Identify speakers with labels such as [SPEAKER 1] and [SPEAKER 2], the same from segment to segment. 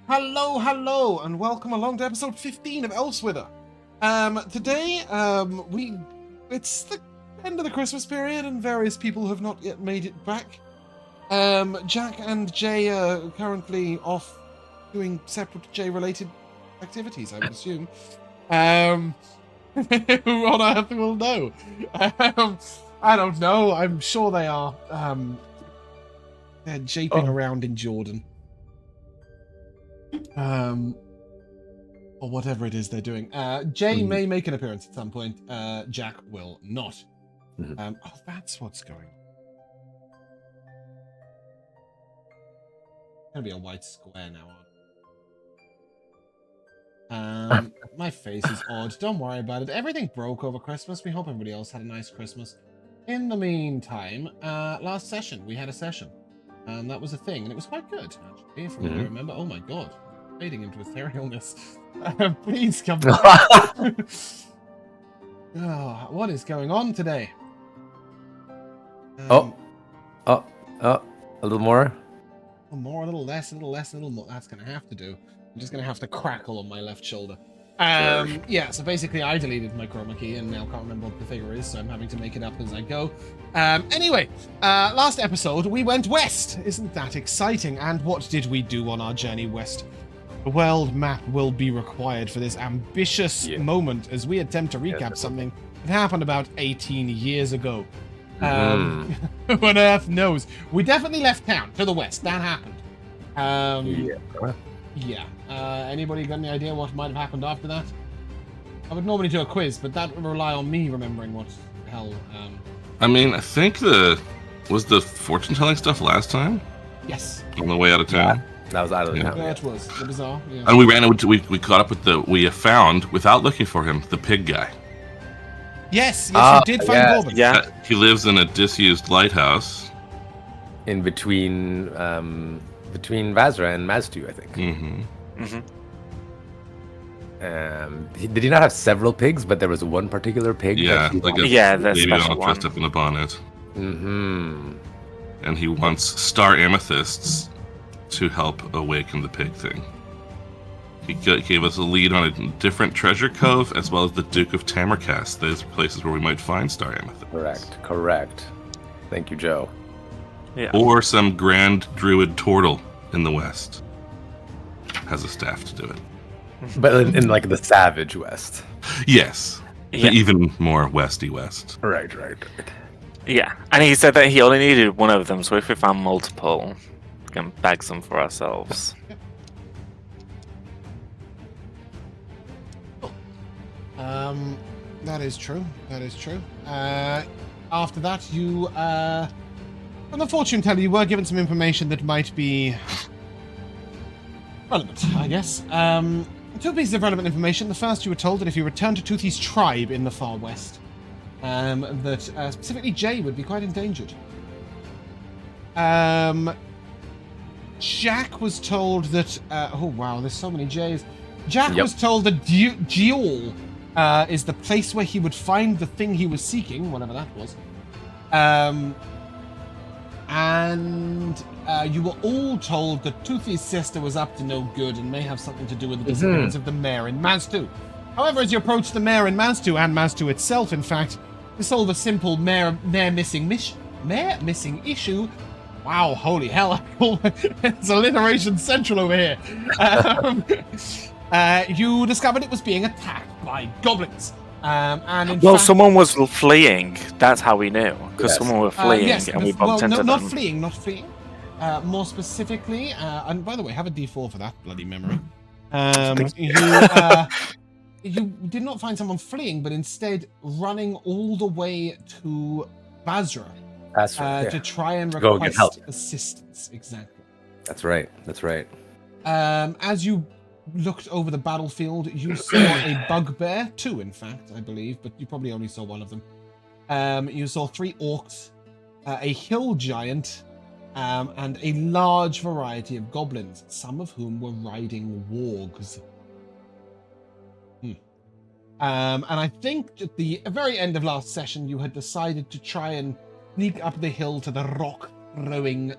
[SPEAKER 1] Hello, and welcome along to episode 15 of Elsewhither. Today, it's the end of the Christmas period, and various people have not yet made it back. Jack and Jay are currently off doing separate Jay-related activities, I would assume. Who on earth will know? I don't know. I'm sure they are. They're japing around in Jordan. Or whatever it is they're doing. Jay may make an appearance at some point. Jack will not. That's what's going on. It's gonna be a white square now. My face is odd. Don't worry about it. Everything broke over Christmas. We hope everybody else had a nice Christmas. In the meantime, last session we had a session. That was a thing, and it was quite good, actually, from what I remember. Oh my god, fading into etherealness. Please come back. What is going on today?
[SPEAKER 2] A little more?
[SPEAKER 1] A little less, a little less, a little more. That's going to have to do. I'm just going to have to crackle on my left shoulder. Yeah, so basically I deleted my chroma key and now can't remember what the figure is, so I'm having to make it up as I go. Anyway, last episode we went west. Isn't that exciting? And what did we do on our journey west? The world map will be required for this ambitious moment as we attempt to recap something that happened about 18 years ago. Who on earth knows? We definitely left town to the west. That happened. Yeah. Anybody got any idea what might have happened after that? I would normally do a quiz, but that would rely on me remembering what the hell.
[SPEAKER 3] I mean, I think was the fortune telling stuff last time.
[SPEAKER 1] Yes.
[SPEAKER 3] On the way out of town.
[SPEAKER 2] Yeah, that was out of town.
[SPEAKER 1] That was the bizarre. Yeah.
[SPEAKER 3] And we ran into we caught up with we found without looking for him the pig guy.
[SPEAKER 1] Yes, you did find Corbin.
[SPEAKER 4] Yeah.
[SPEAKER 3] He lives in a disused lighthouse.
[SPEAKER 2] In between Mazrea and Maztu, I think. Did he not have several pigs, but there was one particular pig?
[SPEAKER 3] Yeah,
[SPEAKER 4] that's
[SPEAKER 3] baby
[SPEAKER 4] special
[SPEAKER 3] doll dressed up in a bonnet. And he wants star amethysts to help awaken the pig thing. He gave us a lead on a different treasure cove, as well as the Duke of Tamarcast. Those are places where we might find star amethysts.
[SPEAKER 2] Correct. Thank you, Joe.
[SPEAKER 4] Yeah.
[SPEAKER 3] Or some grand druid turtle in the west. Has a staff to do it.
[SPEAKER 2] But in like the savage west.
[SPEAKER 3] Yes.
[SPEAKER 4] Yeah.
[SPEAKER 3] Even more westy west.
[SPEAKER 2] Right.
[SPEAKER 4] Yeah, and he said that he only needed one of them, so if we found multiple, we can bag some for ourselves.
[SPEAKER 1] That is true. After that, you, from the fortune teller, you were given some information that might be relevant, I guess. Two pieces of relevant information. The first, you were told that if you returned to Toothy's tribe in the far west, that specifically Jay would be quite endangered. Jack was told that... oh, wow, there's so many Jays. Jack was told that Geol is the place where he would find the thing he was seeking, whatever that was. And you were all told that Toothy's sister was up to no good and may have something to do with the disappearance of the mare in Maztu. However, as you approach the mare in Maztu, and Maztu itself, in fact, to solve a simple mare missing issue. Wow, holy hell. It's alliteration central over here. You discovered it was being attacked by goblins. And in fact,
[SPEAKER 4] someone was fleeing. That's how we knew, because someone was fleeing, and we bumped into them.
[SPEAKER 1] Not fleeing. More specifically, and by the way, have a D4 for that bloody memory. You did not find someone fleeing, but instead running all the way to Mazrea to try and request assistance. Exactly.
[SPEAKER 2] That's right.
[SPEAKER 1] As you looked over the battlefield, you saw a bugbear, two in fact, I believe, but you probably only saw one of them. You saw 3 orcs, a hill giant, and a large variety of goblins, some of whom were riding wargs. And I think at the very end of last session, you had decided to try and sneak up the hill to the rock-throwing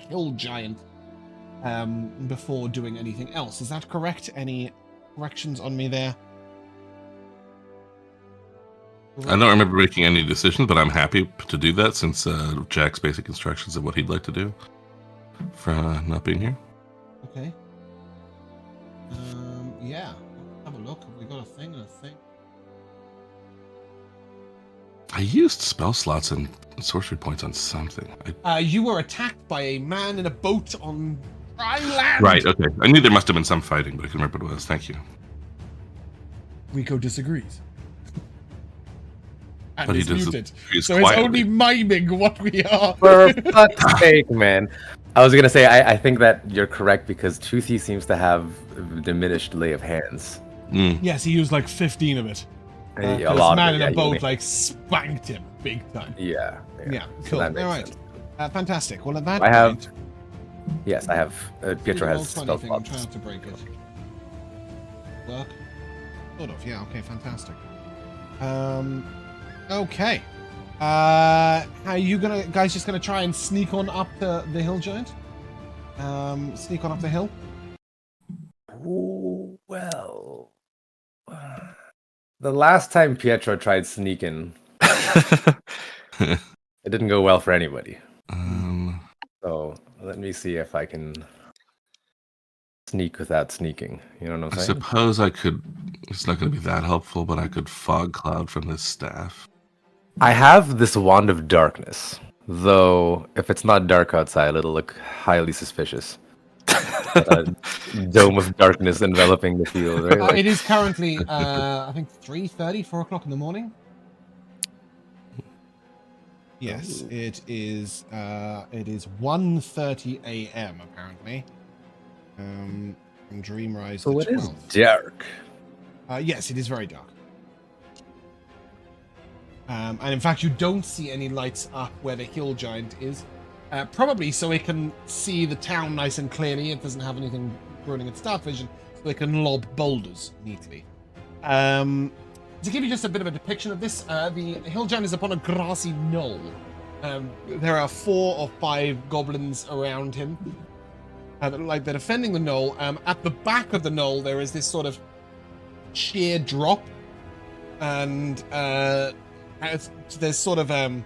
[SPEAKER 1] hill giant before doing anything else. Is that correct? Any corrections on me there?
[SPEAKER 3] I don't remember making any decisions, but I'm happy to do that since Jack's basic instructions of what he'd like to do for not being here.
[SPEAKER 1] Okay. Yeah. Have a look. Have we got a thing and a thing?
[SPEAKER 3] I used spell slots and sorcery points on something.
[SPEAKER 1] You were attacked by a man in a boat on dry land.
[SPEAKER 3] Right, okay. I knew there must have been some fighting, but I couldn't remember what it was. Thank you.
[SPEAKER 1] Rico disagrees. And
[SPEAKER 3] But
[SPEAKER 1] he's
[SPEAKER 3] he
[SPEAKER 1] muted.
[SPEAKER 3] disagrees
[SPEAKER 1] So it's
[SPEAKER 3] quietly.
[SPEAKER 1] only miming what we are.
[SPEAKER 2] For fuck's sake, man. I was gonna say I think that you're correct because Toothy seems to have diminished lay of hands.
[SPEAKER 3] Mm.
[SPEAKER 1] Yes, he used like 15 of it.
[SPEAKER 2] A
[SPEAKER 1] This
[SPEAKER 2] lot
[SPEAKER 1] man
[SPEAKER 2] of
[SPEAKER 1] in
[SPEAKER 2] it,
[SPEAKER 1] a
[SPEAKER 2] yeah,
[SPEAKER 1] boat
[SPEAKER 2] you
[SPEAKER 1] like spanked him big time.
[SPEAKER 2] Yeah.
[SPEAKER 1] Yeah,
[SPEAKER 2] So
[SPEAKER 1] cool.
[SPEAKER 2] that
[SPEAKER 1] All
[SPEAKER 2] makes
[SPEAKER 1] right.
[SPEAKER 2] sense.
[SPEAKER 1] Fantastic. Well, at that
[SPEAKER 2] I have
[SPEAKER 1] point,
[SPEAKER 2] Yes, I have. Pietro
[SPEAKER 1] roll
[SPEAKER 2] has
[SPEAKER 1] 20
[SPEAKER 2] spell
[SPEAKER 1] thing. I'm trying
[SPEAKER 2] slots.
[SPEAKER 1] not to break it. Work? Sort of, yeah, okay, fantastic. Okay. Are you guys just gonna try and sneak on up to the hill giant? Sneak on up the hill?
[SPEAKER 2] Ooh, well. The last time Pietro tried sneaking, it didn't go well for anybody. So let me see if I can sneak without sneaking. You know what I'm
[SPEAKER 3] I
[SPEAKER 2] saying?
[SPEAKER 3] suppose I could. It's not going to be that helpful, but I could fog cloud from this staff.
[SPEAKER 2] I have this wand of darkness, though if it's not dark outside, it'll look highly suspicious. A dome of darkness enveloping the field, right? Like,
[SPEAKER 1] It is currently, I think 3:30, 4 o'clock in the morning. Yes, it is. It is 1:30 a.m. apparently. From Dreamrise
[SPEAKER 2] so
[SPEAKER 1] the
[SPEAKER 2] it is
[SPEAKER 1] 12th.
[SPEAKER 2] dark.
[SPEAKER 1] Yes, it is very dark. And in fact, you don't see any lights up where the hill giant is. Probably so it can see the town nice and clearly. It doesn't have anything ruining its dark vision, so it can lob boulders neatly. To give you just a bit of a depiction of this, the hill giant is upon a grassy knoll. There are 4 or 5 goblins around him. They're defending the knoll. At the back of the knoll, there is this sort of sheer drop, and there's sort of a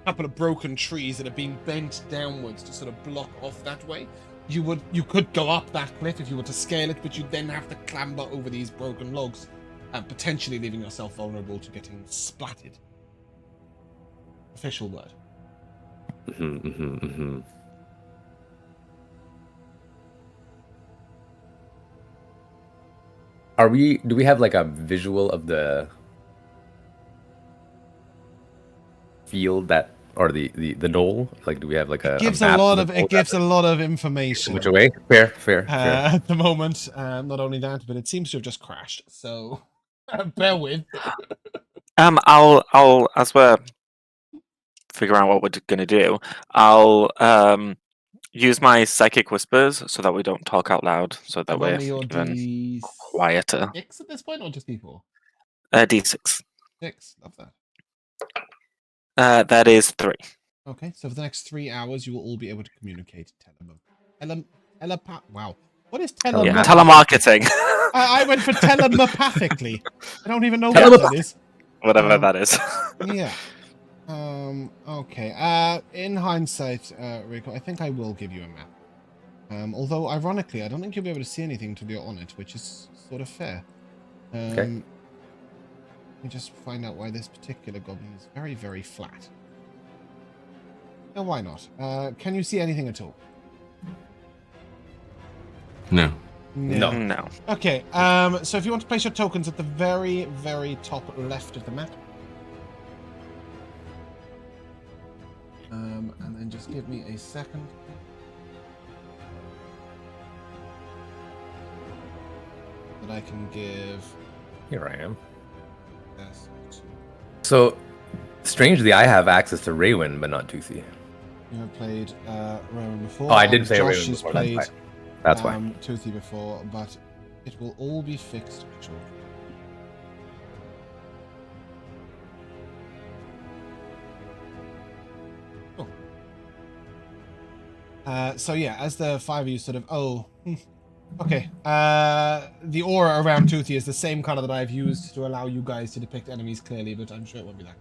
[SPEAKER 1] couple of broken trees that have been bent downwards to sort of block off that way. You could go up that cliff if you were to scale it, but you'd then have to clamber over these broken logs, potentially leaving yourself vulnerable to getting splatted. Official word.
[SPEAKER 2] Do we have like a visual of the field or the knoll? Like, do we have like
[SPEAKER 1] It
[SPEAKER 2] a
[SPEAKER 1] gives
[SPEAKER 2] map
[SPEAKER 1] a
[SPEAKER 2] of
[SPEAKER 1] lot of information.
[SPEAKER 2] which way? Fair.
[SPEAKER 1] At the moment. Not only that, but it seems to have just crashed. So bear with.
[SPEAKER 4] I'll as we're figuring out what we're gonna do, I'll use my psychic whispers so that we don't talk out loud, so that we're
[SPEAKER 1] Only your
[SPEAKER 4] even
[SPEAKER 1] D6
[SPEAKER 4] quieter.
[SPEAKER 1] at this point, or just D4?
[SPEAKER 4] D6.
[SPEAKER 1] 6. Love that.
[SPEAKER 4] That is 3.
[SPEAKER 1] Okay, so for the next 3 hours, you will all be able to communicate. Wow. What is telepath?
[SPEAKER 4] Yeah, telemarketing.
[SPEAKER 1] I went for telepathically. I don't even know what that is.
[SPEAKER 4] Whatever that is.
[SPEAKER 1] Yeah. Okay. In hindsight, Rico, I think I will give you a map. Although, ironically, I don't think you'll be able to see anything until you're on it, which is sort of fair.
[SPEAKER 2] Okay.
[SPEAKER 1] Let me just find out why this particular goblin is very, very flat. No, why not? Can you see anything at all?
[SPEAKER 3] No.
[SPEAKER 4] No.
[SPEAKER 1] Okay, so if you want to place your tokens at the very, very top left of the map. And then just give me a second. That I can give
[SPEAKER 2] Here I am.
[SPEAKER 1] this to.
[SPEAKER 2] So, strangely, I have access to Rheawynne, but not Toothy.
[SPEAKER 1] You have played Rheawynne before.
[SPEAKER 2] Oh, I did
[SPEAKER 1] and
[SPEAKER 2] say
[SPEAKER 1] Josh
[SPEAKER 2] Rheawynne
[SPEAKER 1] has
[SPEAKER 2] before.
[SPEAKER 1] played
[SPEAKER 2] That's why.
[SPEAKER 1] Toothy before, but it will all be fixed shortly. Cool. So yeah, as the five of you sort of, okay. The aura around Toothy is the same color that I've used to allow you guys to depict enemies clearly, but I'm sure it won't be that.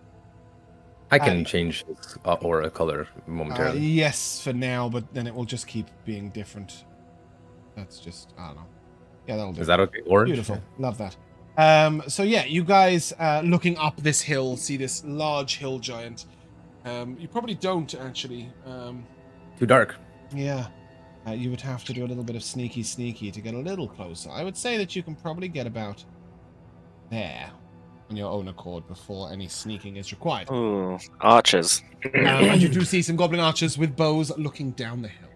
[SPEAKER 2] I can change his aura color momentarily.
[SPEAKER 1] Yes, for now, but then it will just keep being different. That's just, I don't know. Yeah, that'll do.
[SPEAKER 2] Is that okay? Orange?
[SPEAKER 1] Beautiful. Love that. So yeah, you guys looking up this hill, see this large hill giant. You probably don't actually.
[SPEAKER 2] Too dark.
[SPEAKER 1] Yeah. You would have to do a little bit of sneaky to get a little closer. I would say that you can probably get about there on your own accord before any sneaking is required.
[SPEAKER 4] Ooh, archers.
[SPEAKER 1] And you do see some goblin archers with bows looking down the hill.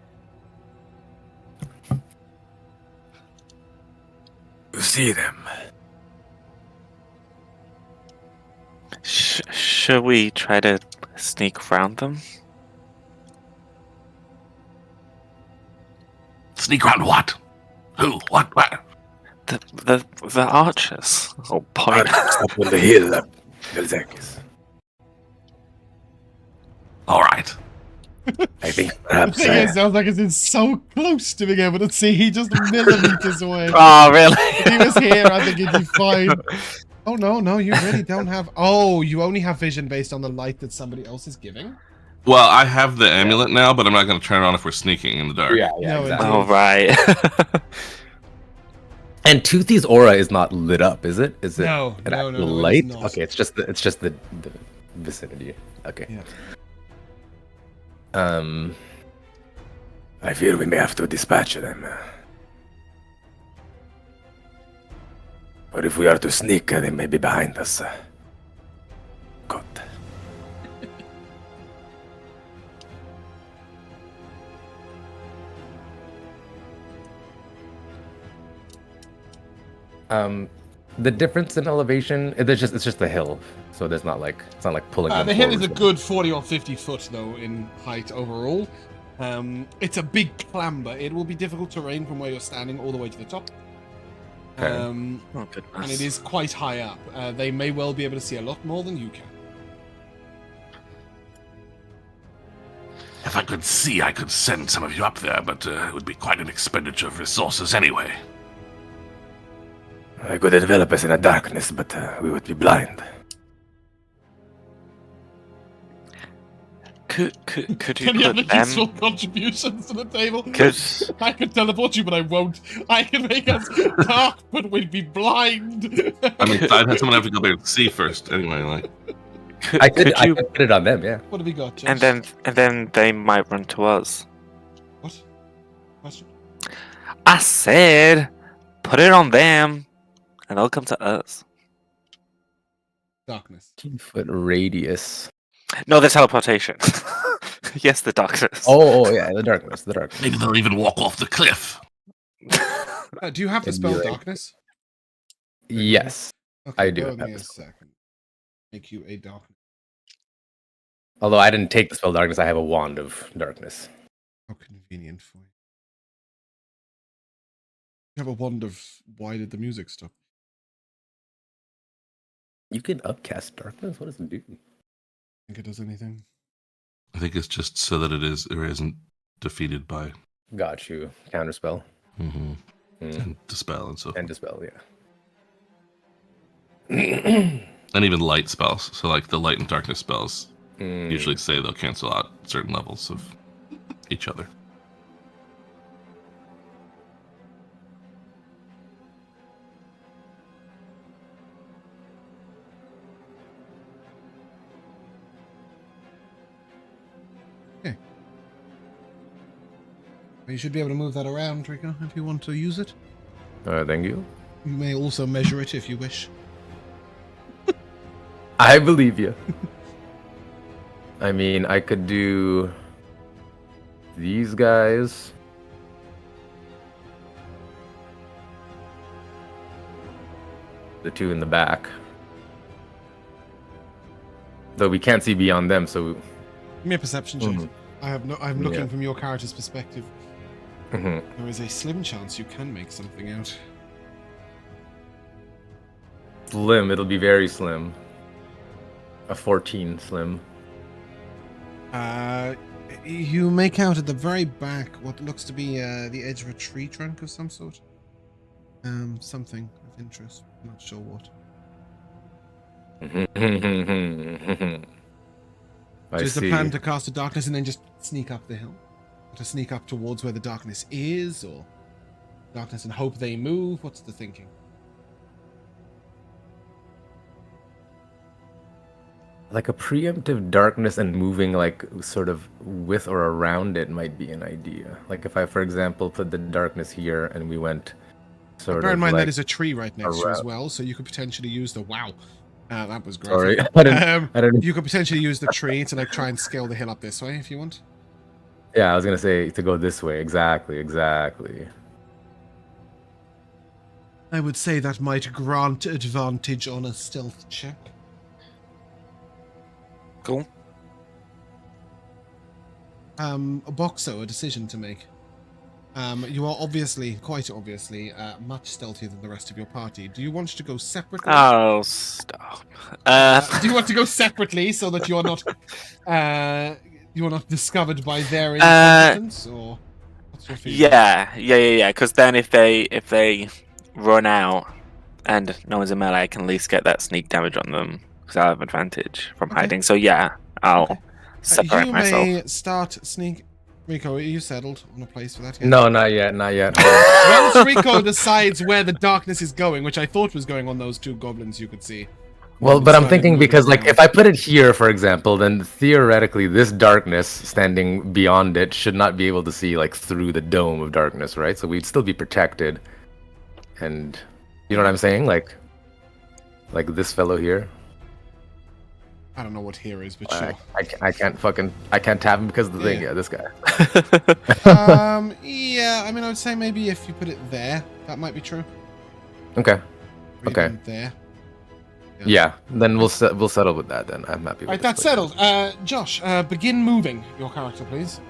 [SPEAKER 2] You see them.
[SPEAKER 4] Should we try to sneak around them?
[SPEAKER 3] Sneak around what? Who? What? Where?
[SPEAKER 4] The archers. Oh, point.
[SPEAKER 2] Up on the hill, Vel'zekiss.
[SPEAKER 3] All right.
[SPEAKER 2] I think
[SPEAKER 1] The
[SPEAKER 2] perhaps.
[SPEAKER 1] thing is, sounds like it's so close to being able to see. He just millimeters away.
[SPEAKER 4] Oh, really?
[SPEAKER 1] If he was here, I think he'd be fine. Oh, no, you really don't have... Oh, you only have vision based on the light that somebody else is giving?
[SPEAKER 3] Well, I have the amulet now, but I'm not going to turn it on if we're sneaking in the dark.
[SPEAKER 2] Yeah,
[SPEAKER 1] No,
[SPEAKER 2] exactly.
[SPEAKER 4] Oh, right.
[SPEAKER 2] And Toothy's aura is not lit up, is it? Is it
[SPEAKER 1] No,
[SPEAKER 2] an
[SPEAKER 1] no,
[SPEAKER 2] actual
[SPEAKER 1] no, it is
[SPEAKER 2] light?
[SPEAKER 1] not.
[SPEAKER 2] Okay, it's just the vicinity. Okay.
[SPEAKER 1] Yeah.
[SPEAKER 2] I fear we may have to dispatch them. But if we are to sneak, they may be behind us. Good. The difference in elevation, it's just the hill, so there's not like it's not like pulling.
[SPEAKER 1] The hill is a good 40 or 50 foot though in height overall. It's a big clamber. It will be difficult terrain from where you're standing all the way to the top.
[SPEAKER 2] Okay.
[SPEAKER 1] And it is quite high up. They may well be able to see a lot more than you can.
[SPEAKER 3] If I could see, I could send some of you up there, but it would be quite an expenditure of resources anyway.
[SPEAKER 2] I could envelop us in the darkness, but we would be blind.
[SPEAKER 4] Could you
[SPEAKER 1] Can you have
[SPEAKER 4] put
[SPEAKER 1] the useful
[SPEAKER 4] them?
[SPEAKER 1] contributions to the table?
[SPEAKER 4] Could
[SPEAKER 1] I could teleport you, but I won't. I can make us dark, but we'd be blind.
[SPEAKER 3] I mean, I'd have someone have to go there to see first anyway. Like,
[SPEAKER 2] I could
[SPEAKER 4] you?
[SPEAKER 2] put it on them, yeah.
[SPEAKER 1] What have we got, Josh?
[SPEAKER 4] And then they might run to us.
[SPEAKER 1] What? Question?
[SPEAKER 4] I said, put it on them, and they'll come to us.
[SPEAKER 1] Darkness.
[SPEAKER 2] 15-foot radius.
[SPEAKER 4] No, the teleportation. Yes, the darkness.
[SPEAKER 2] Oh, yeah, the darkness.
[SPEAKER 3] maybe they'll even walk off the cliff.
[SPEAKER 1] Do you have the
[SPEAKER 2] It'd be
[SPEAKER 1] spell
[SPEAKER 2] like-
[SPEAKER 1] darkness?
[SPEAKER 2] Yes,
[SPEAKER 1] Okay,
[SPEAKER 2] I do
[SPEAKER 1] bear with
[SPEAKER 2] have
[SPEAKER 1] me a
[SPEAKER 2] the spell.
[SPEAKER 1] second. Make you a darkness.
[SPEAKER 2] although I didn't take the spell darkness, I have a wand of darkness.
[SPEAKER 1] How convenient for you. You have a wand of why did the music stop?
[SPEAKER 2] You can upcast darkness? What does it do?
[SPEAKER 1] Think it does anything?
[SPEAKER 3] I think it's just so that it isn't defeated by
[SPEAKER 2] Got you. Counterspell.
[SPEAKER 3] and dispel and so forth.
[SPEAKER 2] And dispel, yeah.
[SPEAKER 3] And even light spells. So like the light and darkness spells
[SPEAKER 2] Mm.
[SPEAKER 3] usually say they'll cancel out certain levels of each other.
[SPEAKER 1] You should be able to move that around, Rico, if you want to use it.
[SPEAKER 2] Thank you.
[SPEAKER 1] You may also measure it if you wish.
[SPEAKER 2] I believe you. I mean, I could do these guys. The two in the back. Though we can't see beyond them, so
[SPEAKER 1] Give me a perception check.
[SPEAKER 2] Mhm.
[SPEAKER 1] I'm looking
[SPEAKER 2] Yeah.
[SPEAKER 1] from your character's perspective.
[SPEAKER 2] Mhm.
[SPEAKER 1] There is a slim chance you can make something out.
[SPEAKER 2] Slim, it'll be very slim. A 14 slim.
[SPEAKER 1] You make out at the very back what looks to be the edge of a tree trunk of some sort. Something of interest. I'm not sure what. Is the plan to cast a darkness and then just sneak up the hill? To sneak up towards where the darkness is, or darkness and hope they move? What's the thinking?
[SPEAKER 2] Like a preemptive darkness and moving like sort of with or around it might be an idea. Like if I, for example, put the darkness here and we went sort of.
[SPEAKER 1] Bear in mind
[SPEAKER 2] like
[SPEAKER 1] that is a tree right next to you as
[SPEAKER 2] around.
[SPEAKER 1] well, so you could potentially use the wow. That was
[SPEAKER 2] Sorry,
[SPEAKER 1] graphic.
[SPEAKER 2] I didn't.
[SPEAKER 1] You could potentially use the tree to like try and scale the hill up this way if you want.
[SPEAKER 2] Yeah, I was gonna say to go this way. Exactly.
[SPEAKER 1] I would say that might grant advantage on a stealth check.
[SPEAKER 4] Cool.
[SPEAKER 1] Boxxo, a decision to make. You are quite obviously, much stealthier than the rest of your party. Do you want to go separately?
[SPEAKER 4] Oh, stop.
[SPEAKER 1] Do you want to go separately so that you're not discovered by their incompetence, or what's your feeling?
[SPEAKER 4] Yeah. Because then if they run out and no one's in melee, I can at least get that sneak damage on them because I have advantage from hiding. So yeah, I'll separate
[SPEAKER 1] you
[SPEAKER 4] myself.
[SPEAKER 1] may start sneak. Rico, are you settled on a place for that yet?
[SPEAKER 2] No, not yet.
[SPEAKER 1] Once Rico decides where the darkness is going, which I thought was going on those two goblins you could see.
[SPEAKER 2] Well, but I'm thinking because, like, if I put it here, for example, then theoretically this darkness standing beyond it should not be able to see, like, through the dome of darkness, right? So we'd still be protected. And, you know what I'm saying? Like this fellow here.
[SPEAKER 1] I don't know what here is, but sure.
[SPEAKER 2] I can't tap him because of the thing. Yeah, this guy.
[SPEAKER 1] Yeah, I mean, I would say maybe if you put it there, that might be true.
[SPEAKER 2] Okay.
[SPEAKER 1] Or even there.
[SPEAKER 2] Yeah, then we'll settle with that then. I'm happy with
[SPEAKER 1] Right, that's settled. Josh, begin moving your character, please.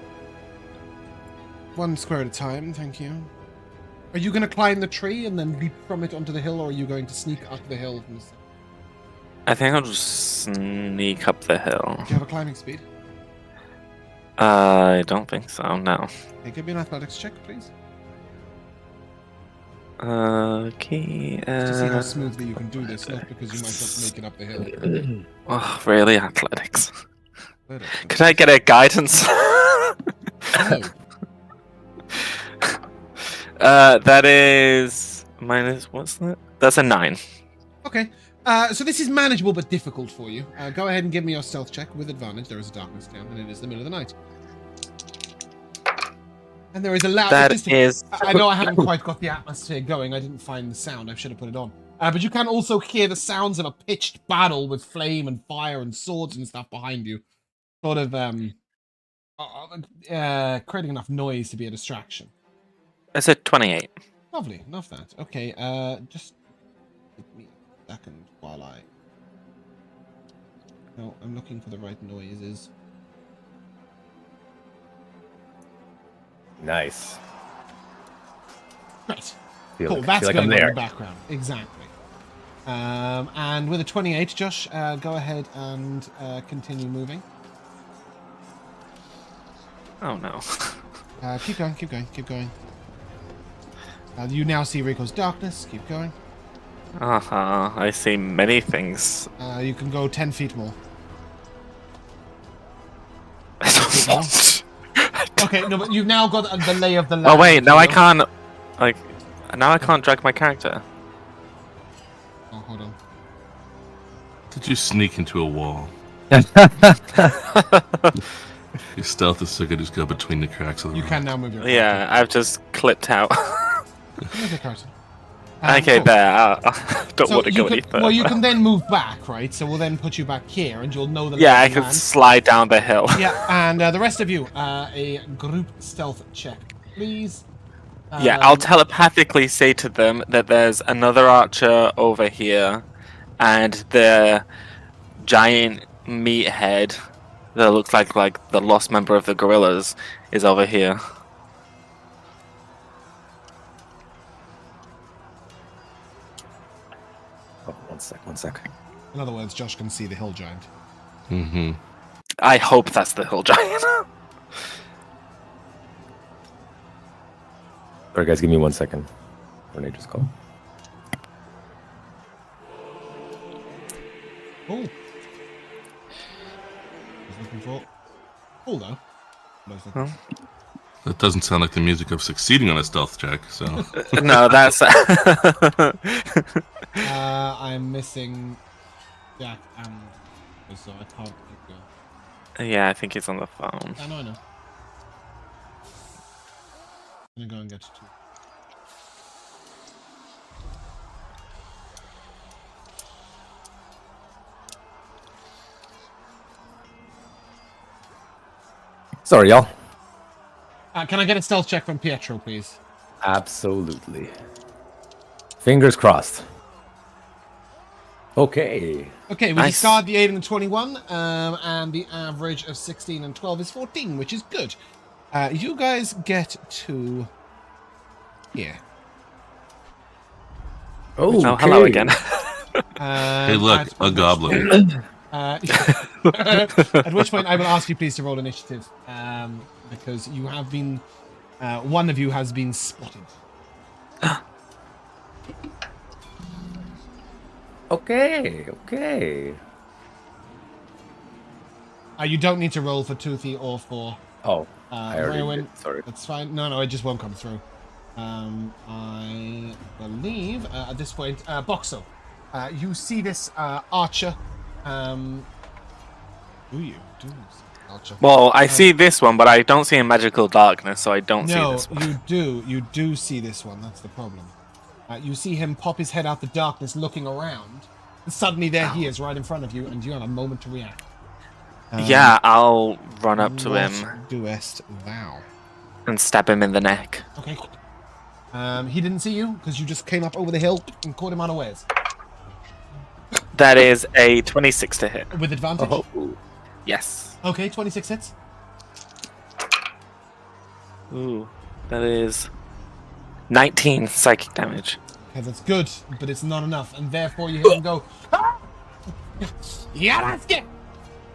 [SPEAKER 1] 1 square at a time, thank you. Are you going to climb the tree and then leap from it onto the hill, or are you going to sneak up the hill?
[SPEAKER 4] I think I'll just sneak up the hill.
[SPEAKER 1] Do you have a climbing speed?
[SPEAKER 4] I don't think so, no.
[SPEAKER 1] Okay, give me an athletics check, please.
[SPEAKER 4] Okay.
[SPEAKER 1] Just to see how smoothly you can do this, not because you might not make it up the hill.
[SPEAKER 4] Oh, really? Athletics. Could I get a guidance?
[SPEAKER 1] No.
[SPEAKER 4] That is minus. What's that? That's a 9.
[SPEAKER 1] Okay. So this is manageable but difficult for you. Go ahead and give me your stealth check with advantage. There is a darkness down, and it is the middle of the night. And there is a loud... I know I haven't quite got the atmosphere going. I didn't find the sound. I should have put it on. But you can also hear the sounds of a pitched battle with flame and fire and swords and stuff behind you. Sort of creating enough noise to be a distraction.
[SPEAKER 4] I said 28.
[SPEAKER 1] Lovely. Love that. Okay, just give me a second while I... No, I'm looking for the right noises.
[SPEAKER 2] Nice.
[SPEAKER 1] Great.
[SPEAKER 2] Feel
[SPEAKER 1] Cool,
[SPEAKER 2] like,
[SPEAKER 1] that's
[SPEAKER 2] feel like
[SPEAKER 1] going
[SPEAKER 2] I'm
[SPEAKER 1] on in
[SPEAKER 2] there.
[SPEAKER 1] the background. Exactly. And with a 28, Josh, go ahead and continue moving.
[SPEAKER 4] Oh no.
[SPEAKER 1] Keep going, keep going, keep going. You now see Rico's darkness. Keep going.
[SPEAKER 4] I see many things.
[SPEAKER 1] You can go 10 feet more.
[SPEAKER 4] I don't want.
[SPEAKER 1] Okay, no, but you've now got the lay of the land.
[SPEAKER 4] Oh wait, now I can't. Like, now I can't drag my character.
[SPEAKER 1] Oh, hold on.
[SPEAKER 3] Did you sneak into a wall? Your stealth is so good, just go between the cracks of the
[SPEAKER 1] You
[SPEAKER 3] rock.
[SPEAKER 1] can now move your character.
[SPEAKER 4] Yeah, I've just clipped out.
[SPEAKER 1] Move your character.
[SPEAKER 4] Okay,
[SPEAKER 1] cool.
[SPEAKER 4] there. I don't want to go any
[SPEAKER 1] can,
[SPEAKER 4] further.
[SPEAKER 1] well, you can then move back, right? So we'll then put you back here, and you'll know the lay
[SPEAKER 4] Yeah, I
[SPEAKER 1] of the
[SPEAKER 4] can
[SPEAKER 1] land.
[SPEAKER 4] slide down the hill.
[SPEAKER 1] Yeah, and the rest of you, a group stealth check, please.
[SPEAKER 4] Yeah, I'll telepathically say to them that there's another archer over here, and the giant meathead that looks like the lost member of the gorillas is over here.
[SPEAKER 2] Oh, one sec.
[SPEAKER 1] In other words, Josh can see the hill giant.
[SPEAKER 3] Mm-hmm.
[SPEAKER 4] I hope that's the hill giant.
[SPEAKER 2] Sorry, guys, give me 1 second. Renee just called.
[SPEAKER 1] Oh. I was looking for. Hold on.
[SPEAKER 3] That doesn't sound like the music of succeeding on a stealth check, so.
[SPEAKER 4] No, that's.
[SPEAKER 1] I'm missing Jack and so I can't keep going.
[SPEAKER 4] Yeah, I think he's on the phone.
[SPEAKER 1] I know. I'm gonna go and get you two.
[SPEAKER 2] Sorry, y'all.
[SPEAKER 1] Can I get a stealth check from Pietro, please?
[SPEAKER 2] Absolutely. Fingers crossed. Okay.
[SPEAKER 1] Okay, we
[SPEAKER 4] Nice.
[SPEAKER 1] discard the 8 and the 21, and the average of 16 and 12 is 14, which is good. You guys get to here.
[SPEAKER 2] Oh,
[SPEAKER 4] Oh, hello again.
[SPEAKER 3] Hey, look, a goblin.
[SPEAKER 1] At which point I will ask you please to roll initiative, because you have been, one of you has been spotted.
[SPEAKER 2] Okay.
[SPEAKER 1] You don't need to roll for Toothy or for
[SPEAKER 2] Oh, I already
[SPEAKER 1] Rheawynne.
[SPEAKER 2] did. Sorry.
[SPEAKER 1] That's fine. No, it just won't come through. I believe at this point, Boxxo, you see this archer. Do you see archer?
[SPEAKER 4] Well, I see this one, but I don't see a magical darkness, so I don't see
[SPEAKER 1] No,
[SPEAKER 4] this one.
[SPEAKER 1] you do see this one. That's the problem. You see him pop his head out the darkness, looking around, and suddenly there he is, right in front of you, and you have a moment to react.
[SPEAKER 4] Yeah, I'll run up to him
[SPEAKER 1] What doest thou?
[SPEAKER 4] and stab him in the neck.
[SPEAKER 1] Okay. He didn't see you because you just came up over the hill and caught him unawares.
[SPEAKER 4] That is a 26 to hit.
[SPEAKER 1] With advantage?
[SPEAKER 2] Oh.
[SPEAKER 4] Yes.
[SPEAKER 1] Okay, 26 hits.
[SPEAKER 4] Ooh, that is 19 psychic damage.
[SPEAKER 1] Okay, that's good, but it's not enough, and therefore you hear him go, "Ah! Yeah, that's good!"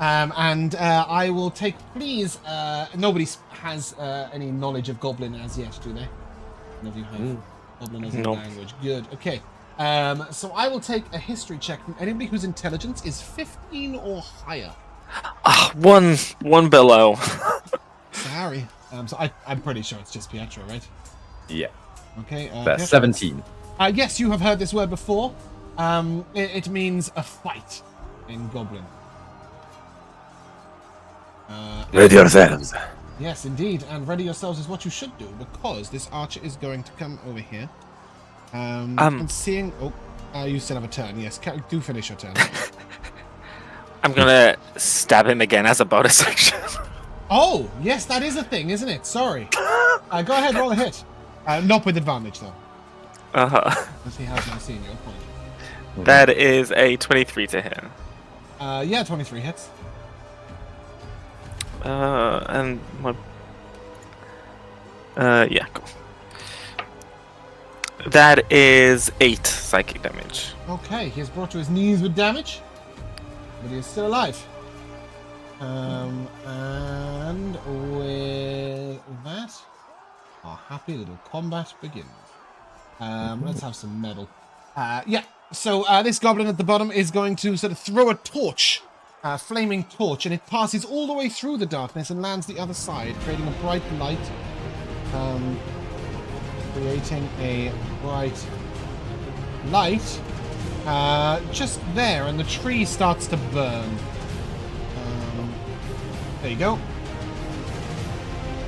[SPEAKER 1] And I will take, please, nobody has any knowledge of Goblin as yet, do they? None of you have Goblin as a
[SPEAKER 4] No.
[SPEAKER 1] language. Good, okay. So I will take a history check from anybody whose intelligence is 15 or higher.
[SPEAKER 4] One below.
[SPEAKER 1] Sorry. So I'm pretty sure it's just Pietro, right?
[SPEAKER 2] Yeah.
[SPEAKER 1] Okay.
[SPEAKER 2] That's
[SPEAKER 1] Pietro.
[SPEAKER 2] 17.
[SPEAKER 1] Yes, you have heard this word before. It means a fight in Goblin.
[SPEAKER 2] Ready yourselves.
[SPEAKER 1] Yes, indeed, and ready yourselves is what you should do, because this archer is going to come over here. And seeing... Oh, you still have a turn, yes. Do finish your turn.
[SPEAKER 4] I'm gonna stab him again as a bonus action.
[SPEAKER 1] Oh, yes, that is a thing, isn't it? Sorry. Go ahead, roll a hit. Not with advantage, though.
[SPEAKER 4] Uh-huh.
[SPEAKER 1] Because he has now seen your point.
[SPEAKER 4] That is a 23 to hit.
[SPEAKER 1] Yeah, 23 hits.
[SPEAKER 4] And what? Yeah, cool. That is 8 psychic damage.
[SPEAKER 1] Okay, he is brought to his knees with damage, but he is still alive. And with that, our happy little combat begins. Let's have some metal. Yeah, so this goblin at the bottom is going to sort of throw a torch, flaming torch, and it passes all the way through the darkness and lands the other side, creating a bright light. Creating a bright light just there, and the tree starts to burn. There you go.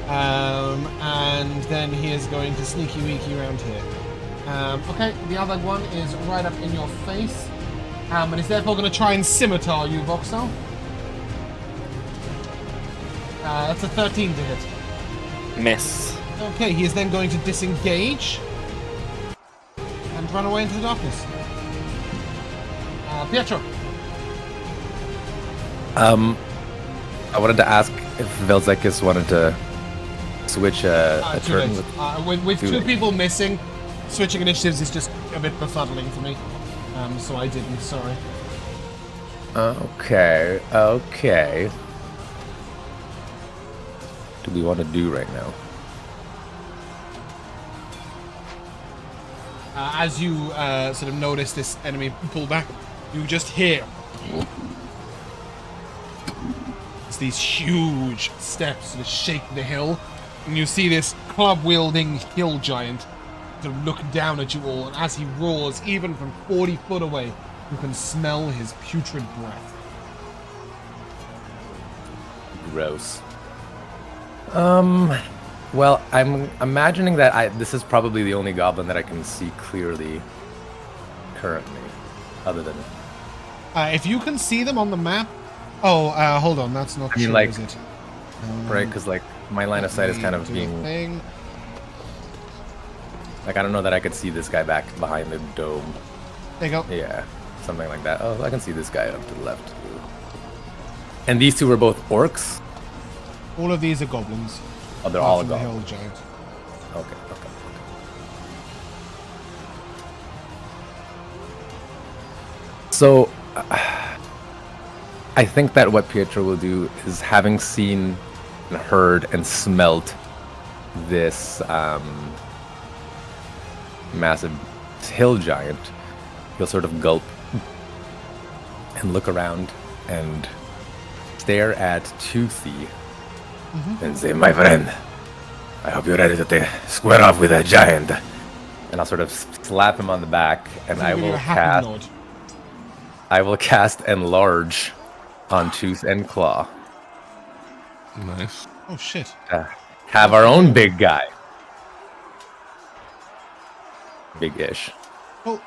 [SPEAKER 1] And then he is going to sneaky weaky around here. Okay, the other one is right up in your face, and is therefore going to try and scimitar you, Boxxo. That's a 13 to hit.
[SPEAKER 4] Miss.
[SPEAKER 1] Okay, he is then going to disengage and run away into the darkness. Pietro.
[SPEAKER 2] I wanted to ask if Vel'zekiss wanted to switch a
[SPEAKER 1] Too
[SPEAKER 2] turn.
[SPEAKER 1] late. With
[SPEAKER 2] too
[SPEAKER 1] two
[SPEAKER 2] late.
[SPEAKER 1] people missing, switching initiatives is just a bit befuddling for me. So I didn't, sorry.
[SPEAKER 2] Okay. do we want to do right now?
[SPEAKER 1] As you sort of notice this enemy pull back, you just hear it's these huge steps that shake the hill, and you see this club-wielding hill giant sort of look down at you all, and as he roars, even from 40 foot away, you can smell his putrid breath.
[SPEAKER 2] Gross. Well, I'm imagining that this is probably the only goblin that I can see clearly currently, other than...
[SPEAKER 1] If you can see them on the map... Oh, hold on, that's not true,
[SPEAKER 2] like,
[SPEAKER 1] is it?
[SPEAKER 2] right, because, like, my line of sight is kind of being... Like, I don't know that I could see this guy back behind the dome.
[SPEAKER 1] There you go.
[SPEAKER 2] Yeah, something like that. Oh, I can see this guy up to the left. And these two were both orcs?
[SPEAKER 1] All of these are goblins.
[SPEAKER 2] Oh, they're all
[SPEAKER 1] the
[SPEAKER 2] goblins.
[SPEAKER 1] hill giant.
[SPEAKER 2] Okay. So, I think that what Pietro will do is, having seen and heard and smelt this massive hill giant, he'll sort of gulp and look around and stare at Toothy and say, "My friend, I hope you're ready to square off with a giant." And I'll sort of slap him on the back, and I will cast Enlarge on Tooth and Claw.
[SPEAKER 3] Nice.
[SPEAKER 1] Oh shit.
[SPEAKER 2] Have our own big guy. Big-ish.
[SPEAKER 1] Oh.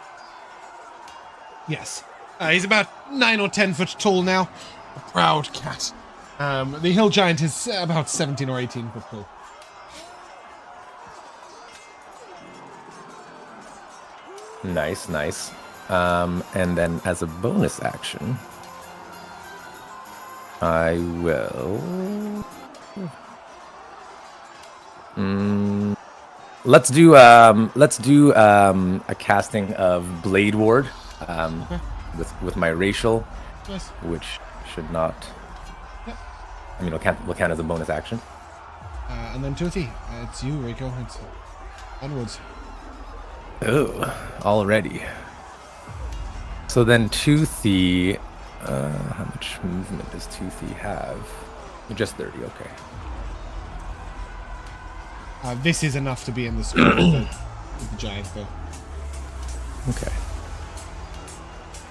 [SPEAKER 1] Yes. He's about 9 or 10 foot tall now. A proud cat. The hill giant is about 17 or 18 foot tall.
[SPEAKER 2] Nice. And then as a bonus action, I will... Let's do a casting of Blade Ward with my racial,
[SPEAKER 1] Nice.
[SPEAKER 2] which should not...
[SPEAKER 1] Yep.
[SPEAKER 2] I mean, will count as a bonus action.
[SPEAKER 1] And then Toothy, it's you, Rico. It's onwards.
[SPEAKER 2] Oh, already. So then Toothy... how much movement does Toothy have? Just 30, okay.
[SPEAKER 1] This is enough to be in the square with the giant, though.
[SPEAKER 2] Okay.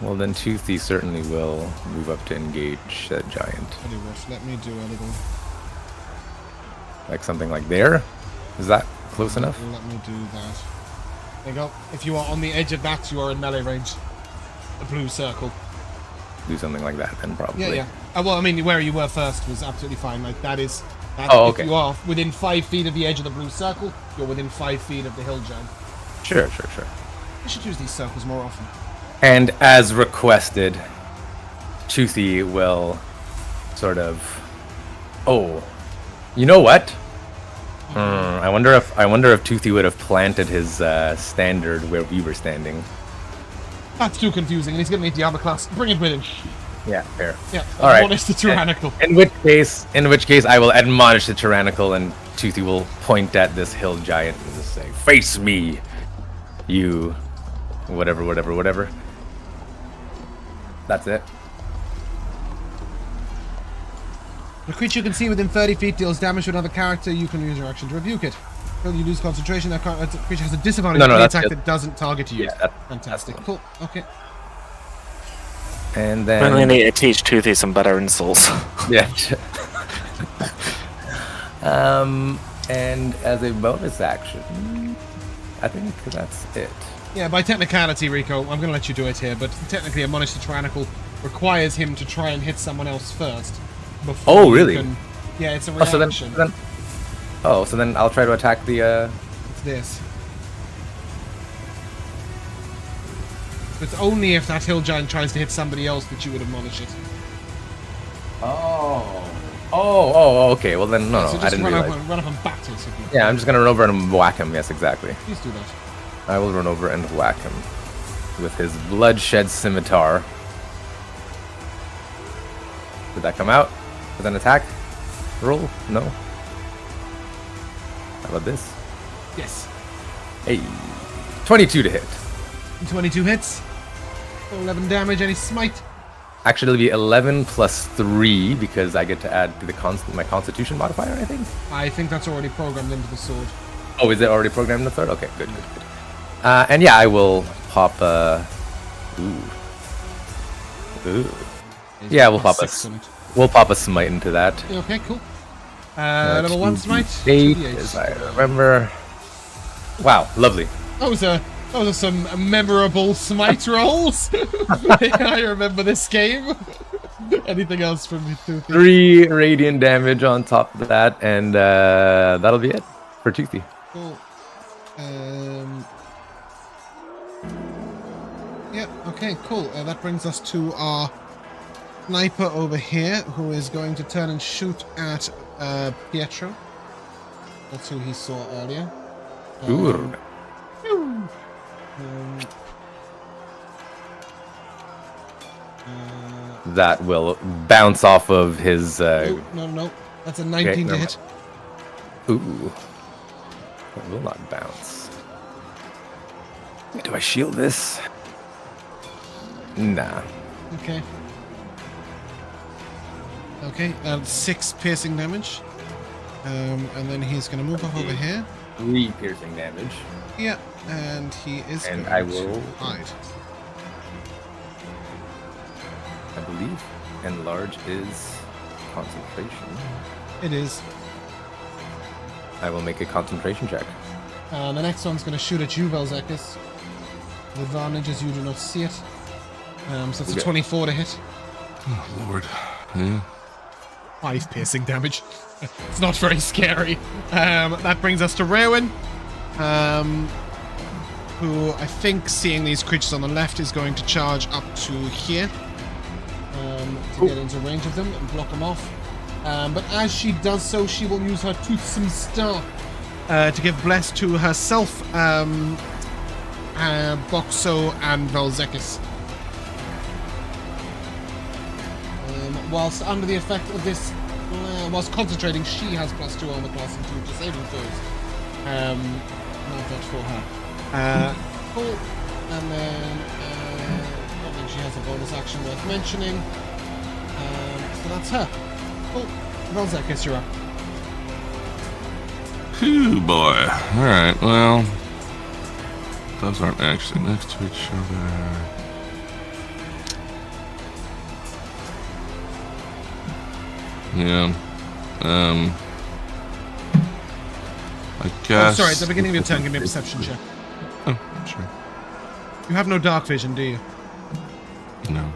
[SPEAKER 2] Well, then Toothy certainly will move up to engage that giant.
[SPEAKER 1] Tell you what, let me do a little...
[SPEAKER 2] Like something like there? Is that close enough?
[SPEAKER 1] Let me do that. There you go. If you are on the edge of that, you are in melee range. The blue circle.
[SPEAKER 2] Do something like that then, probably.
[SPEAKER 1] Yeah. Well, I mean, where you were first was absolutely fine. Like, that is...
[SPEAKER 2] okay.
[SPEAKER 1] If you are within 5 feet of the edge of the blue circle, you're within 5 feet of the hill giant.
[SPEAKER 2] Sure.
[SPEAKER 1] I should use these circles more often.
[SPEAKER 2] And as requested, Toothy will sort of... Oh, you know what? I wonder if Toothy would have planted his standard where we were standing.
[SPEAKER 1] That's too confusing, and he's going to need Diablo class. Bring it with him.
[SPEAKER 2] Yeah, fair.
[SPEAKER 1] Yeah,
[SPEAKER 2] all right.
[SPEAKER 1] Admonish the tyrannical.
[SPEAKER 2] In which case, I will admonish the tyrannical, and Toothy will point at this hill giant and just say, "Face me, you, whatever." That's it.
[SPEAKER 1] A creature you can see within 30 feet deals damage to another character. You can use your action to rebuke it. When you lose concentration, that creature has a disadvantage on the attack that doesn't target you.
[SPEAKER 2] Yeah,
[SPEAKER 1] fantastic. Cool. Okay.
[SPEAKER 2] And then...
[SPEAKER 4] We really need to teach Toothy some better insults.
[SPEAKER 2] Yeah. And as a bonus action, I think that's it.
[SPEAKER 1] Yeah, by technicality, Rico, I'm going to let you do it here, but technically Admonish the Tyrannical requires him to try and hit someone else first.
[SPEAKER 2] Oh, really?
[SPEAKER 1] Yeah, it's a reaction.
[SPEAKER 2] So then I'll try to attack the...
[SPEAKER 1] It's this. It's only if that hill giant tries to hit somebody else that you would admonish it.
[SPEAKER 2] Oh, okay. Well then, no,
[SPEAKER 1] so
[SPEAKER 2] I didn't realize.
[SPEAKER 1] Run up and back to it.
[SPEAKER 2] Yeah, I'm just gonna run over and whack him. Yes, exactly.
[SPEAKER 1] Please do that.
[SPEAKER 2] I will run over and whack him with his bloodshed scimitar. Did that come out with an attack roll? No. How about this?
[SPEAKER 1] Yes.
[SPEAKER 2] Hey, 22 to hit.
[SPEAKER 1] 22 hits. 11 damage. Any smite?
[SPEAKER 2] Actually, it'll be 11 plus 3 because I get to add to the my Constitution modifier, I think.
[SPEAKER 1] I think that's already programmed into the sword.
[SPEAKER 2] Oh, is it already programmed in the third? Okay, good. And yeah, I will pop Ooh. Yeah, we'll pop a smite into that.
[SPEAKER 1] Okay, cool. Level 1 smite.
[SPEAKER 2] 8, as I remember. Wow, lovely.
[SPEAKER 1] Those are some memorable smite rolls. I remember this game. Anything else from you, Toothy?
[SPEAKER 2] 3 radiant damage on top of that, and that'll be it for Toothy.
[SPEAKER 1] Cool. Yeah, okay, cool. That brings us to our sniper over here, who is going to turn and shoot at Pietro. That's who he saw earlier.
[SPEAKER 2] That will bounce off of his...
[SPEAKER 1] No. That's a 19 to hit.
[SPEAKER 2] Ooh. That will not bounce. Do I shield this? Nah.
[SPEAKER 1] Okay. Okay, 6 piercing damage. And then he's going to move up over here.
[SPEAKER 2] 3 piercing damage.
[SPEAKER 1] Yeah, and he is
[SPEAKER 2] and
[SPEAKER 1] going
[SPEAKER 2] I will
[SPEAKER 1] to hide.
[SPEAKER 2] I believe enlarge is concentration.
[SPEAKER 1] It is.
[SPEAKER 2] I will make a concentration check.
[SPEAKER 1] The next one's going to shoot at you, Vel'zekiss. The advantage is you do not see it. So it's a 24 to hit.
[SPEAKER 3] Oh, Lord. Yeah.
[SPEAKER 1] 5 piercing damage. It's not very scary. That brings us to Rheawynne, who I think, seeing these creatures on the left, is going to charge up to here to get into range of them and block them off. But as she does so, she will use her toothsome staff to give bless to herself, Boxxo, and Vel'zekiss. Whilst under the effect of this, whilst concentrating, she has +2 armor class and 2 disabling throws. Not that for her. Cool. And then I think she has a bonus action worth mentioning. So that's her. Cool. Vel'zekiss, you're up.
[SPEAKER 3] Phew, boy. Alright, well. Those aren't actually next to each other. Yeah. I guess...
[SPEAKER 1] Oh, sorry, at the beginning of your turn, give me a perception check.
[SPEAKER 3] Oh, sure.
[SPEAKER 1] You have no dark vision, do you?
[SPEAKER 3] No.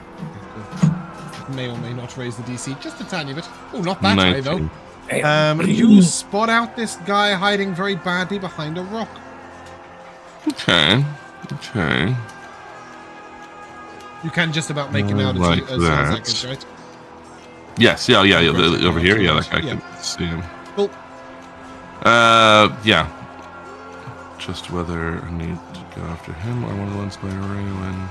[SPEAKER 1] May or may not raise the DC just a tiny bit. Oh, not that high, though.
[SPEAKER 3] 19.
[SPEAKER 1] You spot out this guy hiding very badly behind a rock.
[SPEAKER 3] Okay.
[SPEAKER 1] You can just about make him out
[SPEAKER 3] Like
[SPEAKER 1] as
[SPEAKER 3] that.
[SPEAKER 1] Vel'zekiss, right?
[SPEAKER 3] Yes, yeah, over here, yeah, like I can see him.
[SPEAKER 1] Cool.
[SPEAKER 3] Yeah. Just whether I need to go after him or one of the ones by Rheawynne.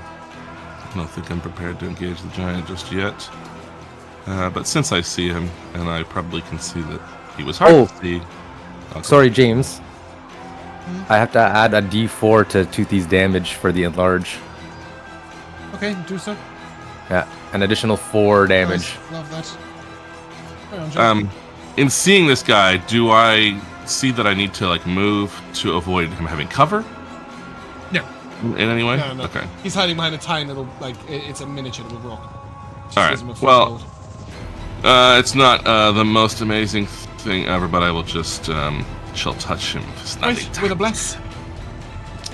[SPEAKER 3] I don't think I'm prepared to engage the giant just yet. But since I see him, and I probably can see that he was hard to see.
[SPEAKER 2] Sorry, James. I have to add a D4 to Toothy's damage for the enlarge.
[SPEAKER 1] Okay, do so.
[SPEAKER 2] Yeah, an additional 4 damage.
[SPEAKER 1] Nice. Love that. Carry on, Joe.
[SPEAKER 3] In seeing this guy, do I see that I need to like move to avoid him having cover?
[SPEAKER 1] No.
[SPEAKER 3] In any way?
[SPEAKER 1] No.
[SPEAKER 3] Okay.
[SPEAKER 1] He's hiding behind a tiny little, like, it's a miniature little rock. Just
[SPEAKER 3] All
[SPEAKER 1] gives him a
[SPEAKER 3] right.
[SPEAKER 1] full
[SPEAKER 3] Well,
[SPEAKER 1] load.
[SPEAKER 3] it's not the most amazing thing ever, but I will just shall touch him.
[SPEAKER 1] Right, with a bless.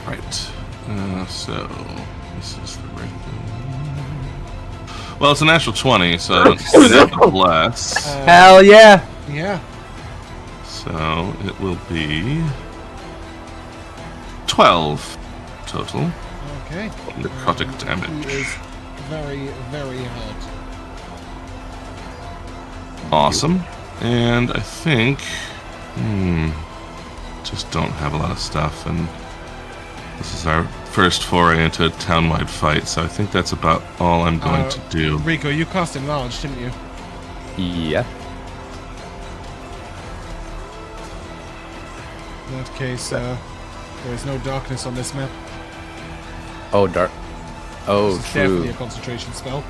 [SPEAKER 3] Right. So this is the regular. Well, it's a natural 20, so I don't see that bless.
[SPEAKER 2] Hell yeah!
[SPEAKER 1] Yeah.
[SPEAKER 3] So it will be 12 total.
[SPEAKER 1] Okay.
[SPEAKER 3] Necrotic
[SPEAKER 1] He
[SPEAKER 3] damage.
[SPEAKER 1] is very, very hurt.
[SPEAKER 3] Awesome. And I think, just don't have a lot of stuff, and this is our first foray into a town-wide fight, so I think that's about all I'm going to do.
[SPEAKER 1] Rico, you cast Enlarge, didn't you?
[SPEAKER 2] Yeah.
[SPEAKER 1] that case, there is no darkness on this map.
[SPEAKER 2] Oh, dark. Oh,
[SPEAKER 1] This is
[SPEAKER 2] true.
[SPEAKER 1] definitely a concentration spell.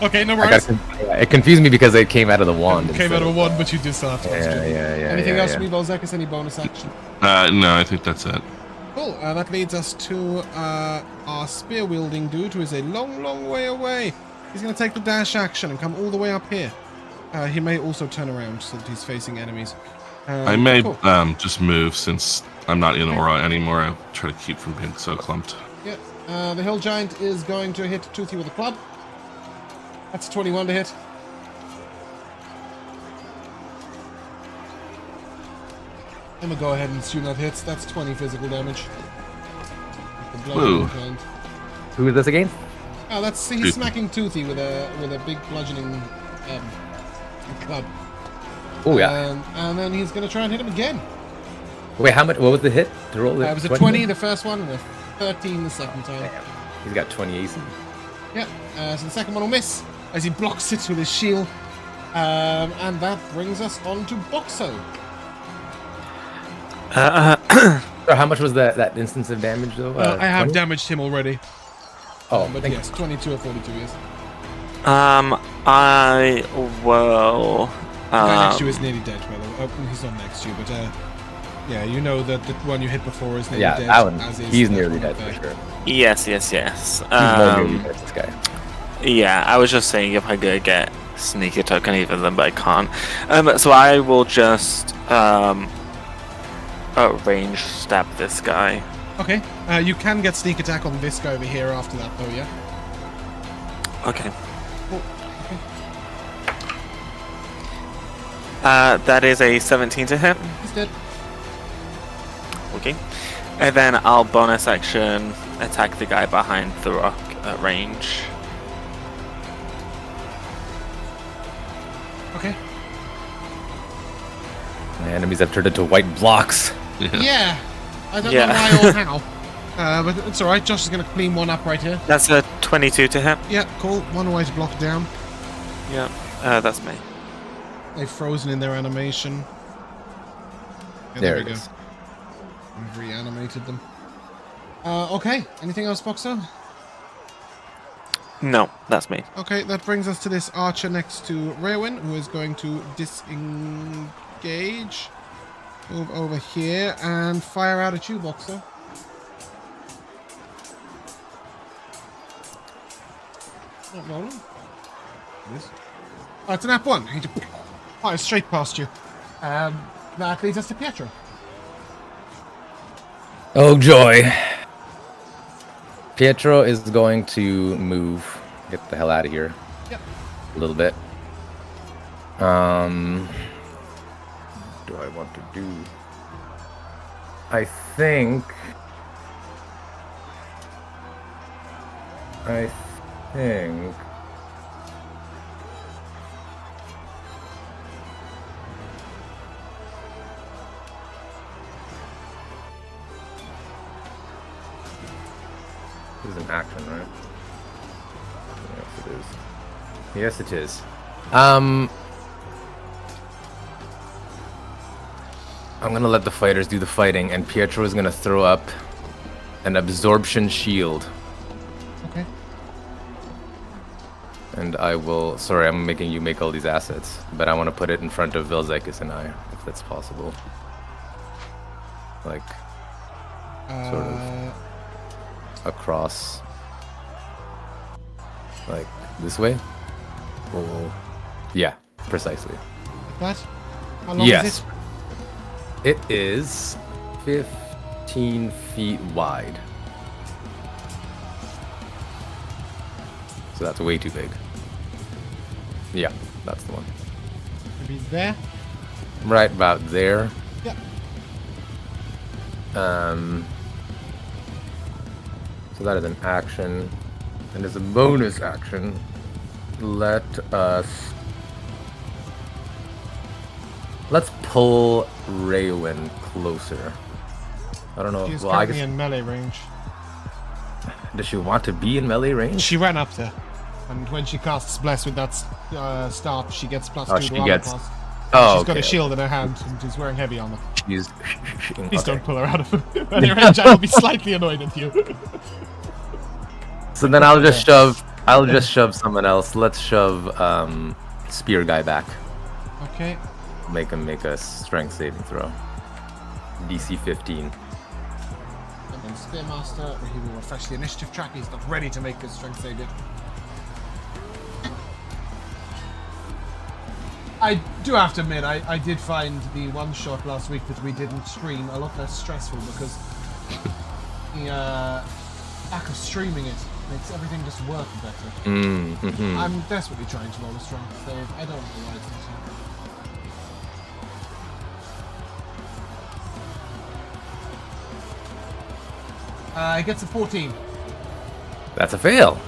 [SPEAKER 1] Okay, no worries.
[SPEAKER 2] It confused me because it came out of the wand.
[SPEAKER 1] Came out of a wand, but you did still have to concentrate.
[SPEAKER 2] Yeah.
[SPEAKER 1] Anything else from me, Vel'zekiss? Any bonus action?
[SPEAKER 3] No, I think that's it.
[SPEAKER 1] Cool. That leads us to our spear-wielding dude, who is a long, long way away. He's going to take the dash action and come all the way up here. He may also turn around so that he's facing enemies.
[SPEAKER 3] I may
[SPEAKER 1] cool.
[SPEAKER 3] just move since I'm not in aura anymore. I'll try to keep from being so clumped.
[SPEAKER 1] Yeah. The hill giant is going to hit Toothy with a club. That's 21 to hit. I'm gonna go ahead and assume that hits. That's 20 physical damage.
[SPEAKER 3] Ooh.
[SPEAKER 2] Who is this again?
[SPEAKER 1] Oh, that's he's smacking Toothy with a big bludgeoning club.
[SPEAKER 2] Oh yeah.
[SPEAKER 1] And then he's gonna try and hit him again.
[SPEAKER 2] Wait, how much? What was the hit to roll?
[SPEAKER 1] It was a 20 the first one, and a 13 the second time.
[SPEAKER 2] Damn. He's got 20 AC.
[SPEAKER 1] Yep. So the second one will miss as he blocks it with his shield. And that brings us on to Boxxo.
[SPEAKER 2] So how much was that instance of damage though?
[SPEAKER 1] I have
[SPEAKER 2] 20?
[SPEAKER 1] damaged him already.
[SPEAKER 2] Oh,
[SPEAKER 1] But
[SPEAKER 2] thank
[SPEAKER 1] yes, 22 or 42 years.
[SPEAKER 4] I will.
[SPEAKER 1] The guy next to you is nearly dead, by the way. Oh, he's not next to you, but yeah, you know that the one you hit before is nearly
[SPEAKER 2] Yeah,
[SPEAKER 1] dead.
[SPEAKER 2] that one.
[SPEAKER 1] as is
[SPEAKER 2] He's
[SPEAKER 1] the
[SPEAKER 2] nearly
[SPEAKER 1] one
[SPEAKER 2] dead
[SPEAKER 1] up
[SPEAKER 2] for
[SPEAKER 1] there.
[SPEAKER 2] sure.
[SPEAKER 4] Yes.
[SPEAKER 2] He's more nearly dead, this guy.
[SPEAKER 4] Yeah, I was just saying if I could get sneak attack on either of them, but I can't. So I will just range stab this guy.
[SPEAKER 1] Okay, you can get sneak attack on this guy over here after that, though, yeah?
[SPEAKER 4] Okay.
[SPEAKER 1] Cool. Okay.
[SPEAKER 4] That is a 17 to hit.
[SPEAKER 1] He's dead.
[SPEAKER 4] Okay. And then I'll bonus action attack the guy behind the rock at range.
[SPEAKER 1] Okay.
[SPEAKER 2] My enemies have turned into white blocks.
[SPEAKER 1] Yeah. I don't know why or how. But it's alright, Josh is going to clean one up right here.
[SPEAKER 4] That's a 22 to hit.
[SPEAKER 1] Yeah, cool. One way to block down.
[SPEAKER 4] Yeah, that's me.
[SPEAKER 1] They've frozen in their animation. Yeah,
[SPEAKER 2] There
[SPEAKER 1] we
[SPEAKER 2] it
[SPEAKER 1] go.
[SPEAKER 2] is.
[SPEAKER 1] I've reanimated them. Okay, anything else, Boxxo?
[SPEAKER 4] No, that's me.
[SPEAKER 1] Okay, that brings us to this archer next to Rheawynne, who is going to disengage. Move over here and fire out at you, Boxxo. Not rolling. It is. Oh, it's an app 1. He just fires straight past you. That leads us to Pietro.
[SPEAKER 2] Oh joy. Pietro is going to move. Get the hell out of here.
[SPEAKER 1] Yep.
[SPEAKER 2] A little bit. What do I want to do? I think this is an action, right? Yes, it is. Yes, it is. I'm gonna let the fighters do the fighting, and Pietro is gonna throw up an absorption shield.
[SPEAKER 1] Okay.
[SPEAKER 2] And I will. Sorry, I'm making you make all these assets, but I want to put it in front of Vel'zekiss and I, if that's possible. Like, sort of across. Like, this way? Oh. Yeah, precisely.
[SPEAKER 1] Like that? How long
[SPEAKER 2] Yes.
[SPEAKER 1] is it?
[SPEAKER 2] It is 15 feet wide. So that's way too big. Yeah, that's the one.
[SPEAKER 1] Maybe there?
[SPEAKER 2] Right about there.
[SPEAKER 1] Yeah.
[SPEAKER 2] So that is an action. And as a bonus action, let's pull Rheawynne closer. I don't know.
[SPEAKER 1] She's
[SPEAKER 2] Well, I
[SPEAKER 1] currently
[SPEAKER 2] guess,
[SPEAKER 1] in melee range.
[SPEAKER 2] does she want to be in melee range?
[SPEAKER 1] She ran up there. And when she casts Bless with that staff, she gets +2
[SPEAKER 2] Oh,
[SPEAKER 1] to
[SPEAKER 2] she
[SPEAKER 1] armor
[SPEAKER 2] gets-
[SPEAKER 1] class.
[SPEAKER 2] Oh,
[SPEAKER 1] She's got a
[SPEAKER 2] okay.
[SPEAKER 1] shield in her hand, and she's wearing heavy armor.
[SPEAKER 2] she's.
[SPEAKER 1] Please don't pull her out of it. When your head giant will be slightly annoyed at you.
[SPEAKER 2] So then I'll just shove someone else. Let's shove Spear guy back.
[SPEAKER 1] Okay.
[SPEAKER 2] Make him make a strength saving throw. DC 15.
[SPEAKER 1] And then Spearmaster, he will refresh the initiative track. He's not ready to make his strength saving. I do have to admit, I did find the one shot last week that we didn't stream a lot less stressful because the lack of streaming it makes everything just work better. I'm desperately trying to roll a strength save. I don't know why it's not happening. It gets a 14.
[SPEAKER 2] That's a fail.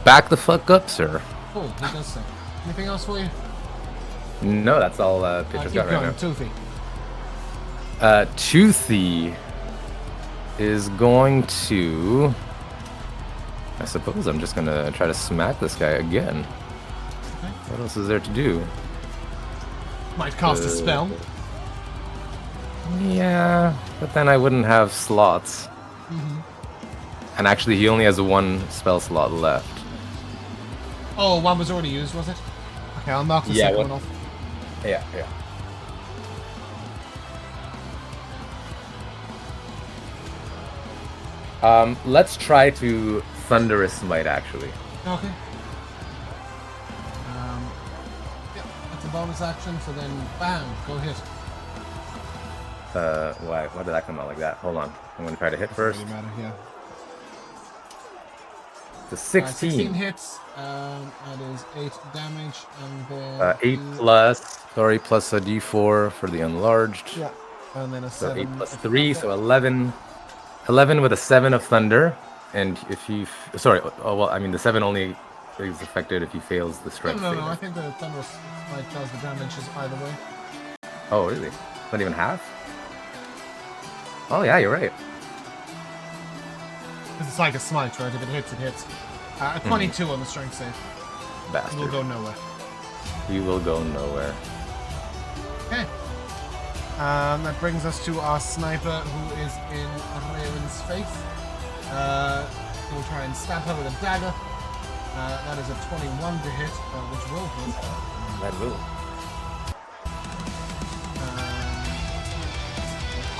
[SPEAKER 2] Back the fuck up, sir.
[SPEAKER 1] Oh, he does so. Anything else for you?
[SPEAKER 2] No, that's all Pietro's got right now.
[SPEAKER 1] Toothy.
[SPEAKER 2] Toothy is going to... I suppose I'm just gonna try to smack this guy again.
[SPEAKER 1] Okay.
[SPEAKER 2] What else is there to do?
[SPEAKER 1] Might cast a spell.
[SPEAKER 2] Yeah, but then I wouldn't have slots. And actually, he only has one spell slot left.
[SPEAKER 1] Oh, one was already used, was it? Okay, I'll mark the second one off.
[SPEAKER 2] Yeah. Let's try to Thunderous Smite, actually.
[SPEAKER 1] Okay. Yeah, that's a bonus action, so then bam, go hit.
[SPEAKER 2] Why did that come out like that? Hold on. I'm gonna try to hit first.
[SPEAKER 1] Doesn't really matter, yeah.
[SPEAKER 2] The 16.
[SPEAKER 1] 16 hits, that is 8 damage, and then...
[SPEAKER 2] 8 plus a d4 for the enlarged.
[SPEAKER 1] Yeah, and then a
[SPEAKER 2] So
[SPEAKER 1] 7.
[SPEAKER 2] 8 plus 3, so 11. 11 with a 7 of Thunder, and if you... Sorry, the 7 only is affected if he fails the strength
[SPEAKER 1] No,
[SPEAKER 2] saving.
[SPEAKER 1] I think the Thunder Smite does the damage either way.
[SPEAKER 2] Oh, really? Not even half? Oh, yeah, you're right.
[SPEAKER 1] It's like a smite, right? If it hits, it hits. 22 on the strength save.
[SPEAKER 2] Bastard.
[SPEAKER 1] We'll go nowhere.
[SPEAKER 2] You will go nowhere.
[SPEAKER 1] Okay. That brings us to our sniper, who is in Rheawynne's face. He'll try and stab her with a dagger. That is a 21 to hit, which will hit.
[SPEAKER 2] That will.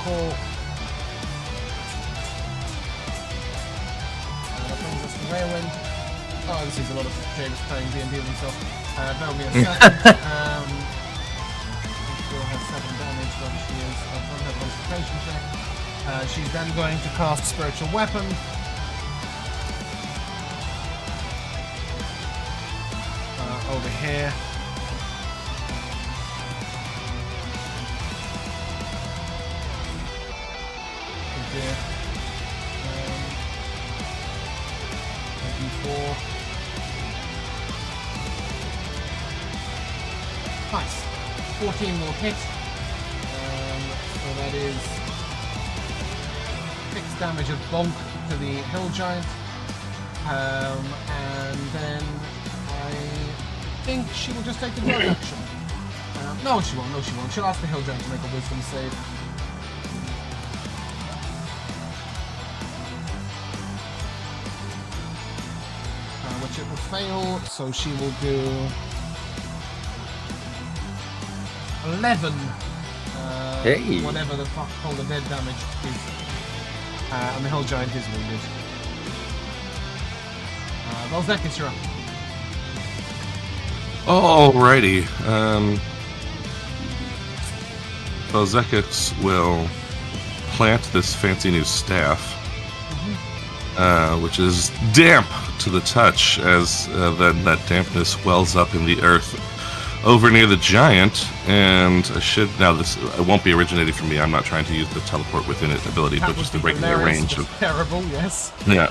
[SPEAKER 1] Call. That brings us to Rheawynne. Oh, this is a lot of James playing D&D with himself. That'll be a second. Still has 7 damage, but she is on her concentration check. She's then going to cast Spiritual Weapon. Over here. Here. 4. Nice. 14 will hit. So that is 6 damage of bonk to the hill giant. And then I think she will just take the guard action. No, she won't. She'll ask the hill giant to make a wisdom save. Which it will fail, so she will do 11.
[SPEAKER 2] Hey.
[SPEAKER 1] Whatever the fuck called the dead damage is. And the hill giant is wounded. Vel'zekiss, you're up.
[SPEAKER 3] Alrighty. Vel'zekiss will plant this fancy new staff, which is damp to the touch as that dampness wells up in the earth over near the giant. And this it won't be originating from me. I'm not trying to use the teleport within it ability, but just the regular range of
[SPEAKER 1] terrible. Yes.
[SPEAKER 3] Yeah.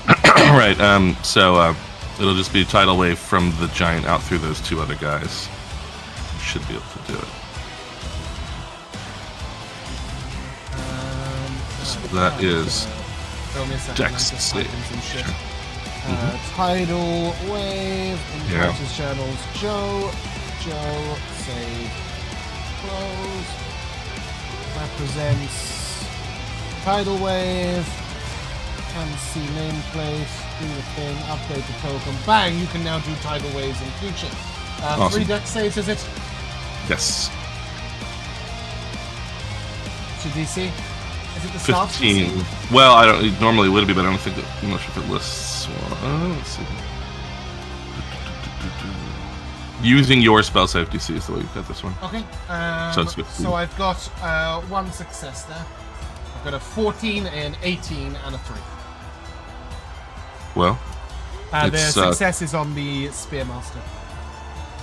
[SPEAKER 3] Right. So it'll just be tidal wave from the giant out through those 2 other guys. Should be able to do it. So that is Dex save.
[SPEAKER 1] Tidal wave. Encounters channels. Joe, save. Close. Represents tidal wave. Can see nameplate. Do the thing. Update the token. Bang! You can now do tidal waves in future.
[SPEAKER 3] Awesome.
[SPEAKER 1] 3 deck saves, is it?
[SPEAKER 3] Yes.
[SPEAKER 1] To DC? Is it the soft
[SPEAKER 3] 15.
[SPEAKER 1] DC?
[SPEAKER 3] Well, I don't. It normally would be, but I don't think. I'm not sure if it lists. Let's see. Using your spell save DC is the way you've got this one.
[SPEAKER 1] Okay.
[SPEAKER 3] So it's 15.
[SPEAKER 1] So I've got 1 success there. I've got a 14, an 18, and a 3.
[SPEAKER 3] Well,
[SPEAKER 1] The
[SPEAKER 3] it's,
[SPEAKER 1] success is on the Spearmaster.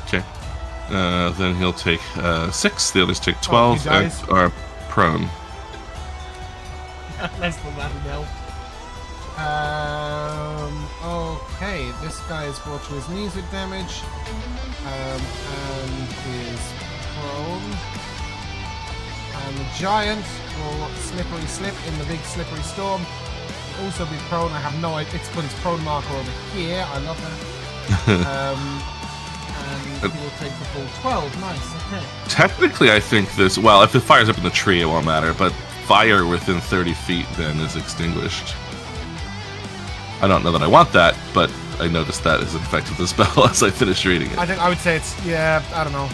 [SPEAKER 3] okay. Then he'll take 6. The others take 12
[SPEAKER 1] he
[SPEAKER 3] and
[SPEAKER 1] dies.
[SPEAKER 3] are prone.
[SPEAKER 1] Less than that now. Okay, this guy is brought to his knees with damage. And is prone. And the giant will slippery slip in the big slippery storm. Also be prone. I have no idea. It's put his prone marker over here. I love that. And he will take the full 12. Nice. Okay.
[SPEAKER 3] Technically, I think this. Well, if it fires up in the tree, it won't matter. But fire within 30 feet then is extinguished. I don't know that I want that, but I noticed that as an effect of the spell as I finished reading it.
[SPEAKER 1] I would say it's, yeah, I don't know.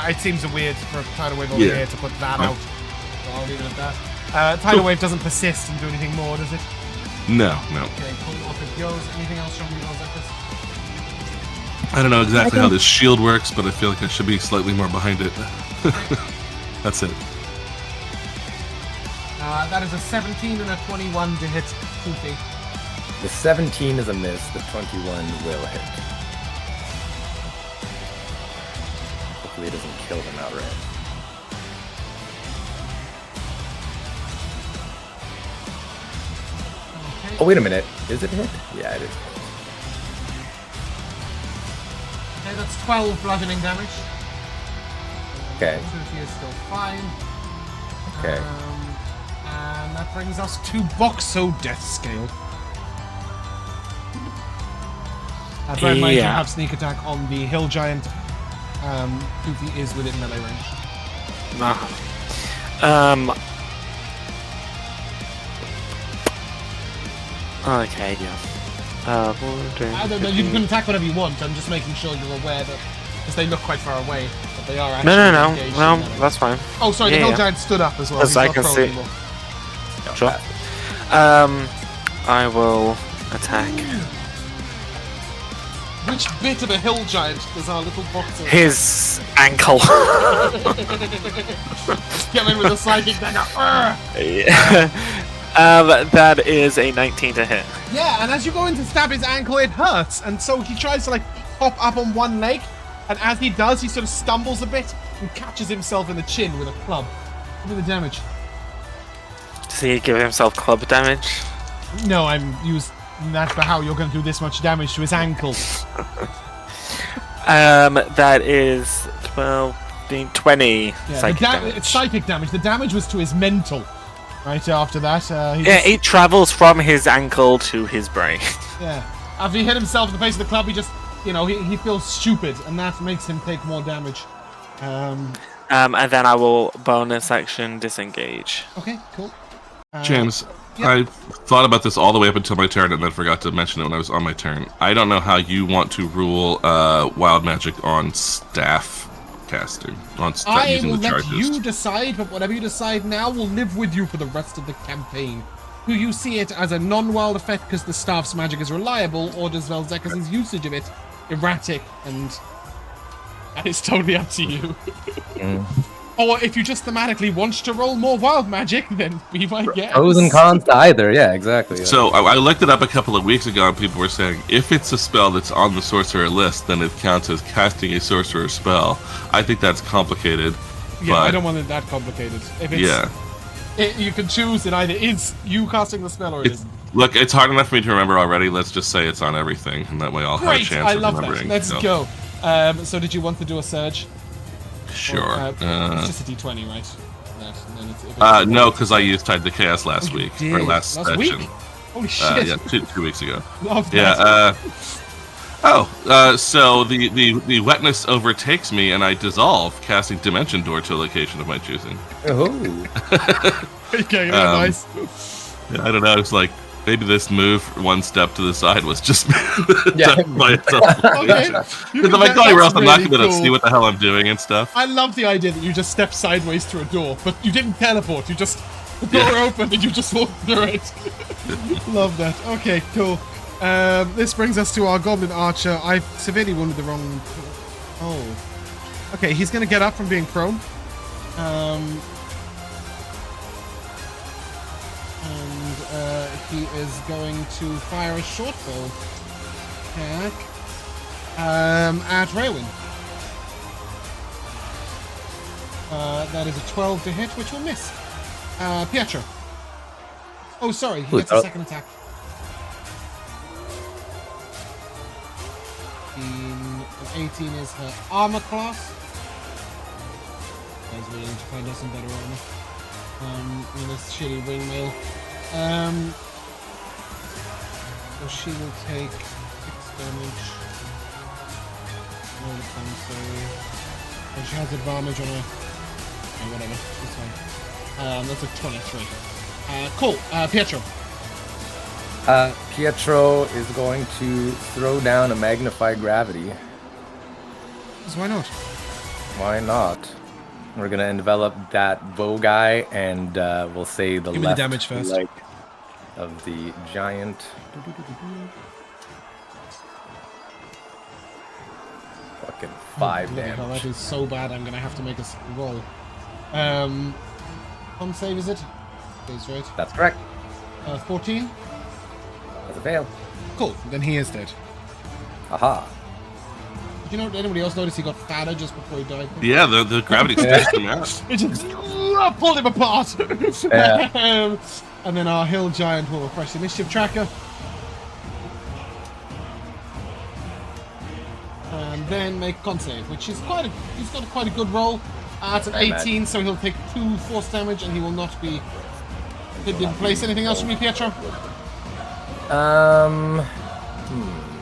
[SPEAKER 1] It seems weird for a tidal wave over here to put that out. So I'll leave it at that. Tidal wave doesn't persist and do anything more, does it?
[SPEAKER 3] No.
[SPEAKER 1] Okay, cool. Off it goes. Anything else from you, Vel'zekiss?
[SPEAKER 3] I don't know exactly how this shield works, but I feel like I should be slightly more behind it. That's it.
[SPEAKER 1] That is a 17 and a 21 to hit Poofy.
[SPEAKER 2] The 17 is a miss. The 21 will hit. Hopefully it doesn't kill them outright.
[SPEAKER 1] Okay.
[SPEAKER 2] Oh, wait a minute. Is it hit? Yeah, it is.
[SPEAKER 1] Okay, that's 12 bludgeoning damage.
[SPEAKER 2] Okay.
[SPEAKER 1] Poofy is still fine.
[SPEAKER 2] Okay.
[SPEAKER 1] And that brings us to Boxxo Death Scale. Bear in mind you have sneak attack on the hill giant. Poofy is within melee range.
[SPEAKER 4] Okay, yeah.
[SPEAKER 1] You can attack whatever you want. I'm just making sure you're aware that, because they look quite far away, but they are actually engaged in melee.
[SPEAKER 4] That's fine.
[SPEAKER 1] Oh, sorry, the hill giant stood up as well.
[SPEAKER 4] As
[SPEAKER 1] He's
[SPEAKER 4] I
[SPEAKER 1] not
[SPEAKER 4] can
[SPEAKER 1] prone
[SPEAKER 4] see.
[SPEAKER 1] anymore.
[SPEAKER 4] Sure. I will attack.
[SPEAKER 1] Which bit of a hill giant does our little Boxxo?
[SPEAKER 4] His ankle.
[SPEAKER 1] Get in with a psychic dagger.
[SPEAKER 4] That is a 19 to hit.
[SPEAKER 1] Yeah, and as you go in to stab his ankle, it hurts, and so he tries to hop up on one leg, and as he does, he sort of stumbles a bit and catches himself in the chin with a club. Give me the damage.
[SPEAKER 4] Does he give himself club damage?
[SPEAKER 1] No, I'm used that for how you're going to do this much damage to his ankle.
[SPEAKER 4] That is 12, 15, 20
[SPEAKER 1] Yeah,
[SPEAKER 4] psychic damage.
[SPEAKER 1] It's psychic damage. The damage was to his mental. Right after that,
[SPEAKER 4] it travels from his ankle to his brain.
[SPEAKER 1] Yeah. After he hit himself in the face of the club, he just, he feels stupid, and that makes him take more damage.
[SPEAKER 4] And then I will bonus action disengage.
[SPEAKER 1] Okay, cool.
[SPEAKER 3] James,
[SPEAKER 1] yeah.
[SPEAKER 3] I thought about this all the way up until my turn and then forgot to mention it when I was on my turn. I don't know how you want to rule wild magic on staff casting,
[SPEAKER 1] I
[SPEAKER 3] using
[SPEAKER 1] will
[SPEAKER 3] the
[SPEAKER 1] let
[SPEAKER 3] charges.
[SPEAKER 1] you decide, but whatever you decide now will live with you for the rest of the campaign. Do you see it as a non-wild effect because the staff's magic is reliable, or does Vel'zekiss' usage of it erratic, and that is totally up to you. Or if you just thematically want to roll more wild magic, then be my guest.
[SPEAKER 2] Pros and cons to either, yeah, exactly. Yeah.
[SPEAKER 3] So I looked it up a couple of weeks ago, and people were saying if it's a spell that's on the sorcerer list, then it counts as casting a sorcerer spell. I think that's complicated.
[SPEAKER 1] Yeah,
[SPEAKER 3] but
[SPEAKER 1] I don't want it that complicated. If it's, you can choose it either is you casting the spell or it isn't.
[SPEAKER 3] Look, it's hard enough for me to remember already. Let's just say it's on everything, and that way I'll have a chance
[SPEAKER 1] I
[SPEAKER 3] of
[SPEAKER 1] love
[SPEAKER 3] remembering.
[SPEAKER 1] that. Let's go. So did you want to do a surge?
[SPEAKER 3] Sure.
[SPEAKER 1] It's just a d20, right?
[SPEAKER 3] No, because I used Tide to Chaos last week. Or last
[SPEAKER 1] week?
[SPEAKER 3] session.
[SPEAKER 1] Holy shit.
[SPEAKER 3] Yeah, two weeks ago.
[SPEAKER 1] Love that.
[SPEAKER 3] Yeah, So the wetness overtakes me, and I dissolve, casting Dimension Door to a location of my choosing.
[SPEAKER 2] Oh.
[SPEAKER 1] Okay, nice.
[SPEAKER 3] Yeah, I don't know. It's like maybe this move one step to the side was just
[SPEAKER 2] Yeah.
[SPEAKER 3] done by itself.
[SPEAKER 1] Okay.
[SPEAKER 3] Because if I go anywhere else, I'm not
[SPEAKER 1] really
[SPEAKER 3] going to
[SPEAKER 1] cool.
[SPEAKER 3] see what the hell I'm doing and stuff.
[SPEAKER 1] I love the idea that you just stepped sideways through a door, but you didn't teleport. You just the door opened and you just walked through it. Love that. Okay, cool. This brings us to our Goblin Archer. I've severely wounded the wrong... Oh. Okay, he's going to get up from being prone. He is going to fire a short bow attack at Rheawynne. That is a 12 to hit, which will miss. Pietro. Oh, sorry, he gets a second attack. 18 is her armor class. Guys, we need to find us some better armor. In this shitty wingmail. So she will take 6 damage. No, and she has advantage on her. Oh, whatever, it's fine. That's a 23. Cool. Pietro.
[SPEAKER 2] Pietro is going to throw down a Magnify Gravity.
[SPEAKER 1] Why not?
[SPEAKER 2] Why not? We're gonna envelop that bow guy, and we'll say the
[SPEAKER 1] Give me
[SPEAKER 2] left
[SPEAKER 1] the damage first.
[SPEAKER 2] leg of the giant. Fucking 5
[SPEAKER 1] Bloody hell,
[SPEAKER 2] damage.
[SPEAKER 1] that is so bad. I'm gonna have to make a roll. Con save is it? That's right.
[SPEAKER 2] That's correct.
[SPEAKER 1] 14.
[SPEAKER 2] That's a fail.
[SPEAKER 1] Cool. Then he is dead.
[SPEAKER 2] Aha.
[SPEAKER 1] Did you know? Anybody else notice he got fatter just before he died?
[SPEAKER 3] Yeah, the gravity spaced him out.
[SPEAKER 1] It just pulled him apart.
[SPEAKER 2] Yeah.
[SPEAKER 1] And then our hill giant will refresh the initiative tracker. And then make con save, which is he's got quite a good roll. It's an 18, so he'll take 2 force damage, and he will not be hit in place. Anything else from you, Pietro?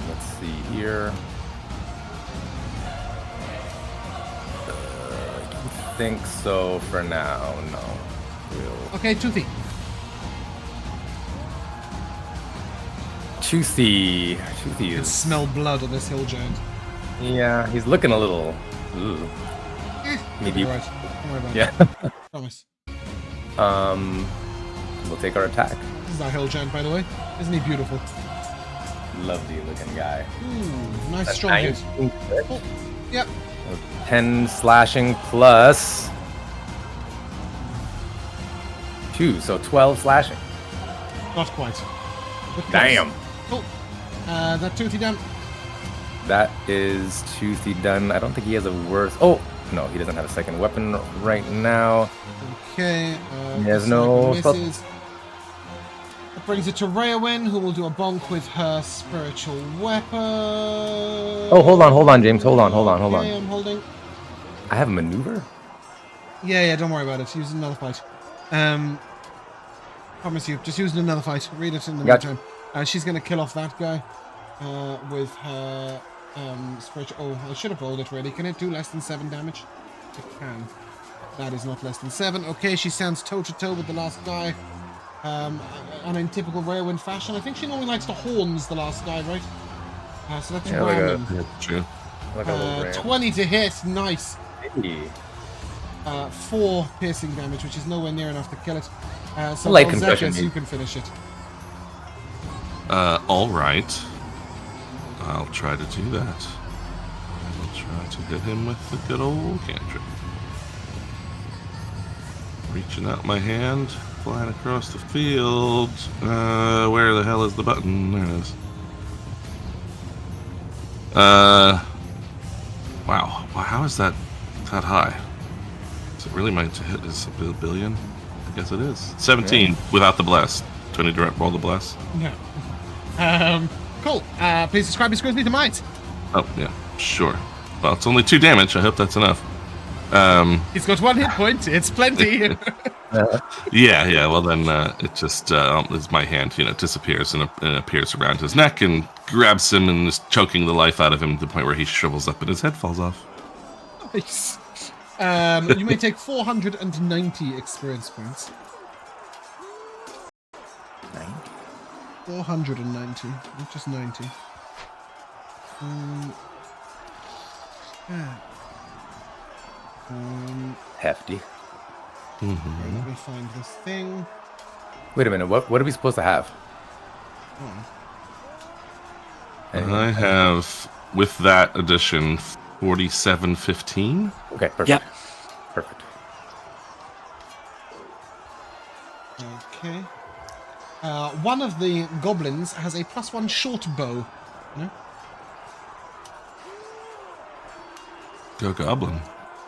[SPEAKER 2] Let's see here. I think so for now. No.
[SPEAKER 1] Okay, Toothy.
[SPEAKER 2] Toothy
[SPEAKER 1] You can
[SPEAKER 2] is.
[SPEAKER 1] smell blood on this hill giant.
[SPEAKER 2] Yeah, he's looking a little. Ooh. Maybe.
[SPEAKER 1] All right. Don't worry about
[SPEAKER 2] Yeah.
[SPEAKER 1] it. Promise.
[SPEAKER 2] We'll take our attack.
[SPEAKER 1] This is our hill giant, by the way. Isn't he beautiful?
[SPEAKER 2] Lovely looking guy.
[SPEAKER 1] Ooh, nice
[SPEAKER 2] That's
[SPEAKER 1] strong hit.
[SPEAKER 2] 19 hit.
[SPEAKER 1] Oh, yep.
[SPEAKER 2] 10 slashing plus 2, so 12 slashing.
[SPEAKER 1] Not quite. But close.
[SPEAKER 2] Damn.
[SPEAKER 1] Cool. That Toothy done.
[SPEAKER 2] That is Toothy done. I don't think he has a worth. Oh, no, he doesn't have a second weapon right now.
[SPEAKER 1] Okay.
[SPEAKER 2] He has no spell.
[SPEAKER 1] misses. That brings it to Rheawynne, who will do a bonk with her spiritual weapon.
[SPEAKER 2] Oh, hold on, James. Hold on.
[SPEAKER 1] Okay, I'm holding.
[SPEAKER 2] I have a maneuver?
[SPEAKER 1] Yeah, don't worry about it. Use another fight. Promise you, just use another fight. Read it in the
[SPEAKER 2] Gotcha.
[SPEAKER 1] meantime. She's gonna kill off that guy with her spiritual. Oh, I should have rolled it really. Can it do less than 7 damage? It can. That is not less than 7. Okay, she stands toe to toe with the last guy. And in typical Rheawynne fashion, I think she normally likes to horns the last guy, right? So that's
[SPEAKER 2] Yeah,
[SPEAKER 1] random.
[SPEAKER 3] True.
[SPEAKER 2] Like a little ram.
[SPEAKER 1] 20 to hit, nice.
[SPEAKER 2] Hey.
[SPEAKER 1] 4 piercing damage, which is nowhere near enough to kill it. So
[SPEAKER 2] Light concussion,
[SPEAKER 1] Vel'zekiss, you
[SPEAKER 2] maybe.
[SPEAKER 1] can finish it.
[SPEAKER 3] All right. I'll try to do that. I will try to hit him with the good old cantrip. Reaching out my hand, flying across the field. Where the hell is the button? There it is. Wow. How is that high? Is it really meant to hit? Is it a billion? I guess it is. 17 without the bless. Do I need to roll the bless?
[SPEAKER 1] No. Cool. Please describe your scrutiny to might.
[SPEAKER 3] Oh, yeah. Sure. Well, it's only 2 damage. I hope that's enough.
[SPEAKER 1] He's got 1 hit point. It's plenty.
[SPEAKER 3] Yeah. Well, then it just as my hand, disappears and appears around his neck and grabs him and is choking the life out of him to the point where he shrivels up and his head falls off.
[SPEAKER 1] Nice. You may take 490 experience points. 490, not just 90.
[SPEAKER 2] Hefty.
[SPEAKER 1] Let me find this thing.
[SPEAKER 2] Wait a minute. What are we supposed to have?
[SPEAKER 3] I have, with that addition, 4715.
[SPEAKER 2] Okay, perfect.
[SPEAKER 4] Yep.
[SPEAKER 2] Perfect.
[SPEAKER 1] Okay. One of the goblins has a +1 short bow. No?
[SPEAKER 3] Go Goblin.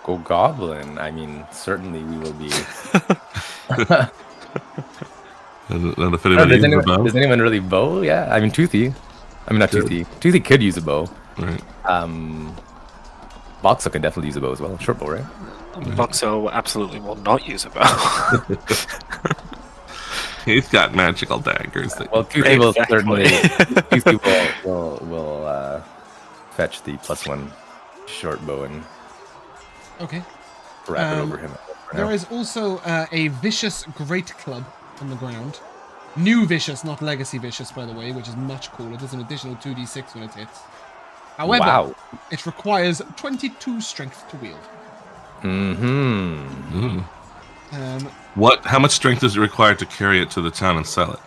[SPEAKER 2] Go Goblin. I mean, certainly we will be.
[SPEAKER 3] And if anybody uses a bow.
[SPEAKER 2] Does anyone really bow? Yeah, I mean, Toothy. I mean, not Toothy. Toothy could use a bow.
[SPEAKER 3] Right.
[SPEAKER 2] Boxxo can definitely use a bow as well. Short bow, right?
[SPEAKER 4] Boxxo absolutely will not use a bow.
[SPEAKER 3] He's got magical daggers.
[SPEAKER 2] Well, Toothy will
[SPEAKER 4] Exactly.
[SPEAKER 2] certainly. Toothy will fetch the +1 short bow and
[SPEAKER 1] Okay.
[SPEAKER 2] wrap it over him.
[SPEAKER 1] There is also a vicious great club on the ground. New vicious, not legacy vicious, by the way, which is much cooler. There's an additional 2d6 when it hits. However,
[SPEAKER 2] Wow.
[SPEAKER 1] it requires 22 strength to wield.
[SPEAKER 3] How much strength is it required to carry it to the town and sell it?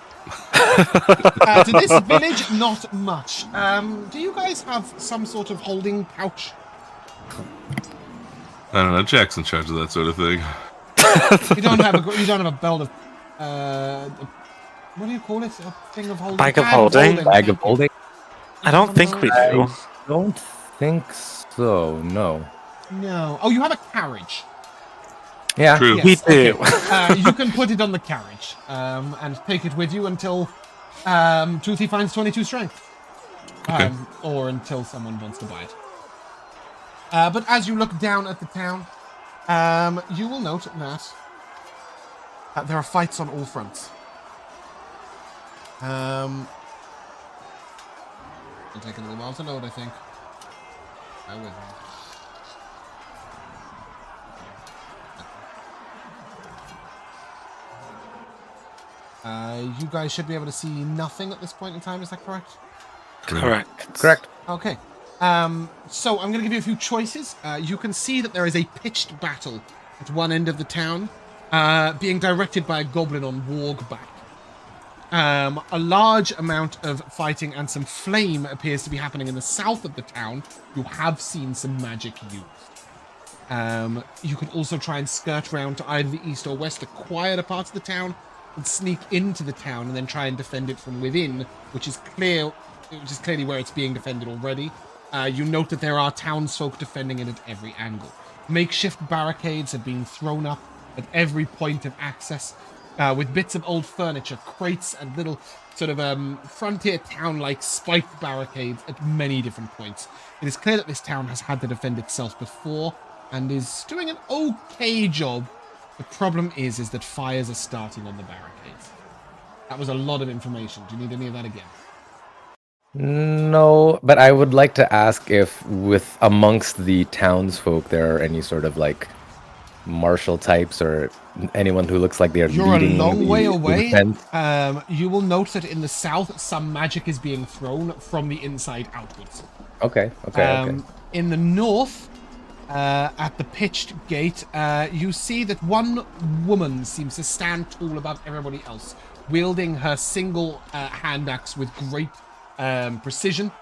[SPEAKER 1] To this village, not much. Do you guys have some sort of holding pouch?
[SPEAKER 3] I don't know. Jack's in charge of that sort of thing.
[SPEAKER 1] You don't have a belt of what do you call it? A thing of holding.
[SPEAKER 4] Bag of holding.
[SPEAKER 2] Bag of holding?
[SPEAKER 4] I don't think we do.
[SPEAKER 2] Don't think so. No.
[SPEAKER 1] No. Oh, you have a carriage.
[SPEAKER 2] Yeah.
[SPEAKER 3] True.
[SPEAKER 1] Yes,
[SPEAKER 4] We do.
[SPEAKER 1] okay. You can put it on the carriage and take it with you until Toothy finds 22 strength.
[SPEAKER 3] Okay.
[SPEAKER 1] Or until someone wants to buy it. But as you look down at the town, you will note that there are fights on all fronts. It'll take a little while to load, I think. Bear with me. You guys should be able to see nothing at this point in time, is that correct?
[SPEAKER 2] Correct.
[SPEAKER 1] Okay. So I'm going to give you a few choices. You can see that there is a pitched battle at one end of the town, being directed by a goblin on Wargback. A large amount of fighting and some flame appears to be happening in the south of the town. You have seen some magic used. You can also try and skirt around to either the east or west, the quieter parts of the town, and sneak into the town and then try and defend it from within, which is clearly where it's being defended already. You note that there are townsfolk defending it at every angle. Makeshift barricades have been thrown up at every point of access, with bits of old furniture, crates, and little sort of frontier town-like spiked barricades at many different points. It is clear that this town has had to defend itself before and is doing an okay job. The problem is that fires are starting on the barricades. That was a lot of information. Do you need any of that again?
[SPEAKER 2] No, but I would like to ask if with amongst the townsfolk there are any sort of like martial types or anyone who looks like they're leading.
[SPEAKER 1] You're a long way away.
[SPEAKER 2] defense.
[SPEAKER 1] You will note that in the south, some magic is being thrown from the inside outwards.
[SPEAKER 2] Okay.
[SPEAKER 1] In the north, at the pitched gate, you see that one woman seems to stand tall above everybody else, wielding her single hand axe with great precision.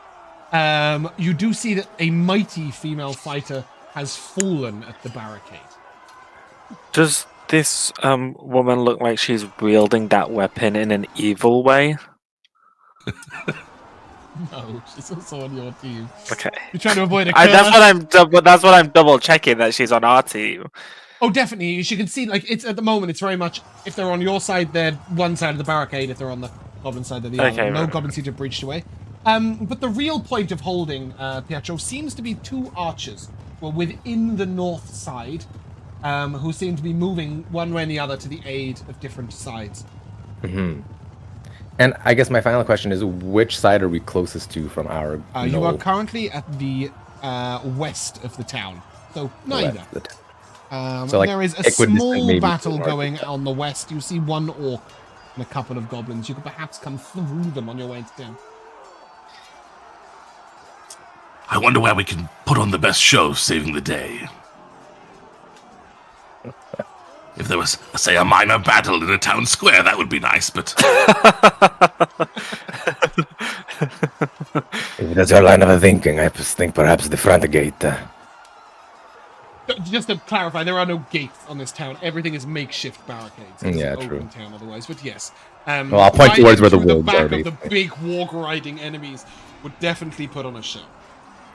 [SPEAKER 1] You do see that a mighty female fighter has fallen at the barricade.
[SPEAKER 4] Does this woman look like she's wielding that weapon in an evil way?
[SPEAKER 1] No, she's also on your team.
[SPEAKER 4] Okay.
[SPEAKER 1] You're trying to avoid a curse.
[SPEAKER 4] That's what I'm double checking, that she's on our team.
[SPEAKER 1] Oh, definitely. As you can see, like, it's at the moment, it's very much, if they're on your side, they're one side of the barricade. If they're on the goblin side, they're the other. No goblins seem to have breached away. But the real point of holding Pietro seems to be two archers were within the north side, who seem to be moving one way and the other to the aid of different sides.
[SPEAKER 2] Mm-hmm. And I guess my final question is, which side are we closest to from our
[SPEAKER 1] You are currently at the west of the town, so neither.
[SPEAKER 2] So, like,
[SPEAKER 1] there is a
[SPEAKER 2] equidistant
[SPEAKER 1] small
[SPEAKER 2] maybe
[SPEAKER 1] battle
[SPEAKER 2] to the north
[SPEAKER 1] going
[SPEAKER 2] of the
[SPEAKER 1] on the west. You see one orc and a couple of goblins. You could perhaps come through them on your way to town.
[SPEAKER 3] I wonder where we can put on the best show saving the day. If there was, say, a minor battle in a town square, that would be nice, but...
[SPEAKER 2] If that's your line of thinking, I think perhaps the front gate.
[SPEAKER 1] Just to clarify, there are no gates on this town. Everything is makeshift barricades. It's an open town otherwise, but yes.
[SPEAKER 2] Well, I'll point towards where the wolves are.
[SPEAKER 1] The back of the big walk-riding enemies would definitely put on a show.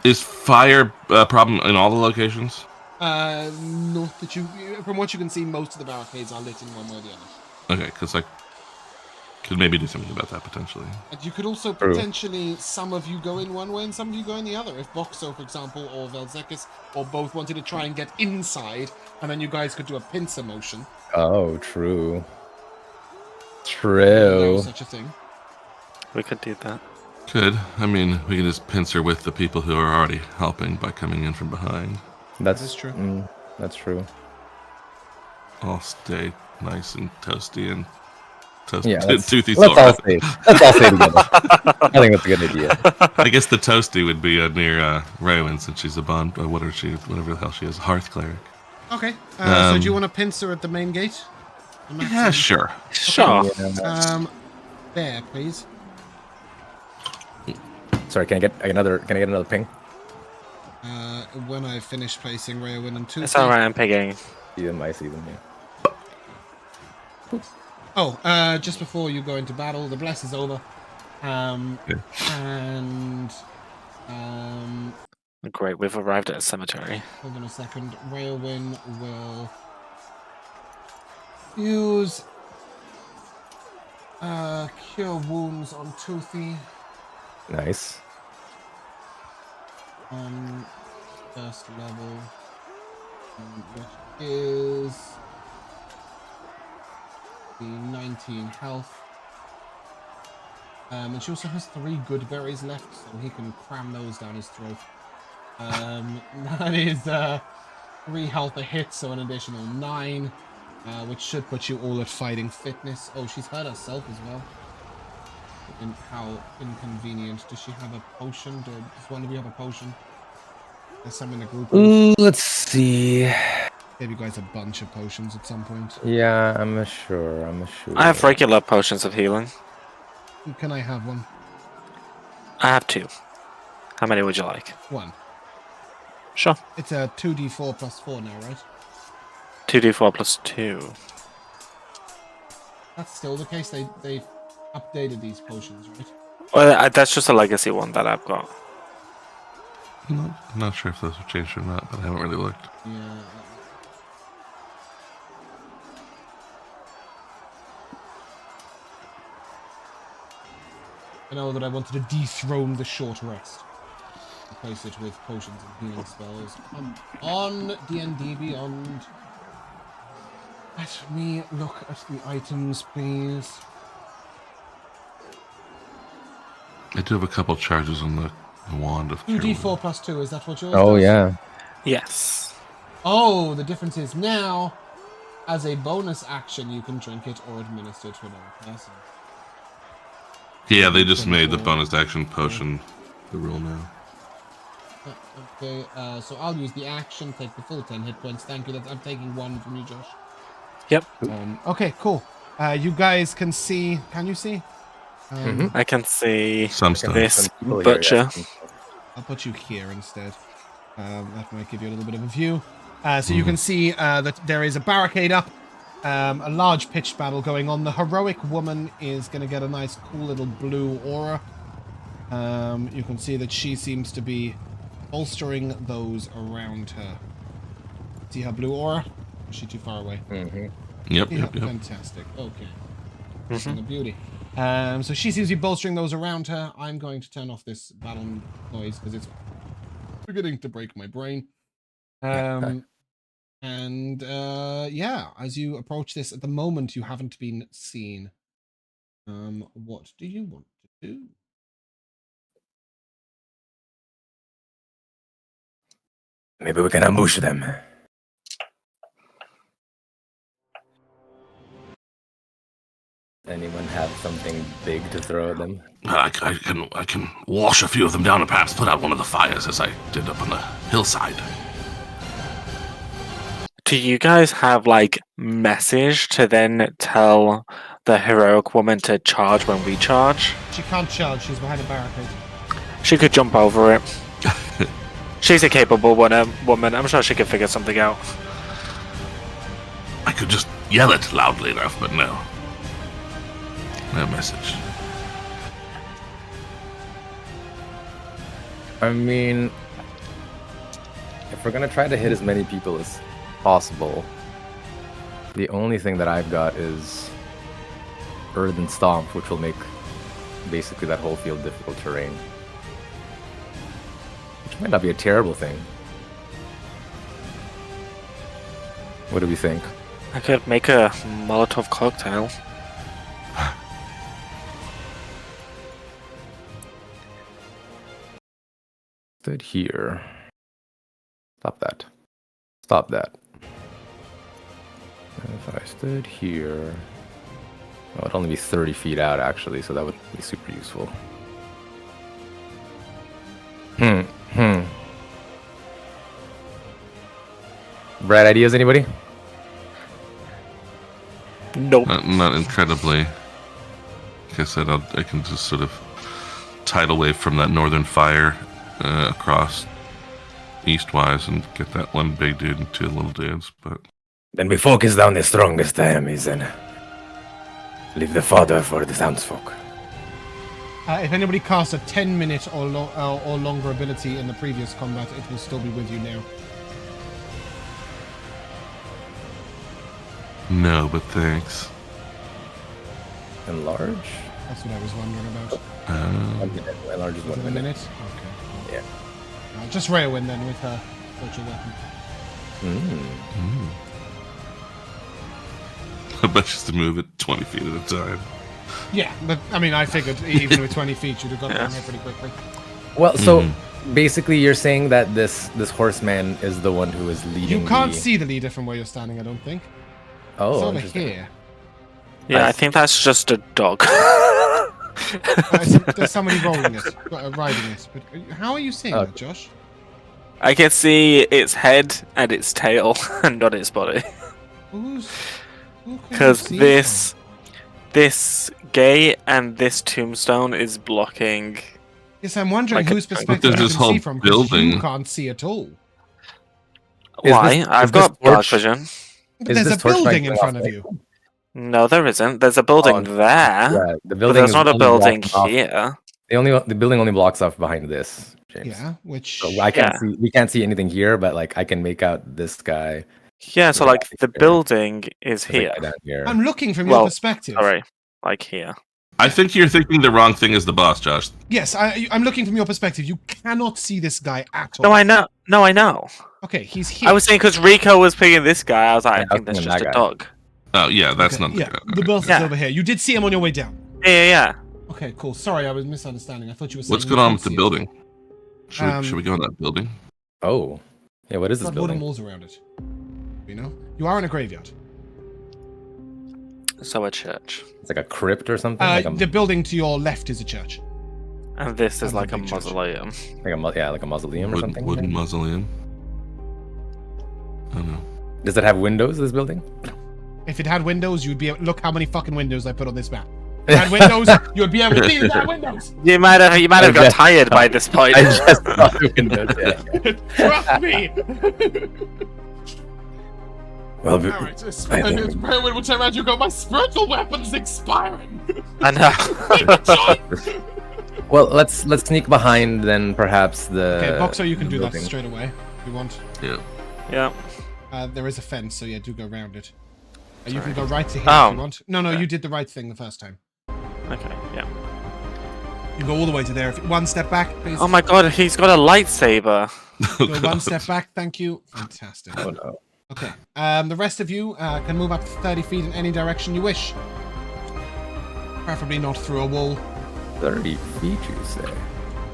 [SPEAKER 3] Is fire a problem in all the locations?
[SPEAKER 1] Not that you... From what you can see, most of the barricades are lit in one way or the other.
[SPEAKER 3] Okay, because I could maybe do something about that, potentially.
[SPEAKER 1] And you could also potentially, some of you go in one way and some of you go in the other. If Boxxo, for example, or Vel'zekiss, or both wanted to try and get inside, and then you guys could do a pincer motion.
[SPEAKER 2] Oh, true.
[SPEAKER 1] There was such a thing.
[SPEAKER 4] We could do that.
[SPEAKER 3] Could. I mean, we can just pincer with the people who are already helping by coming in from behind.
[SPEAKER 2] That
[SPEAKER 1] is true.
[SPEAKER 2] That's true.
[SPEAKER 3] I'll stay nice and toasty and
[SPEAKER 2] Let's
[SPEAKER 3] toothy
[SPEAKER 2] all stay together. I think that's a good idea.
[SPEAKER 3] I guess the toasty would be near Rheawynne, since she's a bond, or whatever the hell she is, Hearth Cleric.
[SPEAKER 1] Okay. So do you want to pincer at the main gate?
[SPEAKER 3] Yeah, sure.
[SPEAKER 4] Sure.
[SPEAKER 1] There, please.
[SPEAKER 2] Sorry, can I get another ping?
[SPEAKER 1] When I finish placing Rheawynne and Toothy.
[SPEAKER 4] It's alright, I'm pigging.
[SPEAKER 2] I see them, yeah.
[SPEAKER 1] Oh, just before you go into battle, the bless is over.
[SPEAKER 4] Great, we've arrived at a cemetery.
[SPEAKER 1] Hold on a second. Rheawynne will use Cure Wounds on Toothy.
[SPEAKER 2] Nice.
[SPEAKER 1] First level, which is the 19 health. And she also has 3 good berries left, so he can cram those down his throat. That is 3 health a hit, so an additional 9, which should put you all at fighting fitness. Oh, she's hurt herself as well. How inconvenient. Does she have a potion? Does one of you have a potion? There's some in the group.
[SPEAKER 2] Let's see.
[SPEAKER 1] Gave you guys a bunch of potions at some point.
[SPEAKER 2] Yeah, I'm sure.
[SPEAKER 4] I have regular potions of healing.
[SPEAKER 1] Can I have one?
[SPEAKER 4] I have 2. How many would you like?
[SPEAKER 1] 1.
[SPEAKER 4] Sure.
[SPEAKER 1] It's a 2d4 plus 4 now, right?
[SPEAKER 4] 2d4 plus 2.
[SPEAKER 1] That's still the case. They've updated these potions, right?
[SPEAKER 4] Well, that's just a legacy one that I've got.
[SPEAKER 3] I'm not sure if those have changed or not, but I haven't really looked.
[SPEAKER 1] Yeah. I know that I wanted to dethrone the short rest. Replace it with potions and healing spells. Come on, D&D Beyond. Let me look at the items, please.
[SPEAKER 3] I do have a couple charges on the wand of
[SPEAKER 1] 2d4 plus 2, is that what yours
[SPEAKER 2] Oh,
[SPEAKER 1] does?
[SPEAKER 2] yeah.
[SPEAKER 4] Yes.
[SPEAKER 1] Oh, the difference is now, as a bonus action, you can drink it or administer it to another person.
[SPEAKER 3] Yeah, they just made the bonus action potion the rule now.
[SPEAKER 1] Okay, so I'll use the action, take the full 10 hit points. Thank you. I'm taking 1 from you, Josh.
[SPEAKER 4] Yep.
[SPEAKER 1] Okay, cool. You guys can see. Can you see?
[SPEAKER 4] I can see
[SPEAKER 3] Some stuff.
[SPEAKER 4] this butcher.
[SPEAKER 1] I'll put you here instead. That might give you a little bit of a view. So you can see that there is a barricade up. A large pitched battle going on. The heroic woman is going to get a nice cool little blue aura. You can see that she seems to be bolstering those around her. See her blue aura? Or is she too far away?
[SPEAKER 3] Yep.
[SPEAKER 1] Fantastic. Okay. A beauty. So she seems to be bolstering those around her. I'm going to turn off this battle noise because it's beginning to break my brain. And yeah, as you approach this, at the moment you haven't been seen. What do you want to do?
[SPEAKER 2] Maybe we can ambush them. Anyone have something big to throw at them?
[SPEAKER 3] I can wash a few of them down and perhaps put out one of the fires as I did up on the hillside.
[SPEAKER 4] Do you guys have like message to then tell the heroic woman to charge when we charge?
[SPEAKER 1] She can't charge. She's behind a barricade.
[SPEAKER 4] She could jump over it. She's a capable woman. I'm sure she could figure something out.
[SPEAKER 3] I could just yell it loudly enough, but no. No message.
[SPEAKER 2] I mean, if we're gonna try to hit as many people as possible, the only thing that I've got is Earthen Stomp, which will make basically that whole field difficult terrain. Which might not be a terrible thing. What do we think?
[SPEAKER 4] I could make a Molotov cocktail.
[SPEAKER 2] Stood here. Stop that. Stop that. If I stood here... Oh, it'd only be 30 feet out, actually, so that would be super useful. Bright ideas, anybody?
[SPEAKER 4] Nope.
[SPEAKER 3] Not incredibly. Like I said, I can just sort of tidal wave from that northern fire across eastwise and get that one big dude and two little dudes, but...
[SPEAKER 2] Then we focus down the strongest enemies and leave the fodder for the townsfolk.
[SPEAKER 1] If anybody casts a 10-minute or longer ability in the previous combat, it will still be with you now.
[SPEAKER 3] No, but thanks.
[SPEAKER 2] Enlarge?
[SPEAKER 1] That's what I was wondering about.
[SPEAKER 2] Enlarge is
[SPEAKER 1] Was
[SPEAKER 2] 1
[SPEAKER 1] it a
[SPEAKER 2] minute.
[SPEAKER 1] minute? Okay.
[SPEAKER 2] Yeah.
[SPEAKER 1] Just Rheawynne then with her virtual weapon.
[SPEAKER 3] I bet just to move it 20 feet at a time.
[SPEAKER 1] Yeah, but I mean, I figured even with 20 feet, you'd have got down there pretty quickly.
[SPEAKER 2] Well, so basically you're saying that this horseman is the one who is leading.
[SPEAKER 1] You can't see the leader from where you're standing, I don't think.
[SPEAKER 2] Oh,
[SPEAKER 1] It's over
[SPEAKER 2] interesting.
[SPEAKER 1] here.
[SPEAKER 4] Yeah, I think that's just a dog.
[SPEAKER 1] There's somebody rolling it, riding it. But how are you seeing that, Josh?
[SPEAKER 4] I can see its head and its tail, and not its body. Because this gate and this tombstone is blocking.
[SPEAKER 1] Yes, I'm wondering
[SPEAKER 4] like
[SPEAKER 1] whose
[SPEAKER 3] But
[SPEAKER 1] perspective
[SPEAKER 3] there's
[SPEAKER 1] you
[SPEAKER 3] this
[SPEAKER 1] can
[SPEAKER 3] whole
[SPEAKER 1] see from, because you
[SPEAKER 3] building.
[SPEAKER 1] can't see at all.
[SPEAKER 4] Why? I've got dark
[SPEAKER 2] torch-
[SPEAKER 4] vision.
[SPEAKER 1] But
[SPEAKER 2] Is
[SPEAKER 1] there's
[SPEAKER 2] this
[SPEAKER 1] a
[SPEAKER 2] torch
[SPEAKER 1] building
[SPEAKER 2] light
[SPEAKER 1] in
[SPEAKER 2] going
[SPEAKER 1] front
[SPEAKER 2] off
[SPEAKER 1] of you.
[SPEAKER 4] No, there isn't. There's a building
[SPEAKER 2] Oh,
[SPEAKER 4] there,
[SPEAKER 2] Yeah, the
[SPEAKER 4] but
[SPEAKER 2] building.
[SPEAKER 4] there's
[SPEAKER 2] is
[SPEAKER 4] not a
[SPEAKER 2] only
[SPEAKER 4] building
[SPEAKER 2] blocking off-
[SPEAKER 4] here.
[SPEAKER 2] The building only blocks off behind this, James.
[SPEAKER 1] Yeah, which...
[SPEAKER 2] So I can't
[SPEAKER 4] Yeah.
[SPEAKER 2] see. We can't see anything here, but like I can make out this guy.
[SPEAKER 4] Yeah, so
[SPEAKER 2] Yeah,
[SPEAKER 4] like the
[SPEAKER 2] here.
[SPEAKER 4] building is
[SPEAKER 2] There's a
[SPEAKER 4] here.
[SPEAKER 2] guy down here.
[SPEAKER 1] I'm looking from your
[SPEAKER 4] Well,
[SPEAKER 1] perspective.
[SPEAKER 4] Sorry, like here.
[SPEAKER 3] I think you're thinking the wrong thing as the boss, Josh.
[SPEAKER 1] Yes, I'm looking from your perspective. You cannot see this guy at all.
[SPEAKER 4] No, I know. No, I know.
[SPEAKER 1] Okay, he's here.
[SPEAKER 4] I was saying because Rico was picking this guy. I was like,
[SPEAKER 2] Yeah,
[SPEAKER 4] I think
[SPEAKER 2] I
[SPEAKER 4] that's
[SPEAKER 2] was
[SPEAKER 4] just
[SPEAKER 2] thinking
[SPEAKER 4] a
[SPEAKER 2] that guy.
[SPEAKER 4] dog.
[SPEAKER 3] Oh, yeah, that's
[SPEAKER 1] Okay,
[SPEAKER 3] not the
[SPEAKER 1] yeah,
[SPEAKER 3] guy.
[SPEAKER 1] the boss
[SPEAKER 4] Yeah.
[SPEAKER 1] is over here. You did see him on your way down.
[SPEAKER 4] Yeah.
[SPEAKER 1] Okay, cool. Sorry, I was misunderstanding. I thought you were saying...
[SPEAKER 3] What's
[SPEAKER 1] you
[SPEAKER 3] going on
[SPEAKER 1] could
[SPEAKER 3] with the
[SPEAKER 1] see it.
[SPEAKER 3] building? Should we go in that building?
[SPEAKER 2] Oh, yeah. What is
[SPEAKER 1] It's
[SPEAKER 2] this
[SPEAKER 1] got wooden
[SPEAKER 2] building?
[SPEAKER 1] walls around it. You know? You are in a graveyard.
[SPEAKER 4] So a church,
[SPEAKER 2] It's like a crypt or something.
[SPEAKER 1] The building to your left is a church.
[SPEAKER 4] and this is
[SPEAKER 1] That's
[SPEAKER 4] like
[SPEAKER 1] a
[SPEAKER 4] a
[SPEAKER 1] big church.
[SPEAKER 4] mausoleum.
[SPEAKER 2] like a mausoleum or something.
[SPEAKER 3] Wooden mausoleum. I don't know.
[SPEAKER 2] Does it have windows? This building?
[SPEAKER 1] If it had windows, you'd be able... Look how many fucking windows I put on this map. If it had windows, you'd be able to see that windows.
[SPEAKER 4] You might have got tired by this point.
[SPEAKER 2] I just saw the windows. Yeah.
[SPEAKER 1] Trust me.
[SPEAKER 2] Well,
[SPEAKER 1] All right, Rheawynne will turn around. You go. My spiritual weapon's expiring.
[SPEAKER 4] I know.
[SPEAKER 2] well, let's sneak behind then perhaps the.
[SPEAKER 1] Okay, Boxxo, you can
[SPEAKER 2] the
[SPEAKER 1] do that
[SPEAKER 2] building.
[SPEAKER 1] straight away if you want.
[SPEAKER 3] Yeah.
[SPEAKER 4] Yeah.
[SPEAKER 1] There is a fence, so yeah, do go around it. You can go right to here
[SPEAKER 4] Oh.
[SPEAKER 1] if you want. No, you did the right thing the first time.
[SPEAKER 4] Okay. Yeah.
[SPEAKER 1] You go all the way to there. One step back, please.
[SPEAKER 4] Oh my god, he's got a lightsaber.
[SPEAKER 3] Oh,
[SPEAKER 1] Go one step back. Thank you. Fantastic.
[SPEAKER 2] Oh no.
[SPEAKER 1] Okay. The rest of you can move up to 30 feet in any direction you wish. Preferably not through a wall.
[SPEAKER 2] 30 feet, you say?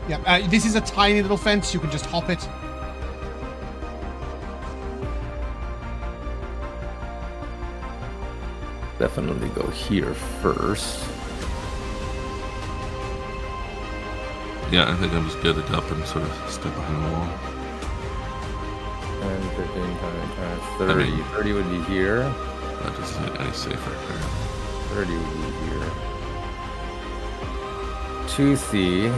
[SPEAKER 1] Yeah. This is a tiny little fence. You can just hop it.
[SPEAKER 2] Definitely go here first.
[SPEAKER 3] Yeah, I think I'm just good to go up and sort of step behind the wall.
[SPEAKER 2] 10, 15, 20, 30.
[SPEAKER 3] I mean-
[SPEAKER 2] 30 would be here.
[SPEAKER 3] That doesn't get any safer.
[SPEAKER 2] 30 would be here. 2C.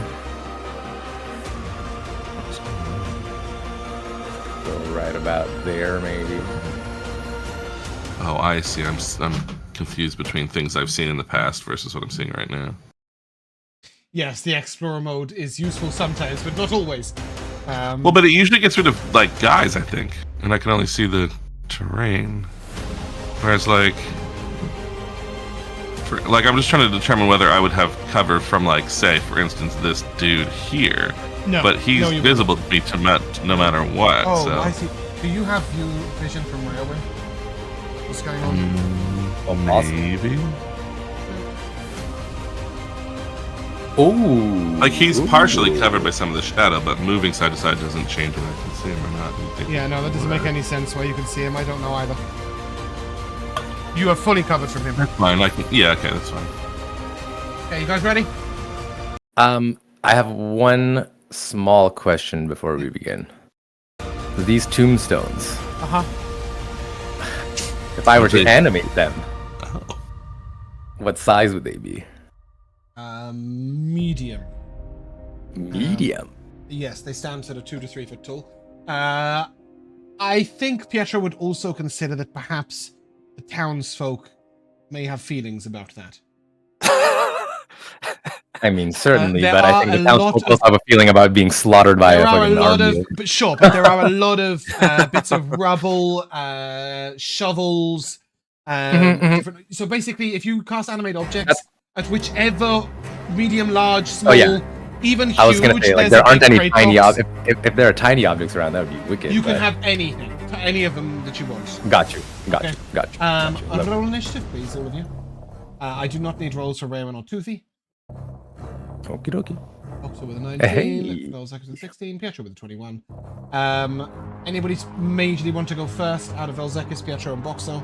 [SPEAKER 2] Go right about there, maybe.
[SPEAKER 3] Oh, I see. I'm confused between things I've seen in the past versus what I'm seeing right now.
[SPEAKER 1] Yes, the explorer mode is useful sometimes, but not always.
[SPEAKER 3] Well, but it usually gets rid of like guys, I think, and I can only see the terrain. Whereas, like I'm just trying to determine whether I would have cover from, like, say, for instance, this dude here.
[SPEAKER 1] No,
[SPEAKER 3] but he's
[SPEAKER 1] no, you
[SPEAKER 3] visible to me no matter what.
[SPEAKER 1] Oh,
[SPEAKER 3] so.
[SPEAKER 1] I see. Do you have view vision from Rheawynne? What's going on?
[SPEAKER 3] Maybe.
[SPEAKER 2] Ooh.
[SPEAKER 3] Like, he's partially covered by some of the shadow, but moving side to side doesn't change whether I can see him or not.
[SPEAKER 1] Yeah, no, that doesn't make any sense why you can see him. I don't know either. You are fully covered from him.
[SPEAKER 3] That's fine. Yeah, okay, that's fine.
[SPEAKER 1] Okay, you guys ready?
[SPEAKER 2] I have one small question before we begin. These tombstones,
[SPEAKER 1] Uh-huh.
[SPEAKER 2] if I were to
[SPEAKER 3] Okay.
[SPEAKER 2] animate them,
[SPEAKER 3] Oh.
[SPEAKER 2] what size would they be?
[SPEAKER 1] Medium.
[SPEAKER 2] Medium.
[SPEAKER 1] Yes, they stand sort of 2 to 3 foot tall. I think Pietro would also consider that perhaps the townsfolk may have feelings about that.
[SPEAKER 2] I mean, certainly,
[SPEAKER 1] there
[SPEAKER 2] but I
[SPEAKER 1] are
[SPEAKER 2] think the
[SPEAKER 1] a
[SPEAKER 2] townsfolk
[SPEAKER 1] lot
[SPEAKER 2] also have a feeling about being slaughtered by
[SPEAKER 1] There
[SPEAKER 2] a
[SPEAKER 1] are a
[SPEAKER 2] fucking
[SPEAKER 1] lot
[SPEAKER 2] army.
[SPEAKER 1] but there are a lot of bits of rubble, shovels, different. So basically, if you cast animate objects at whichever medium, large, small, even huge,
[SPEAKER 2] I was gonna say, like,
[SPEAKER 1] there's
[SPEAKER 2] there
[SPEAKER 1] a
[SPEAKER 2] aren't
[SPEAKER 1] big
[SPEAKER 2] any
[SPEAKER 1] crate
[SPEAKER 2] tiny
[SPEAKER 1] box.
[SPEAKER 2] objects. If there are tiny objects around, that would be wicked.
[SPEAKER 1] You can
[SPEAKER 2] but-
[SPEAKER 1] have anything, any of them that you want.
[SPEAKER 2] Got you.
[SPEAKER 1] Okay.
[SPEAKER 2] Got you.
[SPEAKER 1] Roll initiative, please, all of you. I do not need rolls for Rheawynne or Toothy.
[SPEAKER 2] Okie dokie.
[SPEAKER 1] Boxxo with a 19,
[SPEAKER 2] Hey.
[SPEAKER 1] Vel'zekiss with a 16, Pietro with a 21. Anybody majorly want to go first out of Vel'zekiss, Pietro, and Boxxo?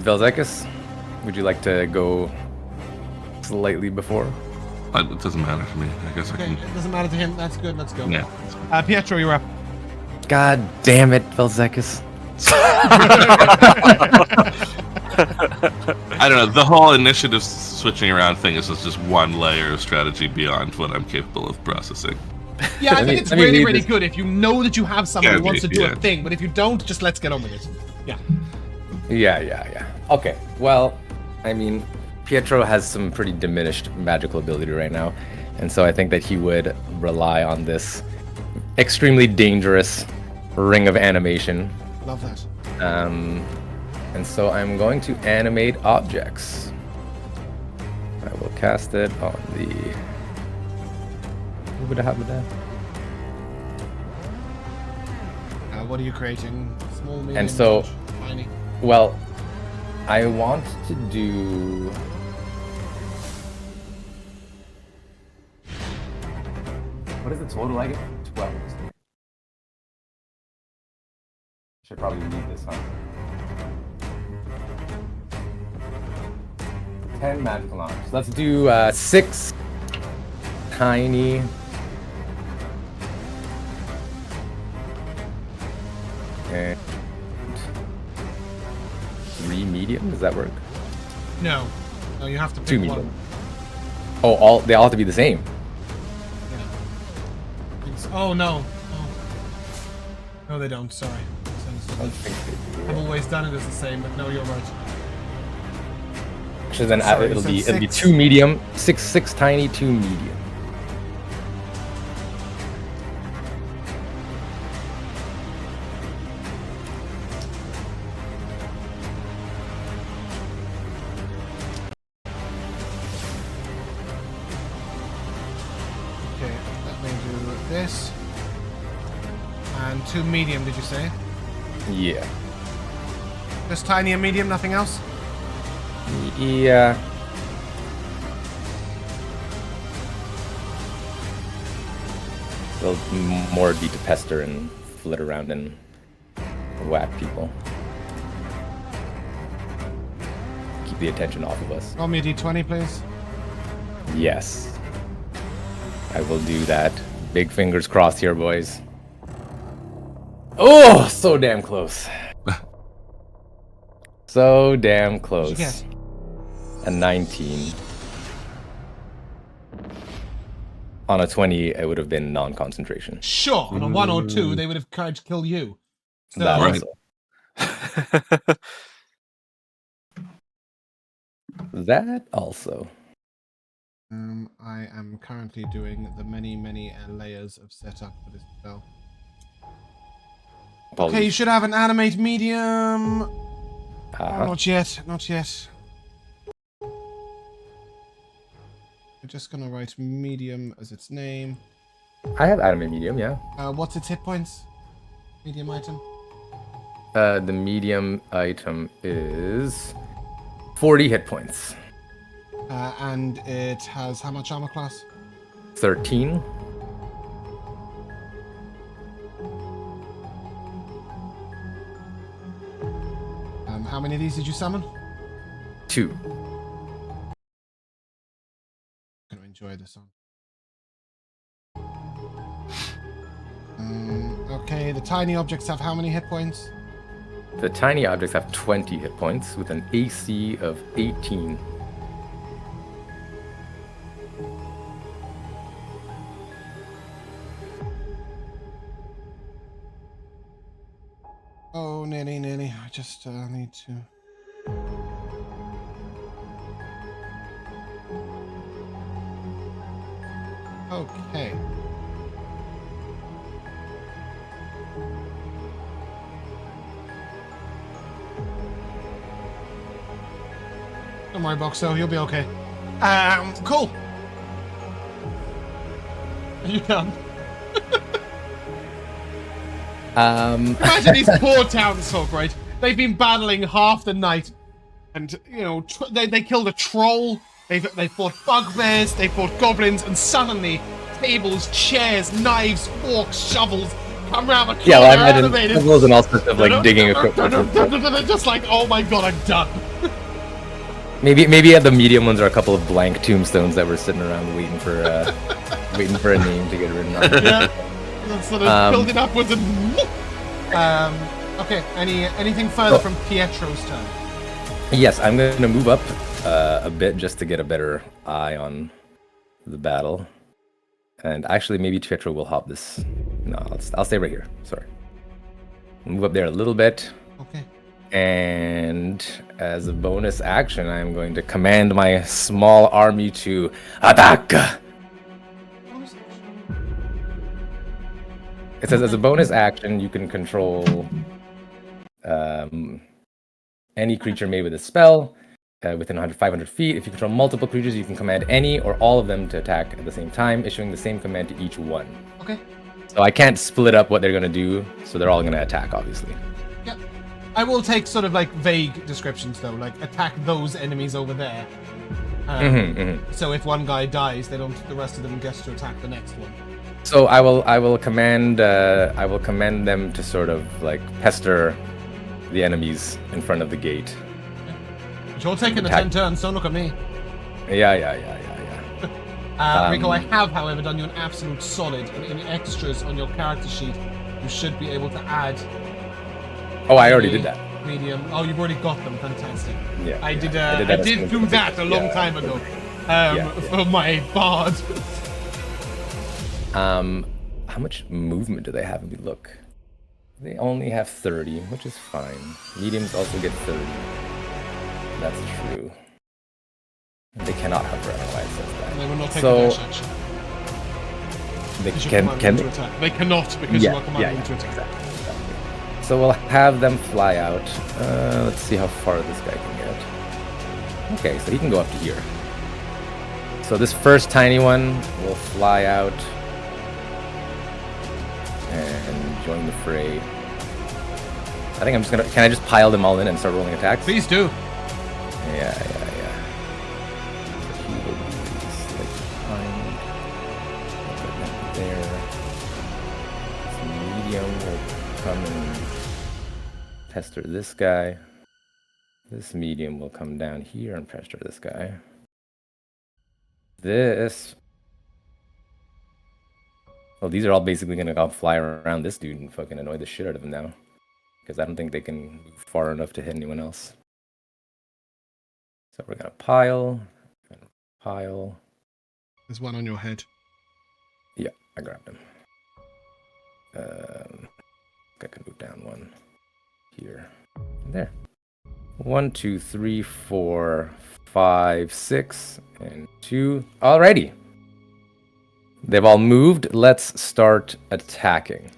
[SPEAKER 2] Vel'zekiss, would you like to go slightly before?
[SPEAKER 3] It doesn't matter to me. I guess I
[SPEAKER 1] Okay,
[SPEAKER 3] can.
[SPEAKER 1] it doesn't matter to him. That's good. Let's go.
[SPEAKER 3] Yeah.
[SPEAKER 1] Pietro, you're up.
[SPEAKER 2] God damn it, Vel'zekiss.
[SPEAKER 3] I don't know. The whole initiative switching around thing is just one layer of strategy beyond what I'm capable of processing.
[SPEAKER 1] Yeah, I
[SPEAKER 2] Let
[SPEAKER 1] think
[SPEAKER 2] me-
[SPEAKER 1] it's
[SPEAKER 2] let me
[SPEAKER 1] really,
[SPEAKER 2] read
[SPEAKER 1] really
[SPEAKER 2] this.
[SPEAKER 1] good if you know that you have someone
[SPEAKER 3] Yeah,
[SPEAKER 1] who wants to do
[SPEAKER 3] yeah.
[SPEAKER 1] a thing, but if you don't, just let's get on with it. Yeah.
[SPEAKER 2] Yeah. Okay, well, I mean, Pietro has some pretty diminished magical ability right now, and so I think that he would rely on this extremely dangerous ring of animation.
[SPEAKER 1] Love that.
[SPEAKER 2] And so I'm going to animate objects. I will cast it on the... Who would I have with that?
[SPEAKER 1] What are you creating? Small, medium,
[SPEAKER 2] And so-
[SPEAKER 1] large, tiny.
[SPEAKER 2] Well, I want to do... What is the total I get? 12. Should probably leave this, huh? 10 magical arms. Let's do 6 tiny. And 3 medium. Does that work?
[SPEAKER 1] No. No, you have to pick
[SPEAKER 2] 2
[SPEAKER 1] one.
[SPEAKER 2] medium. Oh, they all have to be the same.
[SPEAKER 1] Yeah. Oh, no. Oh. No, they don't. Sorry. I've always done it as the same, but no, you're right.
[SPEAKER 2] Actually, then
[SPEAKER 1] Sorry,
[SPEAKER 2] it'll
[SPEAKER 1] so
[SPEAKER 2] be
[SPEAKER 1] 6.
[SPEAKER 2] 2 medium, 6 tiny, 2 medium.
[SPEAKER 1] this. And 2 medium, did you say?
[SPEAKER 2] Yeah.
[SPEAKER 1] Just tiny and medium, nothing else?
[SPEAKER 2] Yeah. They'll more be to pester and flit around and whack people. Keep the attention off of us.
[SPEAKER 1] Roll me a d20, please.
[SPEAKER 2] Yes. I will do that. Big fingers crossed here, boys. Oh, so damn close. So damn close.
[SPEAKER 1] What'd you get?
[SPEAKER 2] A 19. On a 20, it would have been non-concentration.
[SPEAKER 1] Sure, on a 1 or 2, they would have tried to kill you. So,
[SPEAKER 2] That
[SPEAKER 3] Right.
[SPEAKER 2] also. That also.
[SPEAKER 1] I am currently doing the many, many layers of setup for this spell.
[SPEAKER 2] Apologies.
[SPEAKER 1] Okay, you should have an animate medium. Oh,
[SPEAKER 2] Uh-huh.
[SPEAKER 1] not yet, not yet. I'm just gonna write medium as its name.
[SPEAKER 2] I have anime medium, yeah.
[SPEAKER 1] What's its hit points? Medium item.
[SPEAKER 2] The medium item is 40 hit points.
[SPEAKER 1] And it has how much armor class?
[SPEAKER 2] 13.
[SPEAKER 1] How many of these did you summon?
[SPEAKER 2] 2.
[SPEAKER 1] I'm gonna enjoy this one. Okay, the tiny objects have how many hit points?
[SPEAKER 2] The tiny objects have 20 hit points with an AC of 18.
[SPEAKER 1] Oh, nearly, nearly. I just need to... Okay. Don't worry, Boxxo, you'll be okay. Cool. Are you done? Imagine these poor townsfolk, right? They've been battling half the night, and you know they killed a troll. They fought bugbears. They fought goblins, and suddenly tables, chairs, knives, forks, shovels come around the corner.
[SPEAKER 2] Yeah, well, I imagine
[SPEAKER 1] animated.
[SPEAKER 2] shovels and all sorts of like digging equipment.
[SPEAKER 1] Just like, oh my god, I'm done.
[SPEAKER 2] Maybe the medium ones are a couple of blank tombstones that were sitting around waiting for a name to get written on.
[SPEAKER 1] Yeah, that's sort of building upwards and. Okay. Anything further from Pietro's turn?
[SPEAKER 2] Yes, I'm going to move up a bit just to get a better eye on the battle. And actually, maybe Pietro will hop this. No, I'll stay right here. Sorry. Move up there a little bit.
[SPEAKER 1] Okay.
[SPEAKER 2] And as a bonus action, I'm going to command my small army to attack. It says as a bonus action, you can control any creature made with a spell within 500 feet. If you control multiple creatures, you can command any or all of them to attack at the same time, issuing the same command to each one.
[SPEAKER 1] Okay.
[SPEAKER 2] So I can't split up what they're going to do, so they're all going to attack, obviously.
[SPEAKER 1] Yeah. I will take sort of like vague descriptions though, like attack those enemies over there. So if one guy dies, the rest of them gets to attack the next one.
[SPEAKER 2] So I will command them to sort of like pester the enemies in front of the gate.
[SPEAKER 1] But you're taking the 10 turns, don't look at me.
[SPEAKER 2] Yeah.
[SPEAKER 1] Rico, I have, however, done you an absolute solid, and in extras on your character sheet, you should be able to add.
[SPEAKER 2] Oh, I already did that.
[SPEAKER 1] Medium. Oh, you've already got them. Fantastic.
[SPEAKER 2] Yeah.
[SPEAKER 1] I did
[SPEAKER 2] that
[SPEAKER 1] do that a long time ago. For my bard.
[SPEAKER 2] How much movement do they have? If we look, they only have 30, which is fine. Mediums also get 30. That's true. They cannot hover. I don't know why it says that.
[SPEAKER 1] They will not take
[SPEAKER 2] So-
[SPEAKER 1] the dash action.
[SPEAKER 2] They
[SPEAKER 1] Because you're
[SPEAKER 2] can
[SPEAKER 1] commanding them to attack. They cannot because you are commanding them to attack.
[SPEAKER 2] Exactly. So we'll have them fly out. Let's see how far this guy can get. Okay, so he can go up to here. So this first tiny one will fly out join the fray. I think I'm just gonna. Can I just pile them all in and start rolling attacks?
[SPEAKER 1] Please do.
[SPEAKER 2] Yeah. So he will be slightly behind. Put that there. This medium will come and pester this guy. This medium will come down here and pester this guy. This. Well, these are all basically gonna go fly around this dude and fucking annoy the shit out of him now. Because I don't think they can move far enough to hit anyone else. So we're gonna pile.
[SPEAKER 1] There's one on your head.
[SPEAKER 2] Yeah, I grabbed him. I can move down one here. There. 1, 2, 3, 4, 5, 6, and 2. Alrighty. They've all moved. Let's start attacking.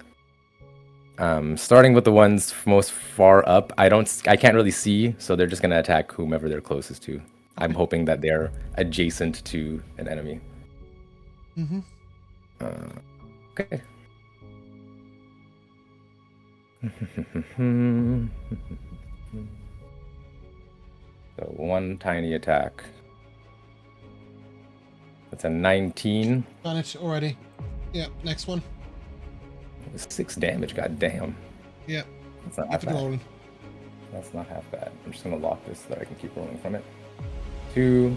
[SPEAKER 2] Starting with the ones most far up. I can't really see, so they're just gonna attack whomever they're closest to. I'm hoping that they're adjacent to an enemy.
[SPEAKER 1] Mm-hmm.
[SPEAKER 2] Okay. So one tiny attack. That's a 19.
[SPEAKER 1] Done it already. Yeah, next one.
[SPEAKER 2] 6 damage, goddamn.
[SPEAKER 1] Yeah.
[SPEAKER 2] That's not
[SPEAKER 1] Keep
[SPEAKER 2] half
[SPEAKER 1] it
[SPEAKER 2] bad.
[SPEAKER 1] rolling.
[SPEAKER 2] That's not half bad. I'm just gonna lock this so that I can keep rolling from it. 2,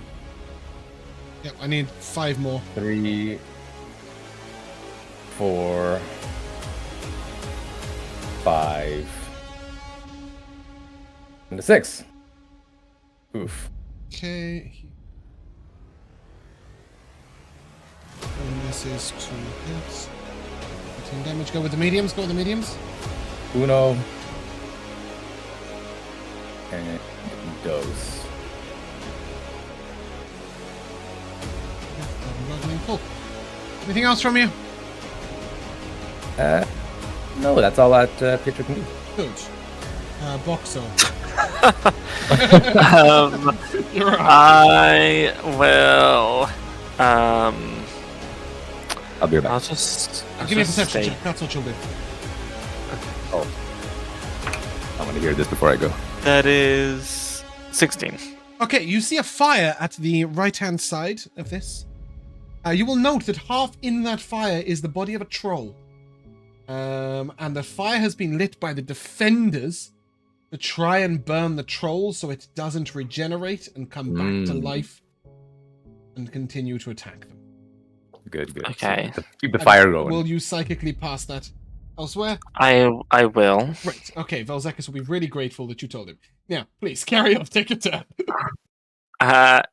[SPEAKER 1] Yep, I need 5 more.
[SPEAKER 2] 3, 4, 5, and a 6. Oof.
[SPEAKER 1] Okay. And this is 2 hits. 15 damage. Go with the mediums. Go with the mediums.
[SPEAKER 2] Uno. And dos.
[SPEAKER 1] Cool. Anything else from you?
[SPEAKER 2] No, that's all that Pietro can do.
[SPEAKER 1] Good. Boxxo. You're right.
[SPEAKER 4] I will.
[SPEAKER 2] I'll be right back.
[SPEAKER 4] I'll just.
[SPEAKER 1] Give me a
[SPEAKER 4] just
[SPEAKER 1] perception
[SPEAKER 4] stay-
[SPEAKER 1] check. That's what you'll do.
[SPEAKER 2] Oh. I want to hear this before I go.
[SPEAKER 4] That is 16.
[SPEAKER 1] Okay, you see a fire at the right-hand side of this. You will note that half in that fire is the body of a troll. And the fire has been lit by the defenders to try and burn the troll so it doesn't regenerate and come back to life and continue to attack them.
[SPEAKER 2] Good.
[SPEAKER 4] Okay.
[SPEAKER 2] So keep the fire going.
[SPEAKER 1] Will you psychically pass that elsewhere?
[SPEAKER 4] I will.
[SPEAKER 1] Great. Okay, Vel'zekiss will be really grateful that you told him. Now, please, carry on. Take your turn.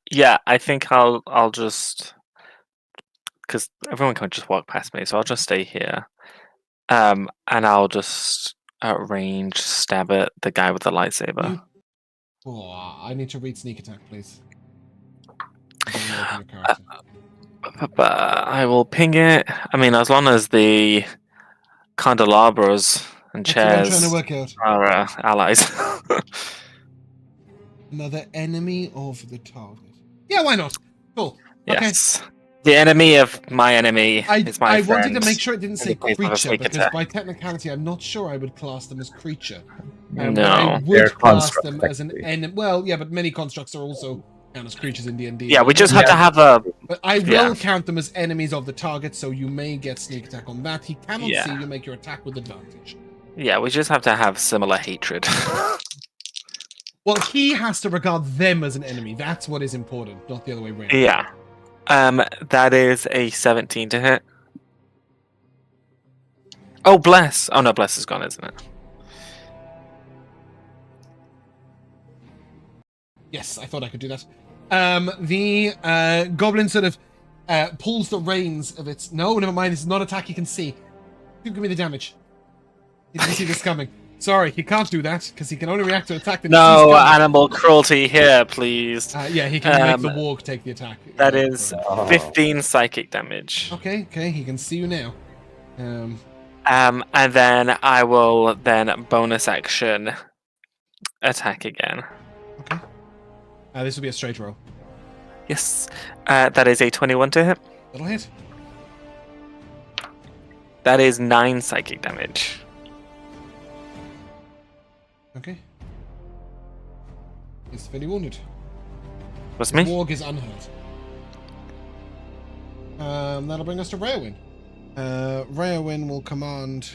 [SPEAKER 4] Yeah, I think I'll just, because everyone can just walk past me, so I'll just stay here. And I'll just range stab at the guy with the lightsaber.
[SPEAKER 1] Oh, I need to read sneak attack, please. I don't know your character.
[SPEAKER 4] But I will ping it. I mean, as long as the candelabras and
[SPEAKER 1] That's what I'm
[SPEAKER 4] chairs
[SPEAKER 1] trying to work out.
[SPEAKER 4] are allies.
[SPEAKER 1] Another enemy of the target. Yeah, why not? Cool.
[SPEAKER 4] Yes. The enemy of my enemy is my
[SPEAKER 1] I
[SPEAKER 4] friend.
[SPEAKER 1] wanted to make sure it didn't say
[SPEAKER 4] in the case of a
[SPEAKER 1] creature,
[SPEAKER 4] sneak
[SPEAKER 1] because
[SPEAKER 4] attack.
[SPEAKER 1] by technicality, I'm not sure I would class them as creature.
[SPEAKER 4] No.
[SPEAKER 1] but I
[SPEAKER 2] They're
[SPEAKER 1] would class
[SPEAKER 2] constructs,
[SPEAKER 1] them as an
[SPEAKER 2] technically.
[SPEAKER 1] enemy. Well, yeah, but many constructs are also count as creatures in D&D.
[SPEAKER 4] Yeah, we just have to have a.
[SPEAKER 1] But I will
[SPEAKER 4] Yeah.
[SPEAKER 1] count them as enemies of the target, so you may get sneak attack on that. He cannot
[SPEAKER 4] Yeah.
[SPEAKER 1] see you make your attack with advantage.
[SPEAKER 4] Yeah, we just have to have similar hatred.
[SPEAKER 1] Well, he has to regard them as an enemy. That's what is important, not the other way around.
[SPEAKER 4] Yeah. That is a 17 to hit. Oh, bless. Oh no, bless is gone, isn't it?
[SPEAKER 1] Yes, I thought I could do that. The goblin sort of pulls the reins of its... No, never mind. It's not attack he can see. Give me the damage. He didn't see this coming. Sorry, he can't do that, because he can only react to an attack that he
[SPEAKER 4] No
[SPEAKER 1] sees coming.
[SPEAKER 4] animal cruelty here, please.
[SPEAKER 1] Yeah, he can make the warg take the attack.
[SPEAKER 4] That is 15 psychic damage.
[SPEAKER 1] Okay, he can see you now.
[SPEAKER 4] And then I will then bonus action attack again.
[SPEAKER 1] Okay. This will be a straight roll.
[SPEAKER 4] Yes. That is a 21 to hit.
[SPEAKER 1] That'll hit.
[SPEAKER 4] That is 9 psychic damage.
[SPEAKER 1] Okay. He's severely wounded.
[SPEAKER 4] That's
[SPEAKER 1] The
[SPEAKER 4] me.
[SPEAKER 1] warg is unhurt. That'll bring us to Rheawynne. Rheawynne will command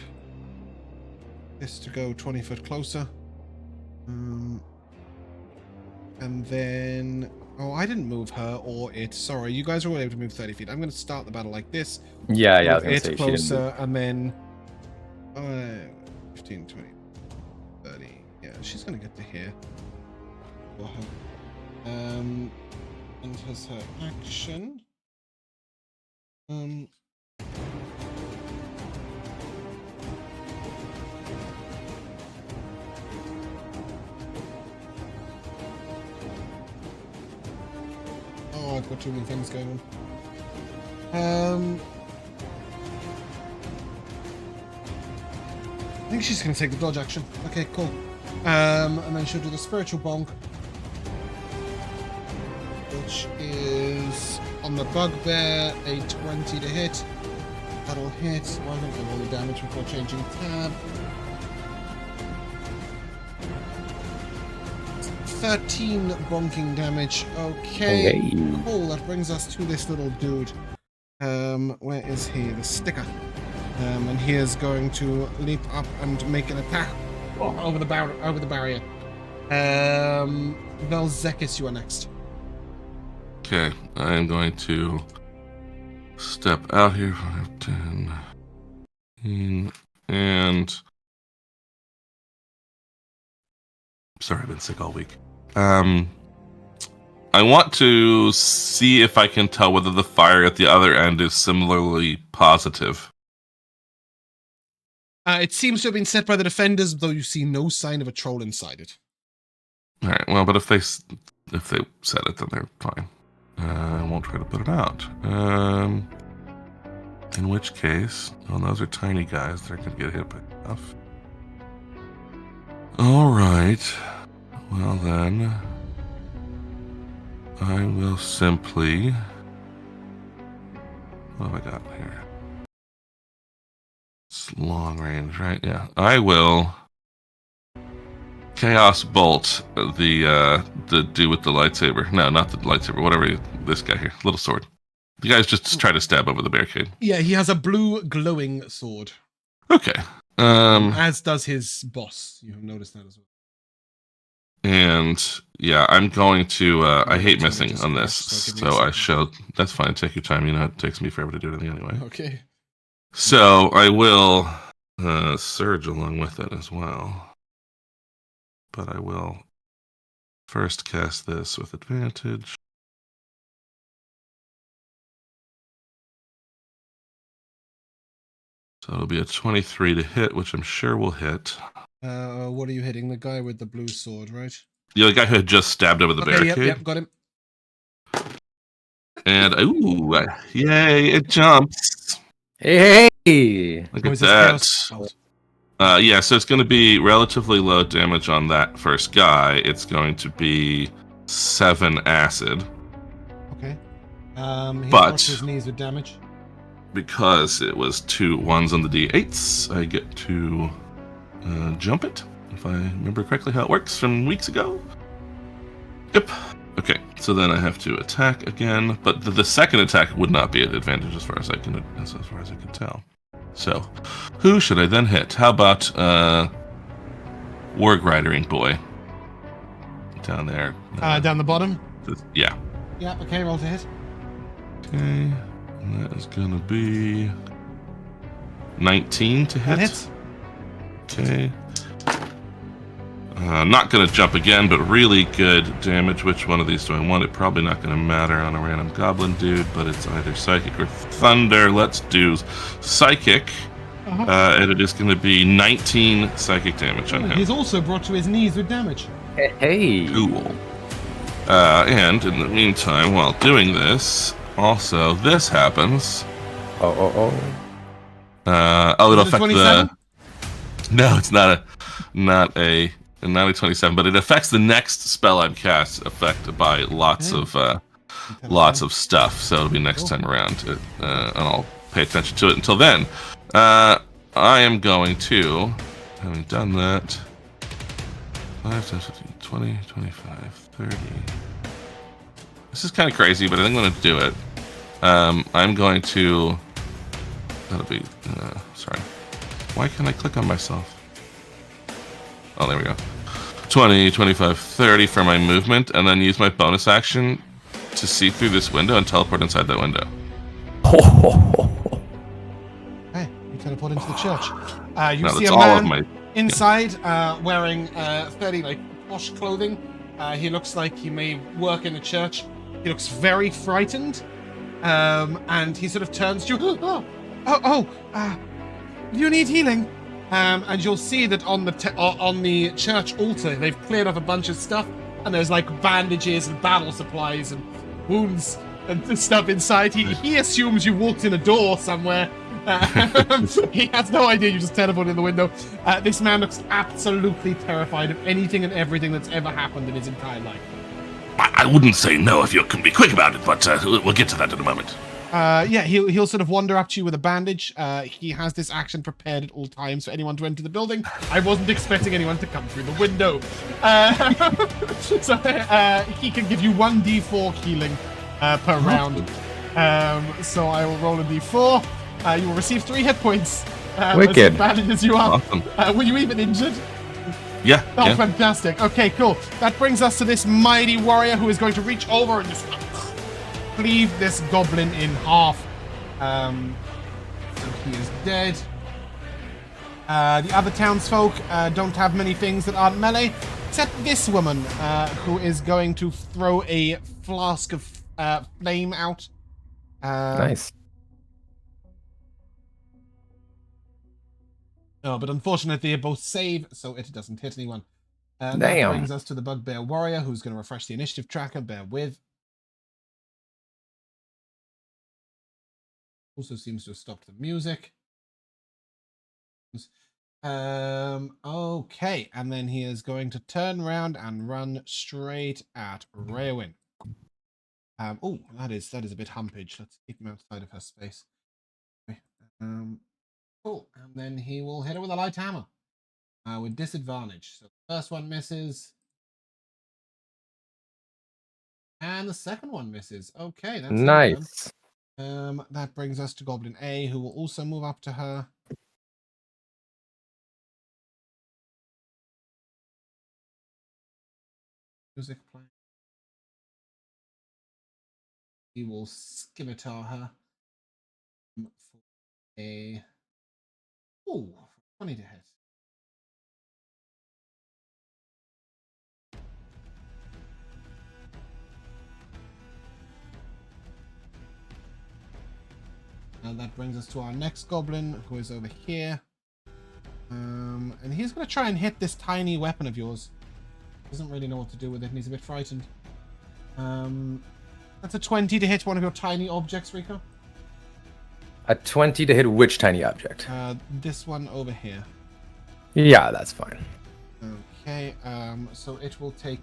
[SPEAKER 1] this to go 20 foot closer. And then... Oh, I didn't move her or it. Sorry, you guys are all able to move 30 feet. I'm going to start the battle like this.
[SPEAKER 2] Yeah, I was
[SPEAKER 1] Move
[SPEAKER 2] gonna
[SPEAKER 1] it
[SPEAKER 2] say
[SPEAKER 1] closer, and then 15, 20, 30. Yeah, she's going to get to here. For her. Enters her action. Oh, I've got too many things going on. I think she's going to take the dodge action. Okay, cool. And then she'll do the spiritual bonk, which is on the bugbear, a 20 to hit. That'll hit. Well, I'm going to do all the damage before changing tab. 13 bonking damage. Okay. Cool. That brings us to this little dude. Where is he? The sticker. And he is going to leap up and make an attack over the barrier. Vel'zekiss, you are next.
[SPEAKER 3] Okay, I am going to step out here. 5, 10, 15, and sorry, I've been sick all week. I want to see if I can tell whether the fire at the other end is similarly positive.
[SPEAKER 1] It seems to have been set by the defenders, though you see no sign of a troll inside it.
[SPEAKER 3] All right. Well, but if they said it, then they're fine. I won't try to put it out. In which case, well, those are tiny guys. They're gonna get hit by stuff. All right. Well then, I will simply. What have I got here? It's long range, right? Yeah. I will Chaos Bolt the dude with the lightsaber. No, not the lightsaber. Whatever. This guy here, little sword. The guys just try to stab over the barricade.
[SPEAKER 1] Yeah, he has a blue glowing sword.
[SPEAKER 3] Okay.
[SPEAKER 1] As does his boss. You have noticed that as well.
[SPEAKER 3] And yeah, I'm going to. I hate missing
[SPEAKER 1] just
[SPEAKER 3] on
[SPEAKER 1] crash,
[SPEAKER 3] this,
[SPEAKER 1] so give me
[SPEAKER 3] so
[SPEAKER 1] a
[SPEAKER 3] I
[SPEAKER 1] second.
[SPEAKER 3] shall. That's fine. Take your time. You know, it takes me forever to do it anyway.
[SPEAKER 1] Okay.
[SPEAKER 3] So I will surge along with it as well. But I will first cast this with advantage. So it'll be a 23 to hit, which I'm sure will hit.
[SPEAKER 1] What are you hitting? The guy with the blue sword, right?
[SPEAKER 3] Yeah, the guy who had just stabbed over the barricade.
[SPEAKER 1] Yep, got him.
[SPEAKER 3] And yay! It jumps.
[SPEAKER 2] Hey!
[SPEAKER 3] Look
[SPEAKER 1] Oh,
[SPEAKER 3] at
[SPEAKER 1] is this
[SPEAKER 3] that.
[SPEAKER 1] chaos bolt?
[SPEAKER 3] Yeah, so it's going to be relatively low damage on that first guy. It's going to be 7 acid.
[SPEAKER 1] Okay. He
[SPEAKER 3] But-
[SPEAKER 1] dropped his knees with damage.
[SPEAKER 3] Because it was 2 1s on the d8s, I get to jump it, if I remember correctly how it works from weeks ago. Yep. Okay, so then I have to attack again, but the second attack would not be at advantage as far as I can tell. So, who should I then hit? How about Warg Ridering Boy down there?
[SPEAKER 1] Down the bottom.
[SPEAKER 3] Yeah.
[SPEAKER 1] Yeah. Okay. Roll to hit.
[SPEAKER 3] Okay. And that is gonna be 19 to hit.
[SPEAKER 1] That hits.
[SPEAKER 3] Okay. Not gonna jump again, but really good damage. Which one of these do I want? It's probably not gonna matter on a random goblin dude, but it's either psychic or thunder. Let's do psychic. And it is gonna be 19 psychic damage on him.
[SPEAKER 1] He's also brought to his knees with damage.
[SPEAKER 2] Hey!
[SPEAKER 3] Cool. And in the meantime, while doing this, also this happens.
[SPEAKER 2] Oh.
[SPEAKER 3] It'll
[SPEAKER 1] Is it
[SPEAKER 3] affect
[SPEAKER 1] 27?
[SPEAKER 3] No, it's not a 27, but it affects the next spell I'm cast, affected by lots of stuff. So it'll be next time around, and I'll pay attention to it. Until then, I am going to, having done that, 5, 10, 15, 20, 25, 30. This is kind of crazy, but I think I'm going to do it. I'm going to... That'll be... sorry. Why can't I click on myself? Oh, there we go. 20, 25, 30 for my movement, and then use my bonus action to see through this window and teleport inside that window.
[SPEAKER 1] Hey, you teleport into the church. You
[SPEAKER 3] No,
[SPEAKER 1] see
[SPEAKER 3] that's
[SPEAKER 1] a
[SPEAKER 3] all of
[SPEAKER 1] man
[SPEAKER 3] my...
[SPEAKER 1] inside wearing fairly posh clothing. He looks like he may work in a church. He looks very frightened, and he sort of turns to you. You need healing. And you'll see that on the church altar, they've cleared off a bunch of stuff, and there's bandages and battle supplies and wounds and stuff inside. He assumes you walked in a door somewhere. He has no idea you just teleported in the window. This man looks absolutely terrified of anything and everything that's ever happened in his entire life.
[SPEAKER 3] I wouldn't say no if you can be quick about it, but we'll get to that in a moment.
[SPEAKER 1] He'll sort of wander up to you with a bandage. He has this action prepared at all times for anyone to enter the building. I wasn't expecting anyone to come through the window. So he can give you 1d4 healing per round. So I will roll a d4. You will receive 3 hit points.
[SPEAKER 2] Wicked.
[SPEAKER 1] As bandaged as you are.
[SPEAKER 3] Awesome.
[SPEAKER 1] Were you even injured?
[SPEAKER 3] Yeah.
[SPEAKER 1] Oh,
[SPEAKER 3] yeah.
[SPEAKER 1] fantastic. Okay, cool. That brings us to this mighty warrior who is going to reach over and just cleave this goblin in half. So he is dead. The other townsfolk don't have many things that aren't melee, except this woman, who is going to throw a flask of flame out.
[SPEAKER 2] Nice.
[SPEAKER 1] No, but unfortunately they both save, so it doesn't hit anyone. That
[SPEAKER 2] Damn.
[SPEAKER 1] brings us to the Bugbear Warrior, who's going to refresh the initiative tracker. Bear with. Also seems to have stopped the music. Okay, and then he is going to turn around and run straight at Rheawynne. Oh, that is a bit humpage. Let's keep him outside of her space. Okay. Cool, and then he will hit her with a light hammer with disadvantage. So the first one misses, and the second one misses. Okay, that's
[SPEAKER 2] Nice.
[SPEAKER 1] that brings us to Goblin A, who will also move up to her. Music playing. He will scimitar her for a 20 to hit. And that brings us to our next goblin, who is over here. And he's going to try and hit this tiny weapon of yours. Doesn't really know what to do with it, and he's a bit frightened. That's a 20 to hit one of your tiny objects, Rico.
[SPEAKER 2] A 20 to hit which tiny object?
[SPEAKER 1] This one over here.
[SPEAKER 2] Yeah, that's fine.
[SPEAKER 1] Okay, so it will take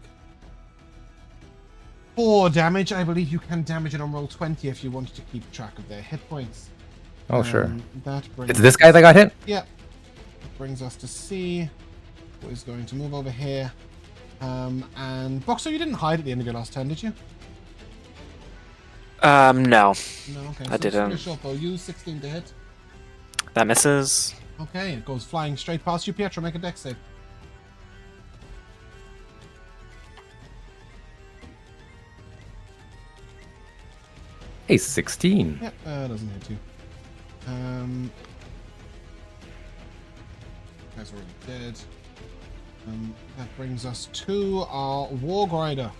[SPEAKER 1] 4 damage. I believe you can damage it on roll 20 if you wanted to keep track of their hit points.
[SPEAKER 2] Oh, sure.
[SPEAKER 1] That brings
[SPEAKER 2] It's this guy that got hit?
[SPEAKER 1] Yeah. That brings us to C, who is going to move over here. And Boxxo, you didn't hide at the end of your last turn, did you?
[SPEAKER 4] No.
[SPEAKER 1] No, okay.
[SPEAKER 4] I didn't.
[SPEAKER 1] Short bow, use 16 to hit.
[SPEAKER 4] That misses.
[SPEAKER 1] Okay, it goes flying straight past you. Pietro, make a dex save.
[SPEAKER 2] Hey, 16.
[SPEAKER 1] Yep, doesn't hit you. Guy's already dead. That brings us to our Warg Rider,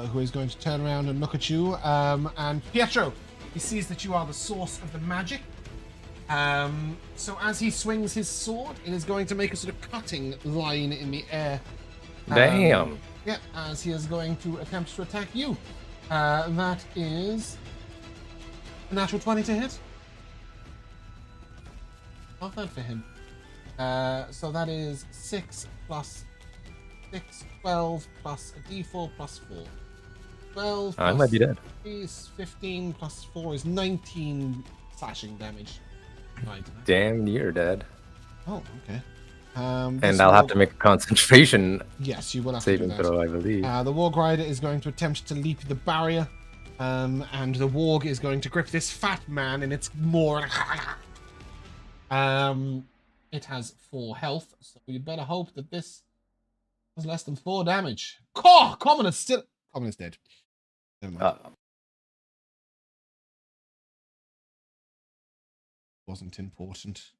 [SPEAKER 1] who is going to turn around and look at you. And Pietro, he sees that you are the source of the magic. So as he swings his sword, it is going to make a sort of cutting line in the air.
[SPEAKER 2] Damn.
[SPEAKER 1] Yeah, as he is going to attempt to attack you. That is a natural 20 to hit. Not bad for him. So that is 6 plus 6, 12 plus a d4 plus 4. 12
[SPEAKER 2] I
[SPEAKER 1] plus
[SPEAKER 2] might be dead.
[SPEAKER 1] 15 plus 4 is 19 slashing damage. Right.
[SPEAKER 2] Damn near dead.
[SPEAKER 1] Oh, okay.
[SPEAKER 2] And I'll have to make a concentration
[SPEAKER 1] Yes, you will have to do
[SPEAKER 2] saving
[SPEAKER 1] that.
[SPEAKER 2] throw, I believe.
[SPEAKER 1] The Warg Rider is going to attempt to leap the barrier, and the Warg is going to grip this fat man in its maw. It has 4 health, so you better hope that this does less than 4 damage. Common is dead. Never mind. Wasn't important.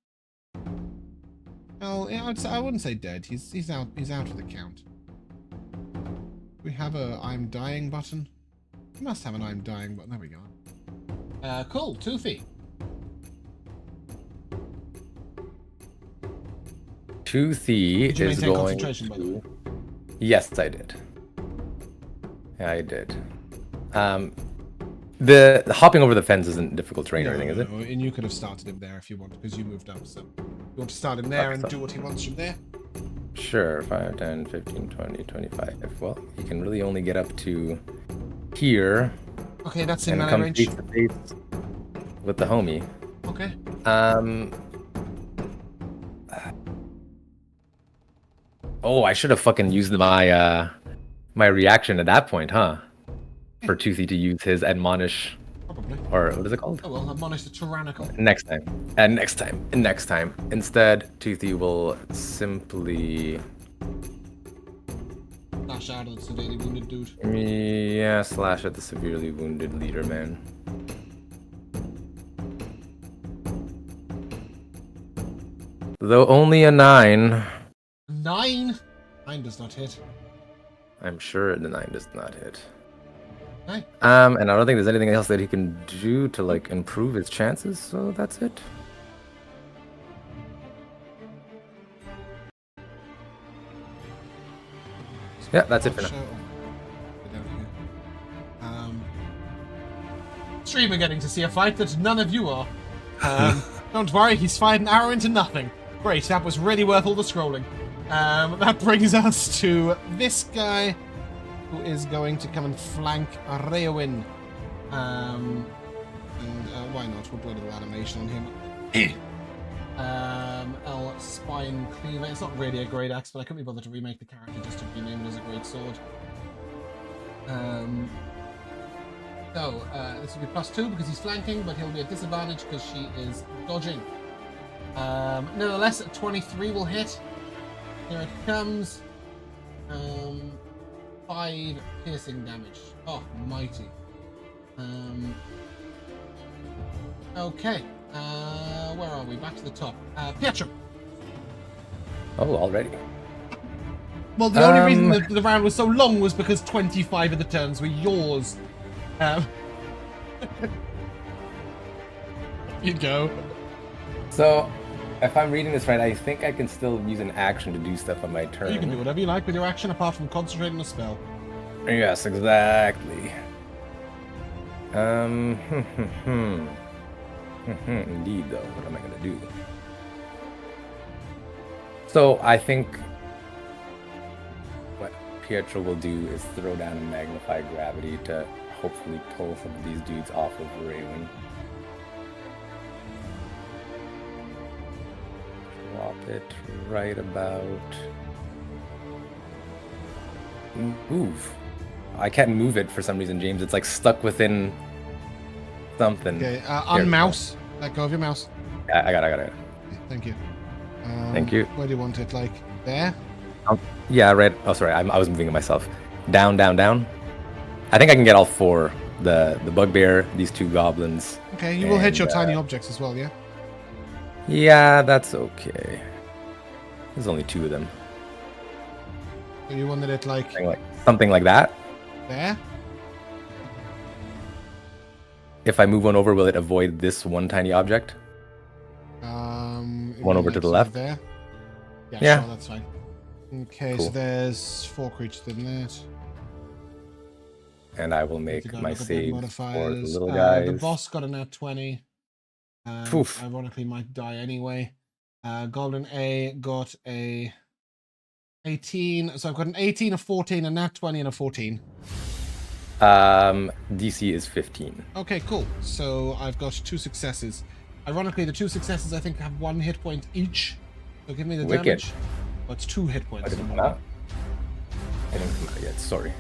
[SPEAKER 1] Well, yeah, I wouldn't say dead. He's out. He's out of the count. We have a I'm dying button. We must have an I'm dying button. There we go. Cool. Toothy.
[SPEAKER 2] Toothy
[SPEAKER 1] Did you
[SPEAKER 2] is
[SPEAKER 1] maintain
[SPEAKER 2] going
[SPEAKER 1] concentration, by the way?
[SPEAKER 2] Yes, I did. Yeah, I did. The hopping over the fence isn't difficult terrain or anything, is it?
[SPEAKER 1] No, and you could have started him there if you want, because you moved up. So you want to start him there and do what he wants from there?
[SPEAKER 2] Sure. 5, 10, 15, 20, 25. Well, he can really only get up to here.
[SPEAKER 1] Okay, that's in
[SPEAKER 2] and
[SPEAKER 1] melee
[SPEAKER 2] come
[SPEAKER 1] range.
[SPEAKER 2] face to face with the homie.
[SPEAKER 1] Okay.
[SPEAKER 2] Oh, I should have fucking used my my reaction at that point, huh? For Toothy to use his admonish,
[SPEAKER 1] Probably.
[SPEAKER 2] or what is it called?
[SPEAKER 1] Oh well, admonish the tyrannical.
[SPEAKER 2] Next time. And next time. And next time. Instead, Toothy will simply
[SPEAKER 1] Dash out of the severely wounded dude.
[SPEAKER 2] yeah, slash at the severely wounded leader, man. Though only a 9.
[SPEAKER 1] 9? 9 does not hit.
[SPEAKER 2] I'm sure the 9 does not hit.
[SPEAKER 1] Okay.
[SPEAKER 2] And I don't think there's anything else that he can do to like improve his chances, so that's it. Yeah, that's it for now.
[SPEAKER 1] Streamer getting to see a fight that none of you are. Don't worry, he's fired an arrow into nothing. Great, that was really worth all the scrolling. That brings us to this guy, who is going to come and flank Rheawynne. And why not? We'll put a little animation on him. L Spine Cleaver. It's not really a great axe, but I couldn't be bothered to remake the character just to rename it as a great sword. This will be +2 because he's flanking, but he'll be at disadvantage because she is dodging. Nevertheless, 23 will hit. Here it comes. 5 piercing damage. Oh, mighty. Okay. Where are we? Back to the top. Pietro.
[SPEAKER 2] Oh, already.
[SPEAKER 1] Well, the only reason the round was so long was because 25 of the turns were yours. You go.
[SPEAKER 2] So, if I'm reading this right, I think I can still use an action to do stuff on my turn.
[SPEAKER 1] You can do whatever you like with your action apart from concentrating a spell.
[SPEAKER 2] Yes, exactly. Indeed, though, what am I gonna do? So I think what Pietro will do is throw down a magnify gravity to hopefully pull some of these dudes off of Rheawynne. Drop it right about. Move. I can't move it for some reason, James. It's like stuck within something.
[SPEAKER 1] Okay, unmouse. Let go of your mouse.
[SPEAKER 2] I got it.
[SPEAKER 1] Okay, thank you.
[SPEAKER 2] Thank you.
[SPEAKER 1] Where do you want it? Like there?
[SPEAKER 2] Yeah, right. Oh, sorry. I was moving it myself. Down, down, down. I think I can get all 4. The bugbear, these 2 goblins.
[SPEAKER 1] Okay, you will hit your tiny objects as well, yeah?
[SPEAKER 2] Yeah, that's okay. There's only 2 of them.
[SPEAKER 1] So you wanted it like
[SPEAKER 2] Something like that.
[SPEAKER 1] there?
[SPEAKER 2] If I move one over, will it avoid this one tiny object? One over to the left?
[SPEAKER 1] There? Yeah,
[SPEAKER 2] Yeah.
[SPEAKER 1] sure, that's fine. Okay,
[SPEAKER 2] Cool.
[SPEAKER 1] so there's 4 creatures in that.
[SPEAKER 2] And I will make
[SPEAKER 1] Look at
[SPEAKER 2] my
[SPEAKER 1] the
[SPEAKER 2] save for the
[SPEAKER 1] modifiers.
[SPEAKER 2] little guys.
[SPEAKER 1] The boss got a nat 20.
[SPEAKER 2] Poof.
[SPEAKER 1] Ironically, might die anyway. Golden A got a 18. So I've got an 18, a 14, a nat 20, and a 14.
[SPEAKER 2] DC is 15.
[SPEAKER 1] Okay, cool. So I've got 2 successes. Ironically, the 2 successes I think have 1 hit point each. So give me the
[SPEAKER 2] Wicked.
[SPEAKER 1] damage. Oh, it's 2 hit points.
[SPEAKER 2] I didn't come out. I didn't come out yet. Sorry.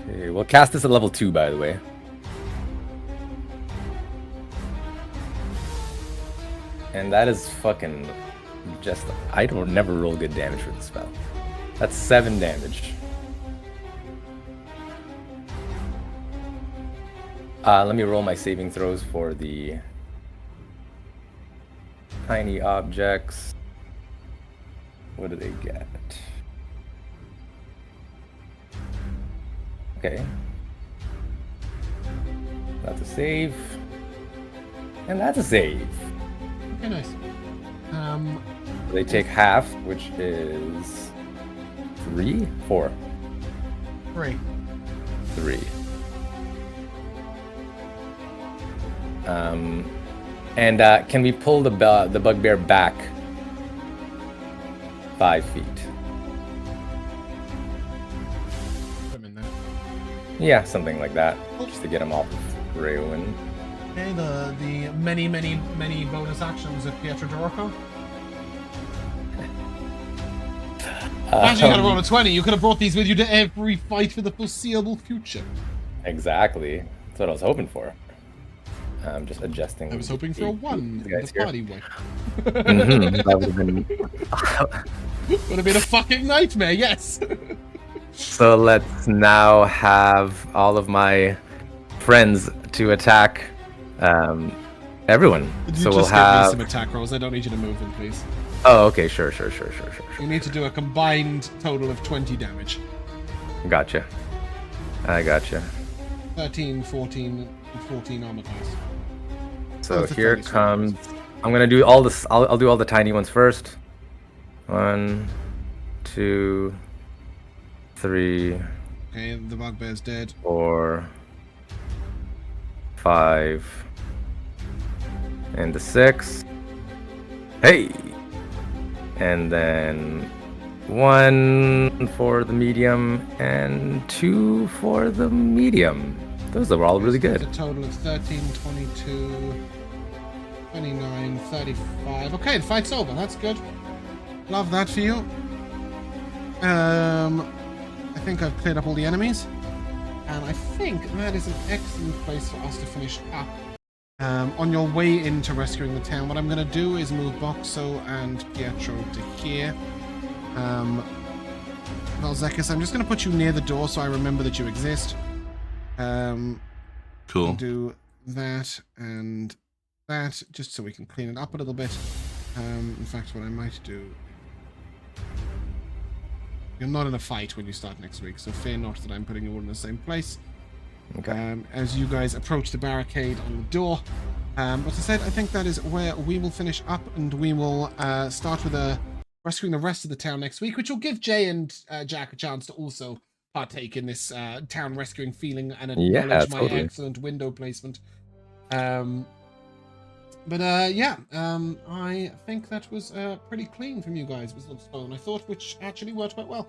[SPEAKER 2] Okay, we'll cast this at level 2, by the way. And that is fucking just... I don't never roll good damage for the spell. That's 7 damage. Let me roll my saving throws for the tiny objects. What do they get? Okay. That's a save. And that's a save.
[SPEAKER 1] Okay, nice.
[SPEAKER 2] They take half, which is 3? 4.
[SPEAKER 1] 3.
[SPEAKER 2] 3. And can we pull the bugbear back 5 feet?
[SPEAKER 1] Put him in there.
[SPEAKER 2] Yeah, something like that, just to get him off of Rheawynne.
[SPEAKER 1] Okay, the many bonus actions of Pietro Dorco. Imagine you had to roll a 20. You could have brought these with you to every fight for the foreseeable future.
[SPEAKER 2] Exactly. That's what I was hoping for. I'm just adjusting.
[SPEAKER 1] I was hoping for a 1 in the party way.
[SPEAKER 2] That would have been...
[SPEAKER 1] Would have been a fucking nightmare, yes!
[SPEAKER 2] So let's now have all of my friends to attack everyone.
[SPEAKER 1] Could you
[SPEAKER 2] So
[SPEAKER 1] just
[SPEAKER 2] we'll
[SPEAKER 1] give me
[SPEAKER 2] have...
[SPEAKER 1] some attack rolls? I don't need you to move them, please.
[SPEAKER 2] Oh, okay, sure.
[SPEAKER 1] You need to do a combined total of 20 damage.
[SPEAKER 2] Gotcha. I gotcha.
[SPEAKER 1] 13, 14, and 14 armor class.
[SPEAKER 2] So
[SPEAKER 1] it's a
[SPEAKER 2] here
[SPEAKER 1] fairly strong
[SPEAKER 2] comes... I'm gonna do all this. I'll do all the tiny ones first. 1, 2, 3,
[SPEAKER 1] Okay, the bugbear's dead.
[SPEAKER 2] 4, 5, and the 6. Hey! And then 1 for the medium and 2 for the medium. Those are all really good.
[SPEAKER 1] A total of 13, 22, 29, 35. Okay, the fight's over. That's good. Love that for you. I think I've cleared up all the enemies. And I think that is an excellent place for us to finish up. On your way into rescuing the town, what I'm going to do is move Boxxo and Pietro to here. Vel'zekiss, I'm just going to put you near the door so I remember that you exist.
[SPEAKER 3] Cool.
[SPEAKER 1] Do that and that, just so we can clean it up a little bit. In fact, what I might do... You're not in a fight when you start next week, so fear not that I'm putting you all in the same place.
[SPEAKER 2] Okay.
[SPEAKER 1] As you guys approach the barricade on the door. But as I said, I think that is where we will finish up, and we will start with rescuing the rest of the town next week, which will give Jay and Jack a chance to also partake in this town rescuing feeling and acknowledge my excellent window placement. I think that was pretty clean from you guys, was not stolen, I thought, which actually worked quite well.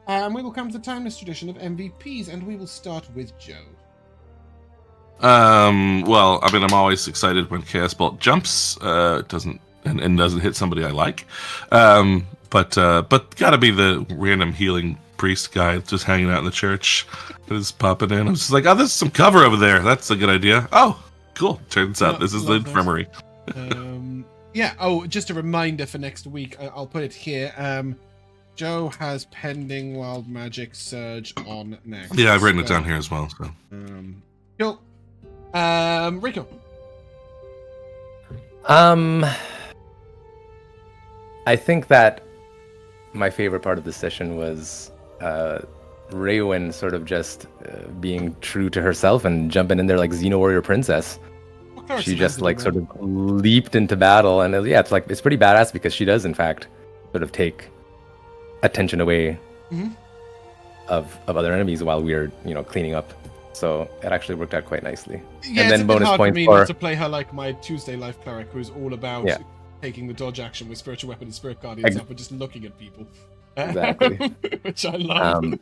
[SPEAKER 1] And we will come to the timeless tradition of MVPs, and we will start with Joe.
[SPEAKER 3] Well, I mean, I'm always excited when Chaos Bolt jumps, doesn't hit somebody I like. But gotta be the random healing priest guy just hanging out in the church that is popping in. I'm just like, oh, there's some cover over there. That's a good idea. Oh, cool. Turns out this is the infirmary.
[SPEAKER 1] Yeah. Oh, just a reminder for next week. I'll put it here. Joe has pending wild magic surge on next.
[SPEAKER 3] Yeah, I've written it down here as well. So.
[SPEAKER 1] Cool. Rico.
[SPEAKER 2] I think that my favorite part of the session was Rheawynne sort of just being true to herself and jumping in there like Xeno Warrior Princess. She just like sort of leaped into battle, and it's pretty badass because she does in fact sort of take attention away of other enemies while we're cleaning up. So it actually worked out quite nicely.
[SPEAKER 1] Yeah,
[SPEAKER 2] and then
[SPEAKER 1] it's
[SPEAKER 2] bonus
[SPEAKER 1] hard
[SPEAKER 2] points
[SPEAKER 1] for me
[SPEAKER 2] for
[SPEAKER 1] not to play her like my Tuesday Life Cleric, who's all about taking the dodge action with Spiritual Weapon and Spirit Guardians up and just looking at people.
[SPEAKER 2] Exactly.
[SPEAKER 1] Which I love.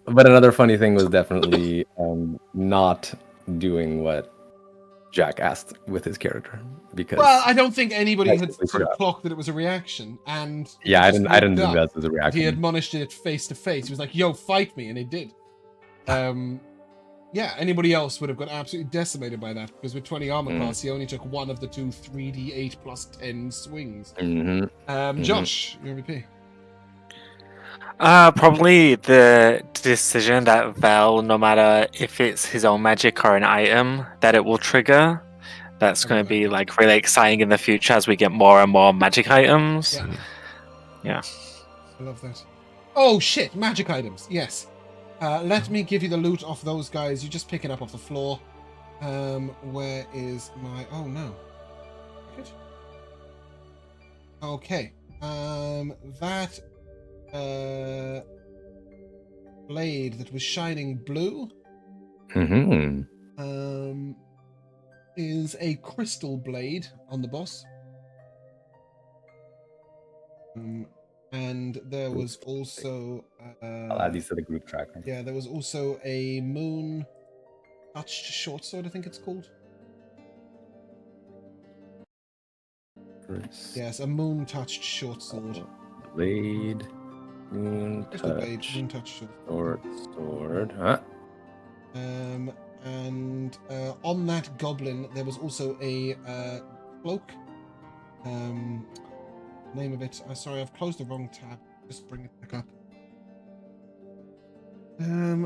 [SPEAKER 2] But another funny thing was definitely not doing what Jack asked with his character because.
[SPEAKER 1] Well, I don't think anybody had
[SPEAKER 2] completely
[SPEAKER 1] sort of
[SPEAKER 2] forgot.
[SPEAKER 1] clocked that it was a reaction, and
[SPEAKER 2] Yeah,
[SPEAKER 1] he
[SPEAKER 2] I
[SPEAKER 1] just
[SPEAKER 2] didn't
[SPEAKER 1] looked
[SPEAKER 2] think
[SPEAKER 1] up,
[SPEAKER 2] that was a
[SPEAKER 1] and he
[SPEAKER 2] reaction.
[SPEAKER 1] admonished it face to face. He was like, "Yo, fight me," and he did. Yeah, anybody else would have got absolutely decimated by that, because with 20 armor class, he only took one of the two 3d8 plus 10 swings. Josh, your MVP.
[SPEAKER 4] Probably the decision that Vel, no matter if it's his own magic or an item, that it will trigger. That's going to be like really exciting in the future as we get more and more magic items. Yeah.
[SPEAKER 1] I love that. Oh shit, magic items. Yes. Let me give you the loot off those guys. You just pick it up off the floor. Where is my... Oh no. Good. Okay. That blade that was shining blue is a crystal blade on the boss. And there was also
[SPEAKER 2] I'll add these to the group tracker.
[SPEAKER 1] yeah, there was also a moon touched short sword, I think it's called. Yes, a moon touched short sword.
[SPEAKER 2] Blade, moon
[SPEAKER 1] Crystal blade,
[SPEAKER 2] touch,
[SPEAKER 1] moon touched short
[SPEAKER 2] sword. Huh?
[SPEAKER 1] And on that goblin there was also a cloak. Name of it. Sorry, I've closed the wrong tab. Just bring it back up.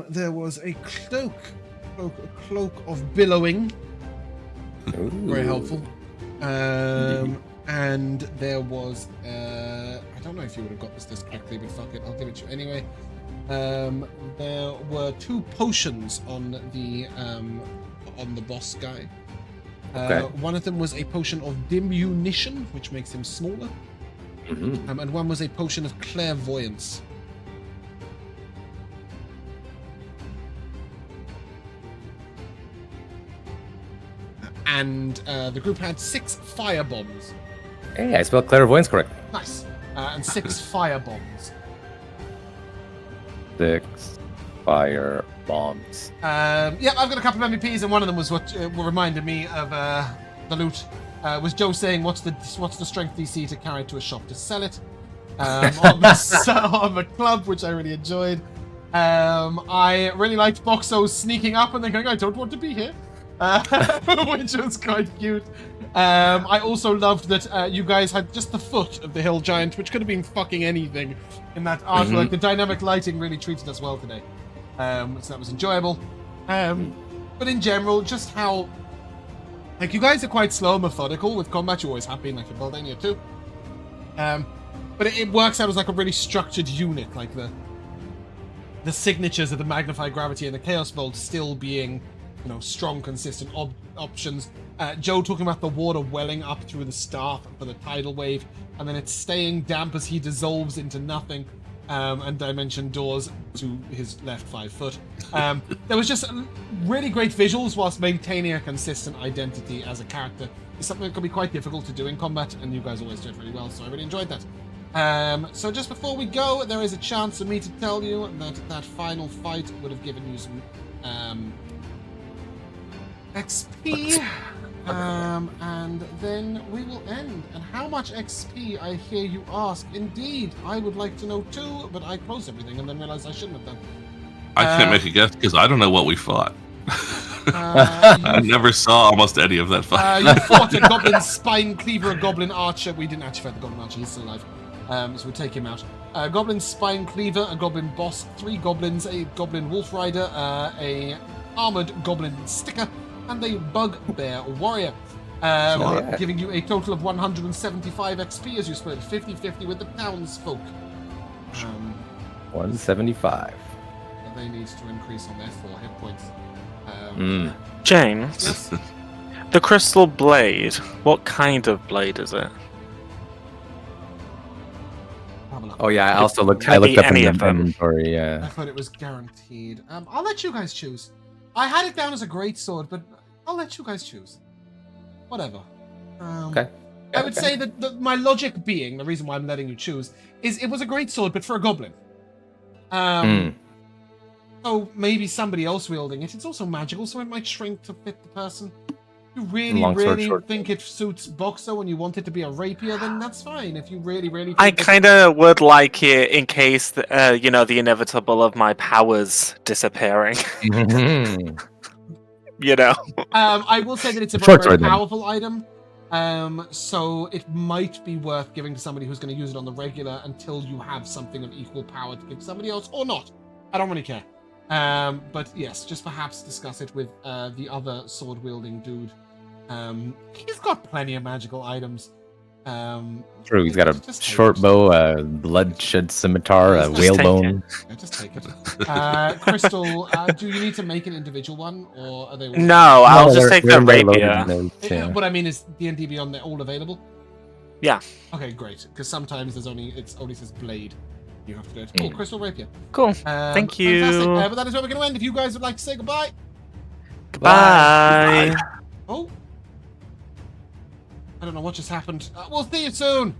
[SPEAKER 1] There was a cloak of billowing.
[SPEAKER 2] Ooh.
[SPEAKER 1] Very helpful. And there was I don't know if you would have got this correctly, but fuck it, I'll give it to you anyway. There were 2 potions on the boss guy. One of them was a potion of diminution, which makes him smaller. And one was a potion of clairvoyance. And the group had 6 fire bombs.
[SPEAKER 2] Hey, I spelled clairvoyance correctly.
[SPEAKER 1] Nice. And 6 fire bombs.
[SPEAKER 2] 6 fire bombs.
[SPEAKER 1] Yeah, I've got a couple of MVPs, and one of them was what reminded me of the loot. Was Joe saying, what's the strength DC to carry to a shop to sell it? On the club, which I really enjoyed. I really liked Boxxo sneaking up and then going, I don't want to be here. Which was quite cute. I also loved that you guys had just the foot of the hill giant, which could have been fucking anything in that artwork. The dynamic lighting really treated us well today. So that was enjoyable. But in general, just how... Like, you guys are quite slow and methodical with combat. You always have been, like, in Gallania too. But it works out as, like, a really structured unit. Like, the signatures of the Magnified Gravity and the Chaos Bolt still being, you know, strong, consistent options. Joe talking about the water welling up through the staff for the tidal wave, and then it's staying damp as he dissolves into nothing. And dimension doors to his left 5 foot. There was just really great visuals whilst maintaining a consistent identity as a character. It's something that can be quite difficult to do in combat, and you guys always do it really well, so I really enjoyed that. So just before we go, there is a chance for me to tell you that final fight would have given you some XP. And then we will end. And how much XP, I hear you ask? Indeed, I would like to know too, but I closed everything and then realized I shouldn't have done.
[SPEAKER 3] I can't make a guess because I don't know what we fought. I never saw almost any of that fight.
[SPEAKER 1] You fought a goblin spine cleaver, a goblin archer. We didn't actually fight the goblin archer, he's still alive. So we'll take him out. A goblin spine cleaver, a goblin boss, 3 goblins, a goblin wolf rider, a armored goblin sticker, and a bugbear warrior. Giving you a total of 175 XP as you split 50-50 with the townsfolk.
[SPEAKER 2] 175.
[SPEAKER 1] They need to increase on their 4 hit points.
[SPEAKER 4] James,
[SPEAKER 1] Yes?
[SPEAKER 4] the crystal blade, what kind of blade is it?
[SPEAKER 1] Have a look.
[SPEAKER 2] Oh yeah, I also looked.
[SPEAKER 4] Can
[SPEAKER 2] I
[SPEAKER 4] it be
[SPEAKER 2] looked up
[SPEAKER 4] any
[SPEAKER 2] in
[SPEAKER 4] of
[SPEAKER 2] the
[SPEAKER 4] them?
[SPEAKER 2] inventory.
[SPEAKER 1] I
[SPEAKER 2] Yeah.
[SPEAKER 1] thought it was guaranteed. I'll let you guys choose. I had it down as a great sword, but I'll let you guys choose. Whatever.
[SPEAKER 2] Okay.
[SPEAKER 1] I would say that my logic being, the reason why I'm letting you choose, is it was a great sword, but for a goblin. So maybe somebody else wielding it. It's also magical, so it might shrink to fit the person. If you really,
[SPEAKER 2] Long sword,
[SPEAKER 1] really
[SPEAKER 2] short
[SPEAKER 1] think it suits Boxxo and you want it to be a rapier, then that's fine. If you really, really think
[SPEAKER 4] I
[SPEAKER 1] that-
[SPEAKER 4] kind of would like it in case, the inevitable of my powers disappearing.
[SPEAKER 1] I will say that it's a very,
[SPEAKER 2] Short
[SPEAKER 1] very
[SPEAKER 2] sword, then.
[SPEAKER 1] powerful item. So it might be worth giving to somebody who's going to use it on the regular until you have something of equal power to give to somebody else, or not. I don't really care. But yes, just perhaps discuss it with the other sword-wielding dude. He's got plenty of magical items.
[SPEAKER 2] True, he's got a
[SPEAKER 1] just take
[SPEAKER 2] short
[SPEAKER 1] it.
[SPEAKER 2] bow, a bloodshed scimitar, a
[SPEAKER 1] Just
[SPEAKER 4] take
[SPEAKER 2] whalebone.
[SPEAKER 1] Yeah, just take it. Crystal, do you need to make an individual one, or are they all...
[SPEAKER 4] No, I'll just take the
[SPEAKER 2] they're loaded
[SPEAKER 4] rapier.
[SPEAKER 2] in those, yeah.
[SPEAKER 1] What I mean is D&D Beyond, they're all available?
[SPEAKER 4] Yeah.
[SPEAKER 1] Okay, great. Because sometimes it only says blade. You have to do it. Cool, Crystal Rapier.
[SPEAKER 4] Cool. Thank you.
[SPEAKER 1] Fantastic. But that is where we're going to end. If you guys would like to say goodbye.
[SPEAKER 4] Goodbye.
[SPEAKER 1] Oh. I don't know what just happened. We'll see you soon.